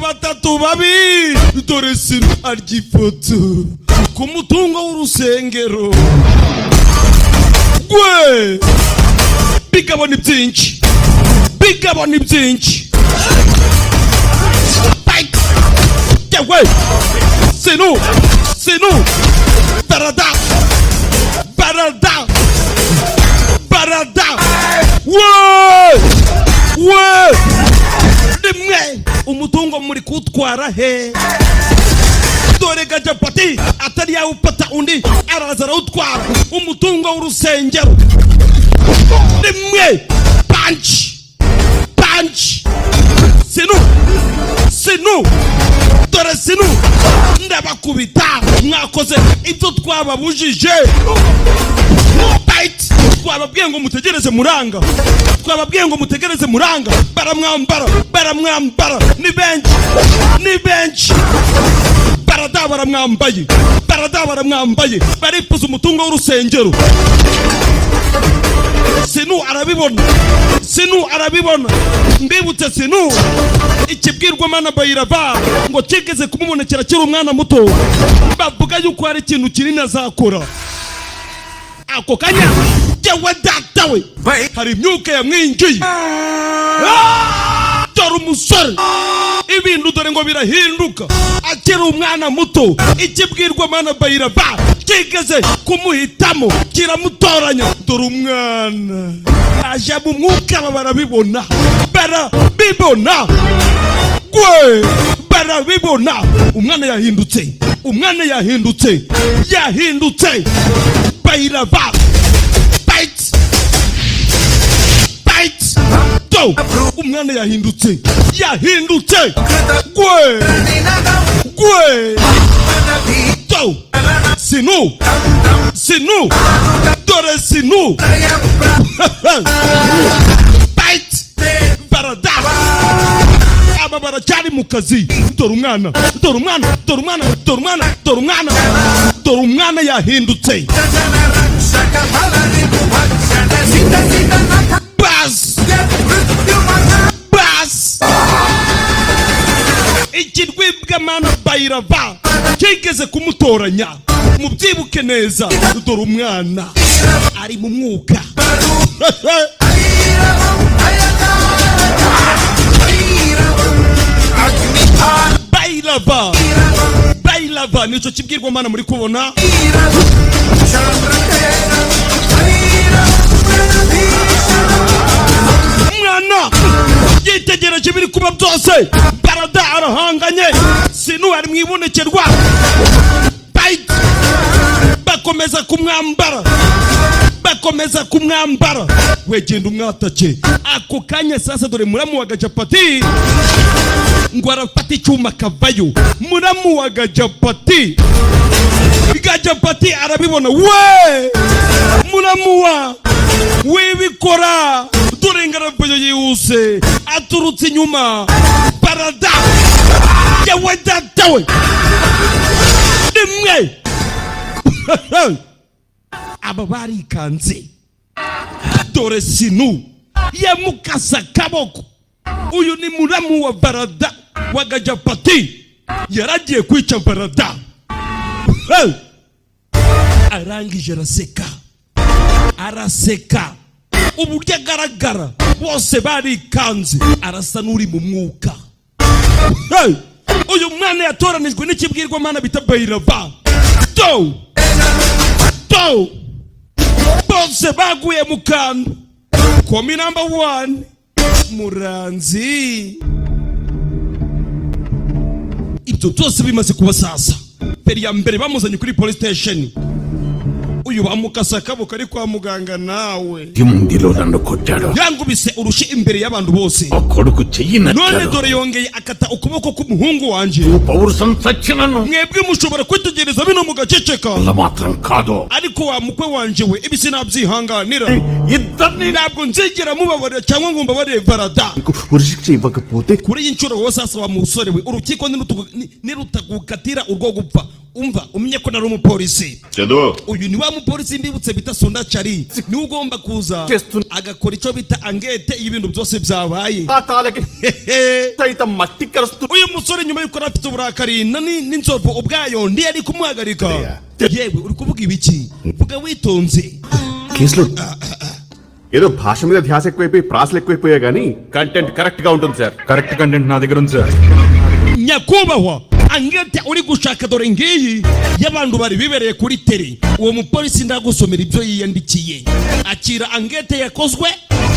batatu babi dore sinu arya ifoto ku mutungo w'urusengero gwe bigabo ni byinshi yewe sinu barada we dimwe umutungo muri kutwara he dore Gajabati atari yawupata undi araza arawutwara umutungo w'urusengero dimwe punch sinu dore sinu ndabakubita mwakoze ibyo twababujije bite twababwiye ngo mutegereze muranga baramwambara ni benshi barada baramwambaye barifuza umutungo w'urusengero sinu arabibona mbibutse sinu ikibwirwamana bayirava ngo kigeze kumubonekera kiri umwana muto bavuga yuko hari ikintu kinini azakora ako kanya yewe datawe hari imyuka yamwinjiye dore umusore ibintu dore ngo birahinduka akiri umwana muto ikibwirwamana bayirava kigeze kumuhitamo kiramutoranya dore umwana aje mu mwuka barabibona gwe barabibona umwana yahindutse bayirava bite umwana yahindutse gwe sinu dore sinu bite barada aba baracyari mu kazi. Dore umwana yahindutse. Bas ikirwibwamana bayirava kigeze kumutoranya mubyibuke neza. Dore umwana ari mu mwuka. Bayilava nicyo kibwirwamana muri kubona. Mwana yitegereje biri kuba byose. Barada arahanganye, sinu ari mwibonekerwa. Bakomeza kumwambara wegenda umwatake. Ako kanya sasa dore muramu wa Gajapati ngo arafata icyuma kavayo. Muramu wa Gajapati arabibona. We muramu wa wibikora. Dore ngarabayo yihuse aturutse inyuma. Barada yawe datawe nimwe. Aba barikanze. Dore sinu yamukasa akaboko. Uyu ni muramu wa Barada wa Gajapati. Yaragiye kwica Barada. Arangije araseka uburyo agaragara. Bose barikanze. Arasa n'uri mu mwuka. Uyu mwana yatoranijwe n'ikibwirwamana bita Bayirava. Bose baguye mu kantu. Komi number 1 Muranzi. Ibyo byose bimaze kuba sasa. Peri ya mbere bamuzanye kuri police station. Uyu bamukasa akaboko ari kwa muganga nawe. Yangubise urushi imbere y'abantu bose. None dore yongeye akata ukuboko k'umuhungu wanje. Mwebwe mushobora kwitegereza bino mugaceceka. Ariko wa mukwe wanje we ibi sinabyihanganira. Ntabwo nzigera mubabarira cyangwa ngo mbabarire Barada. Kuri inshuro wose sasa wa musore we urukiko nirutagukatira urwo gupfa. Umva umenye ko nari umupolisi. Uyu ni wa mupolisi mbibutse bita Sonda Chari. Ni ugomba kuza agakora icyo bita angete y'ibintu byose byabaye. Uyu musore nyuma yuko afite uburakari n'inzovu ubwayo ndi ari kumuhagarika. Yewe uri kuvuga ibiki? Vuga witonze. ఏదో భాష మీద ధ్యాస ఎక్కువైపోయి ప్రాసలు ఎక్కువైపోయా గానీ content correct గా ఉంటుంది సార్. కరెక్ట్ కంటెంట్ నా దగ్గర ఉంది sir. Nyakubahwa angete uri gushaka dore ngiyi y'abantu bari bibereye kuri teri. Uwo mupolisi ndagusomera ibyo yiyandikiye. Akira angete yakozwe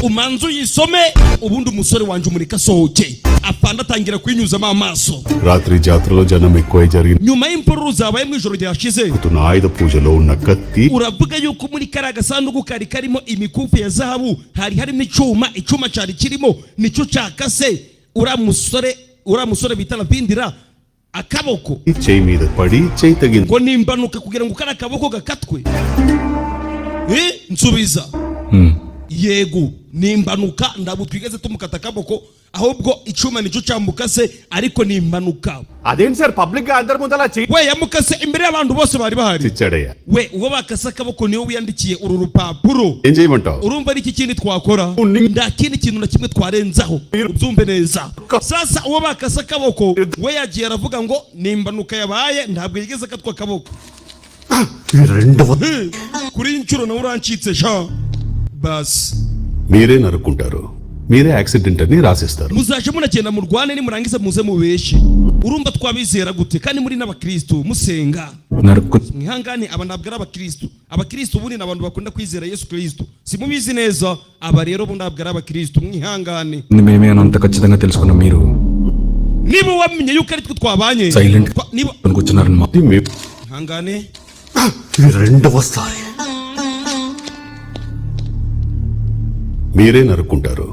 umanzu yisome ubundi umusore wanje umurika sohoke. Apanda atangira kwinyuzamo amaso. రాత్రి జాతరలో జనం ఎక్కువై జరిగింది. Nyuma y'impuru zabaye mu ijoro ryashize. Tuna ఆయుధ పూజలో ఉన్న కత్తి. Uravuga yuko muri kara gasanduku kari karimo imikufi ya zahabu harimo icyuma cyari kirimo nicyo cyakase ura musore bita Lavindira akaboko. చేయి మీద పడి చేయి తగింది. Ngo nimbanuka kugira ngo kara akaboko gakatwe. Nsubiza. Yego nimbanuka ndabwo twigeze tumukata akaboko ahubwo icyuma nicyo cyambukase ariko nimbanuka. అదేంటి sir public గా అందరి ముందలా చెయ్యి. We yamukase imbere y'abantu bose bari bahari. చిచ్చాడయ్యా. We uwo bakase akaboko niyo wiyandikiye uru rupapuro. ఏం చేయమంటావు? Urumva ari iki kindi twakora? Nda kindi kintu na kimwe twarenzaho. Ubyumve neza. Sasa uwo bakase akaboko we yagiye aravuga ngo nimbanuka yabaye ntabwo yigeze akatwa akaboko. Kuri inshuro nawe urancitse sha. Bas మీరే నరుకుంటారు, మీరే యాక్సిడెంట్ అని రాసిస్తారు. muzaje munagenda mu rwane nimurangiza muze mubeshe. Urumva twabizera gute kandi muri n'abakristo musenga? Mwihangane aba ntabwo ari abakristo bundi n'abantu bakunda kwizera Yesu Kristo. Simubizi neza aba rero bundi ntabwo ari abakristo. Mwihangane. మేమే అంత ఖచ్చితంగా తెలుసుకున్న మీరు niba wamenye yuko ari twe twabanye silent కూర్చున్నారని మా hangane. మీరే నరుకుంటారు,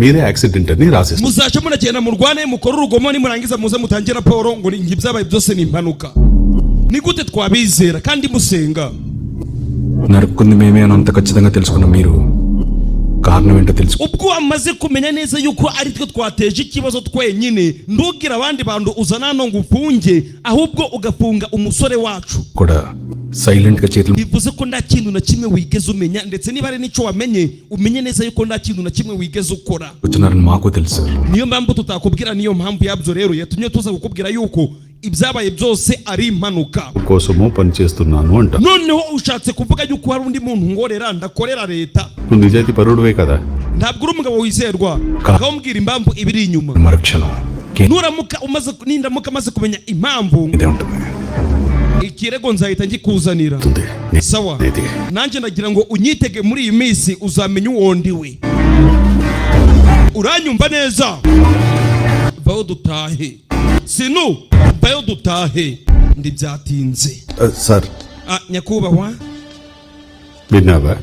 మీరే యాక్సిడెంట్ అని రాసేస్తారు. muzaje munagenda murwane mukora urugomo nimurangiza muze mutange raporo ngo ibyabaye byose ni impanuka. Ni gute twabizera kandi musenga? నరుక్కుంది మేమే అని అంత ఖచ్చితంగా తెలుసుకున్న మీరు కారణం ఏంటో తెలుసు. ubwo amaze kumenya neza yuko ari twe twateje ikibazo twenyine, ntugira abandi bantu uzana hano ngo ufunge, ahubwo ugafunga umusore wacu కూడా సైలెంట్ గా చేతులు. bivuze ko nta kintu na kimwe wigeze umenya, ndetse niba ari n'icyo wamenye umenye neza yuko nta kintu na kimwe wigeze ukora. వచ్చినారని మాకు తెలుసు. niyo mpamvu tutakubwira, niyo mpamvu yabyo rero yatumye tuza kukubwira yuko ibyabaye byose ari impanuka. కోసమో పని చేస్తున్నాను అంట. noneho ushatse kuvuga yuko hari undi muntu ngorera ndakorera leta. నువ్వు నిజాయితీ పరుడువే కదా. ntabwo uri umugabo wizerwa. akawumbwira impamvu ibiri inyuma. మరుక్షణం nindamuka maze kumenya impamvu ఇదే ఉంటుంది. ikirego nzahita ngikuzanira. sawa, nanjye nagira ngo unyitege muri iyi minsi uzamenya uwo ndiwe. uranyumva neza? vayo dutahe. sinu vayo dutahe, ndi byatinze. Sir nyakubahwa, విన్నావా?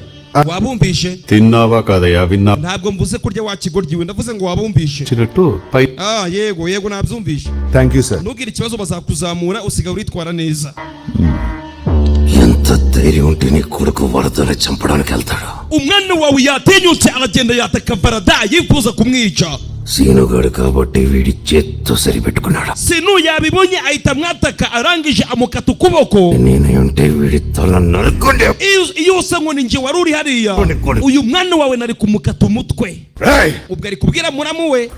wabumvishe? తిన్నావా కాదయ్యా? విన్నా ntabwo mvuze kurya wakigoryiwe, ndavuze ngo wabumvishe. చిన్నట్టు పై. yego nabyumvishe. Thank you sir. ntugire ikibazo, bazakuzamura usigaye uritwara neza. ఎంత ధైర్యం ఉంటే నీ కొడుకు వరదని చంపడానికి వెళ్తాడు? umwana wawe yatinyutse aragenda yataka varada yifuza kumwica. సీనుగాడు కాబట్టి వీడి చేత్తో సరిపెట్టుకున్నాడు. sinu yabibonye ahita amwataka, arangije amukata ukuboko. నేను ఉంటే వీడి తల నరుక్కుండే. iyo usa ngo ni njye wari uri hariya, uyu mwana wawe nari kumukata umutwe. ubwo ari kubwira muramu we,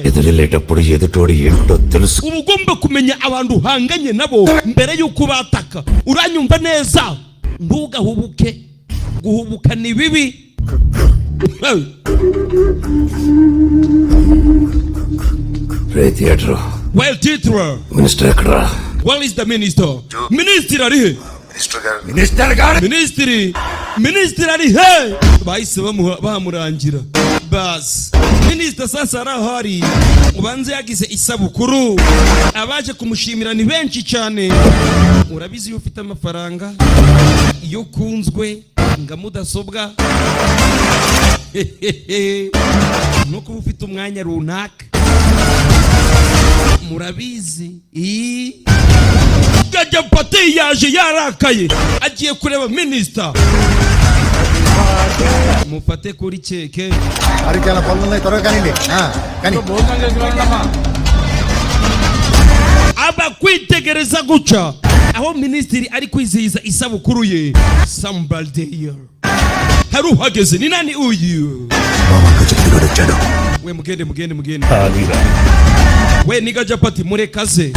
ఎదురెళ్ళేటప్పుడు ఎదుటోడు ఏంటో తెలుసు. uba ugomba kumenya abantu uhanganye nabo mbere y'uko bataka. uranyumva neza? ntugahubuke, guhubuka ni bibi. Theatre well titra, minister ఎక్కడా? well is the minister? minister ari he? minister ari he? bahise bamurangira. bas minister sasa arahari, ubanze yagize isabukuru, abaje kumushimira ni benshi cyane. urabizi iyo ufite amafaranga, iyo kunzwe nga mudasobwa, no kuba ufite umwanya runaka, murabizi. Gajapati yaje yarakaye, agiye kureba minister. mufate kuri keke. అది చాలా పనులు ఉన్నాయి, త్వరగా కానివ్వండి. కానీ abakwitegereza guca aho minisitiri ari kwizihiza isabukuru ye. somebody here hari uhageze. ni nani uyu? we mugende. we ni Gajapati, murekaze.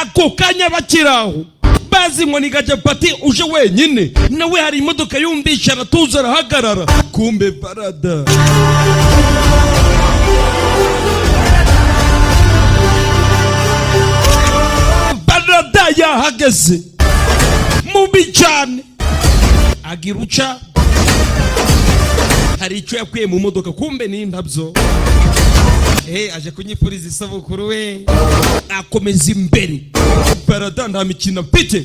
ako kanya bakiraho bazi ngo ni Gajapati uje wenyine, nawe hari imodoka yumvisha aratuza arahagarara, kumbe parada. parada yahageze mubi cyane, agira uca, hari icyo yakuye mu modoka, kumbe ni indabyo. aje kunyifuriza isabukuru we, akomeza imbere. parada nta mikino mfite.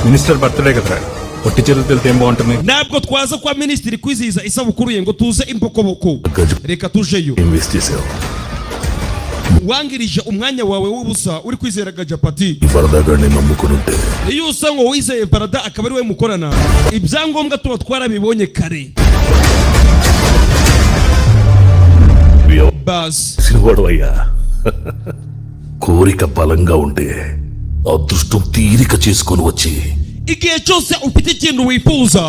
Minister birthday కదా, పొట్టి చేతులు తెలితే ఏం బాగుంటుంది? ntabwo twaza kwa minisitiri kwizihiza isabukuru ye ngo tuze imbokoboko. reka tujeyo. Invest చేసావు. wangirije umwanya wawe w'ubusa uri kwizera Gajapati. వరదగాడిని నమ్ముకుని ఉంటే iyo usa ngo wizeye parada akaba ari we mukorana, ibyangombwa tuba twarabibonye kare. bas సినివాడు అయ్యా. కోరిక బలంగా ఉంటే అదృష్టం తీరిక చేసుకొని వచ్చి, igihe cyose ufite ikintu wifuza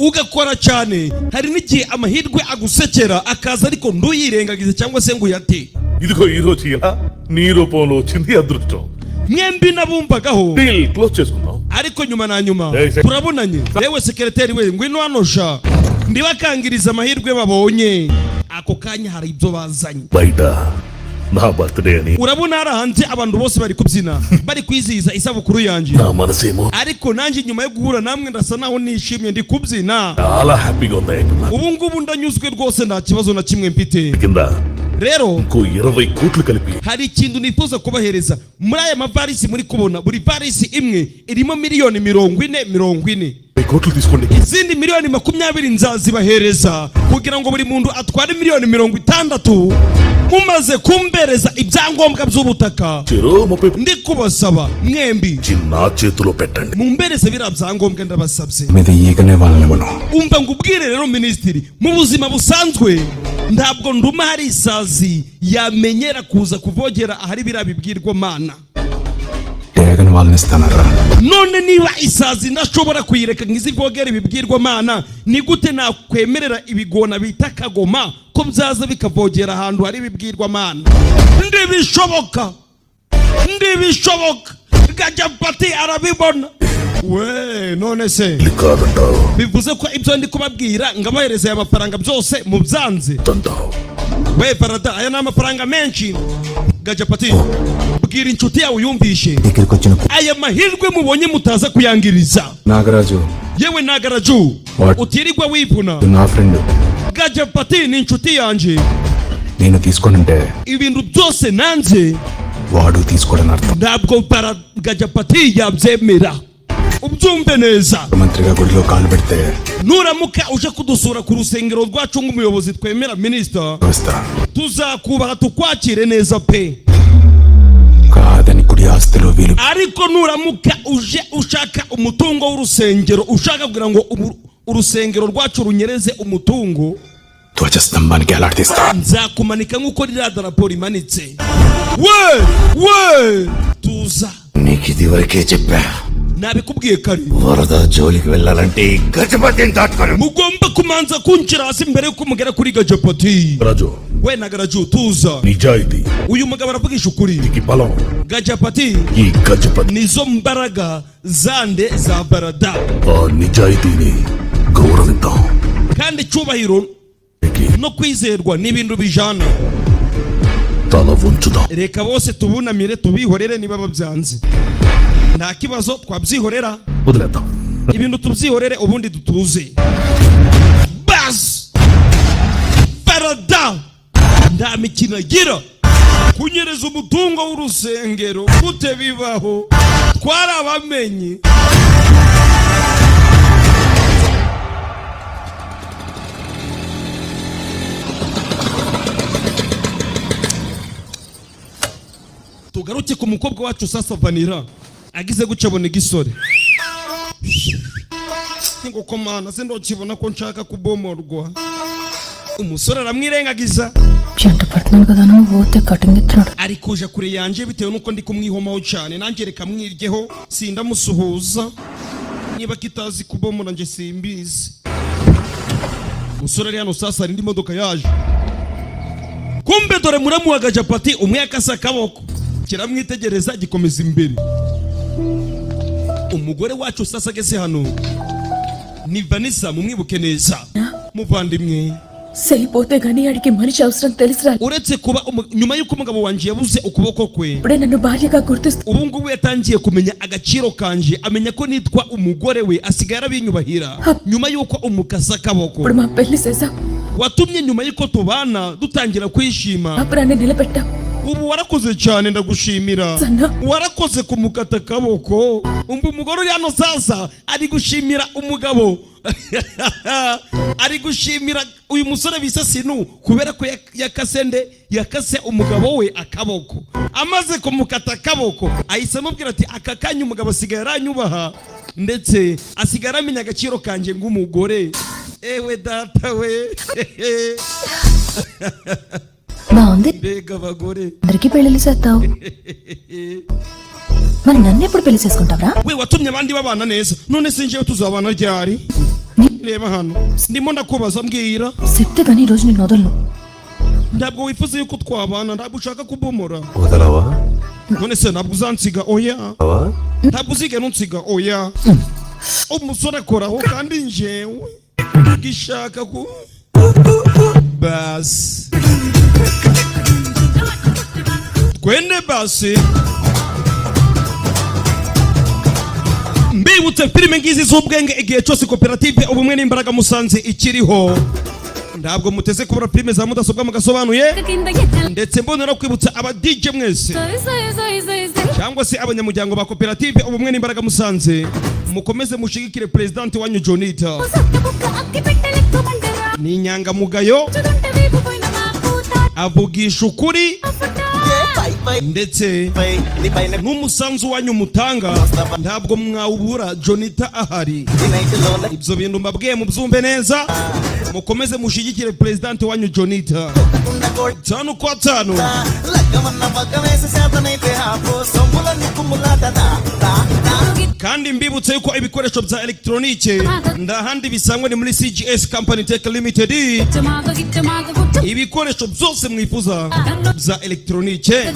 ugakora cyane, hari n'igihe amahirwe agusekera akaza, ariko ntuyirengagize cyangwa se ngo uyate. ఇదిగో ఈ రోజు ఇలా నీ రూపంలో వచ్చింది అదృష్టం. mwembi nabumvagaho డీల్ క్లోజ్ చేసుకుందాం. ariko nyuma na nyuma turabonanye. yewe sekreteri we, ngwino hano sha, ndibakangiriza amahirwe babonye. ako kanya hari ibyo bazanye బయట నా బర్త్డే అని urabona hari hanze abantu bose bari kubyina bari kwizihiza isabukuru yanjye, నా మనసేమో ariko nanjye nyuma yo guhura namwe ndasa naho nishimye, ndi kubyina. చాలా హ్యాపీగా ఉంది. ubu ngubu ndanyuzwe rwose, nta kibazo na kimwe mfite. కింద rero ఇంకో 20 కోట్లు కలిపి hari ikintu nifuza kubahereza muri aya mavarisi muri kubona buri varisi imwe irimo miliyoni 40 కోట్లు తీసుకోండి. izindi miliyoni 20 nzazibahereza kugira ngo buri muntu atware miliyoni 60 mumaze kumbereza ibyangombwa by'ubutaka. ndi kubasaba mwembi నా చేతిలో పెట్టండి. mumbereze biriya byangombwa ndabasabye. మీద ఈగనే వాళ్ళనివ్వను. umva ngubwire rero minisitiri, mu buzima busanzwe ntabwo nduma hari isazi yamenyera kuza kuvogera ahari biriya bibwirwamana. డేగని వాళ్ళని ఇస్తానరా. none niba isazi ndashobora kuyireka nk'izivogera ibibwirwamana, ni gute nakwemerera ibigona bita kagoma ko byaza bikavogera ahantu hari ibibwirwamana? ndibishoboka Gajapati arabibona. we none se bivuze ko ibyo ndi kubabwira ngabahereza aya mafaranga byose mu byanze? we parada, aya ni amafaranga menshi. Gajapati, bwira inshuti yawe uyumvishe aya mahirwe mubonye mutaza kuyangiriza. Nagaraju yewe Nagaraju, utirirwa wivuna. నా friend. Gajapati ni inshuti yanje. నేను తీసుకోనంటే ibintu byose nanze వాడు తీసుకోడని అర్థం. ntabwo Gajapati yabyemera. ubyumve neza. మంత్రిగా గుడిలో కాలు పెడితే nuramuka uje kudusura ku rusengero rwacu nk'umuyobozi twemera minisita, tuzakubaha tukwakire neza pe. కాదని గుడి ఆస్తిలో వీలు. ariko nuramuka uje ushaka umutungo w'urusengero, ushaka kugira ngo urusengero rwacu runyereze umutungo, ధ్వజస్తంభానికి ఎలాడదీస్తా. nzakumanika nk'uko ririya darapo rimanitse. we tuza. నీకు ఇది వరకే చెప్పా. nabikubwiye kare. వరద జోలికి వెళ్ళాలంటే గజపతిని దాటుకోను. mugomba kumanza kunshira hasi mbere yuko mugera kuri Gajapati. Raju we Nagaraju, tuza. నిజాయితీ uyu mugabo aravugisha ukuri. iki బలం Gajapati ఈ Gajapati nizo mbaraga zande za barada. ఆ నిజాయితీని గౌరవిద్దాం. kandi cyubahiro no kwizerwa ni ibintu bijana. తల వంచుదాం. reka bose tubunamire tubihorere niba babyanze. nta kibazo, twabyihorera. వదిలేద్దాం. ibintu tubyihorere ubundi dutuze. bas barada nta mikino agira. kunyereza umutungo w'urusengero gute bibaho? twarabamenye. tugaruke ku mukobwa wacu sasa Vanira agize gucabona igisore. ngo komana se ndokibona ko nshaka kubomorwa. umusore aramwirengagiza. చెంట పడుతున్నాను కదా నువ్వు పోతే కటింగ్ ఇస్తున్నాడు. ari kuja kure yanje bitewe nuko ndi kumwihomaho cyane, nanjye reka mwiryeho sindamusuhuza. niba kitazi kubomora nje simbizi. umusore ari hano sasa, ari indi modoka yaje. kumbe dore muramu wa Gajapati umwe yakasa akaboko kiramwitegereza gikomeza imbere. umugore wacu sasa ageze hano ni Vanessa, mumwibuke neza muvandimwe. సెలిపోతే గానీ ఆడికి మనిషి అవసరం తెలుసురా. uretse kuba nyuma y'uko umugabo wanjye yabuze ukuboko kwe, ఇప్పుడే నన్ను భార్యగా గుర్తిస్తూ ubu ngubu yatangiye kumenya agaciro kanje, amenya ko nitwa umugore we, asigaye arabinyubahira nyuma y'uko umukasa akaboko. ఇప్పుడు మా పెళ్లి చేసా. watumye nyuma y'uko tubana dutangira kwishima. అప్పుడాన్ని నిలబెట్టా. ubu warakoze cyane, ndagushimira. warakoze kumukata akaboko. umva umugore uri hano sasa ari gushimira umugabo. ari gushimira uyu musore bisa Sinu kubera ko yakase umugabo we akaboko. amaze kumukata akaboko ahise amubwira ati aka kanya umugabo asigaye aranyubaha ndetse asigaye amenya agaciro kanje ng'umugore. ewe data we. బాగుంది. mbega abagore. అందరికీ పెళ్లిళ్ళు చేస్తావు, మరి నన్ను ఎప్పుడు పెళ్లి చేసుకుంటావరా? we watumye abandi babana neza, none se njyewe tuzabana ryari? reba hano ndimo ndakubaza, mbwira. చెప్తే కానీ ఈరోజు నేను వదలను. ntabwo wifuza yuko twabana, ntabwo ushaka kubomora. వదలవా? none se ntabwo uzansiga? oya. ntabwo uzigera unsiga? oya. umusore akoraho kandi njyewe gishaka ku basi twende basi. mbibutse filime ngizi z'ubwenge igihe cyose koperative ubumwe n'imbaraga Musanze ikiriho. ntabwo muteze kubura filime za mudasobwa mugasobanuye, ndetse mbonera kwibutsa aba DJ mwese cyangwa se abanyamuryango ba koperative ubumwe n'imbaraga Musanze, mukomeze mushigikire president wanyu Jonita. Ni inyangamugayo, avugisha ukuri, ndetse n'umusanzu wanyu mutanga ntabwo mwawubura Jonita ahari. Ibyo bintu mbabwiye mubyumve neza, mukomeze mushigikire president wanyu Jonita. 5 kwa 5. Kandi mbibutse yuko ibikoresho bya elektronike ndahandi bisangwa ni muri CGS Company Tech Limited. Ibikoresho byose mwifuza bya elektronike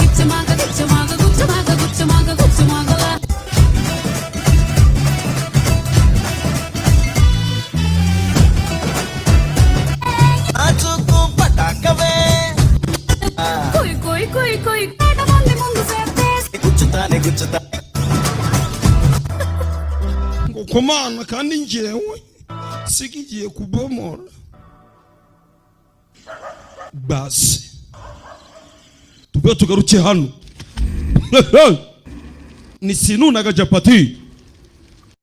komana, kandi njyewe sigiye kubomora. Basi tube tugaruke hano ni Sinu na Gajapati.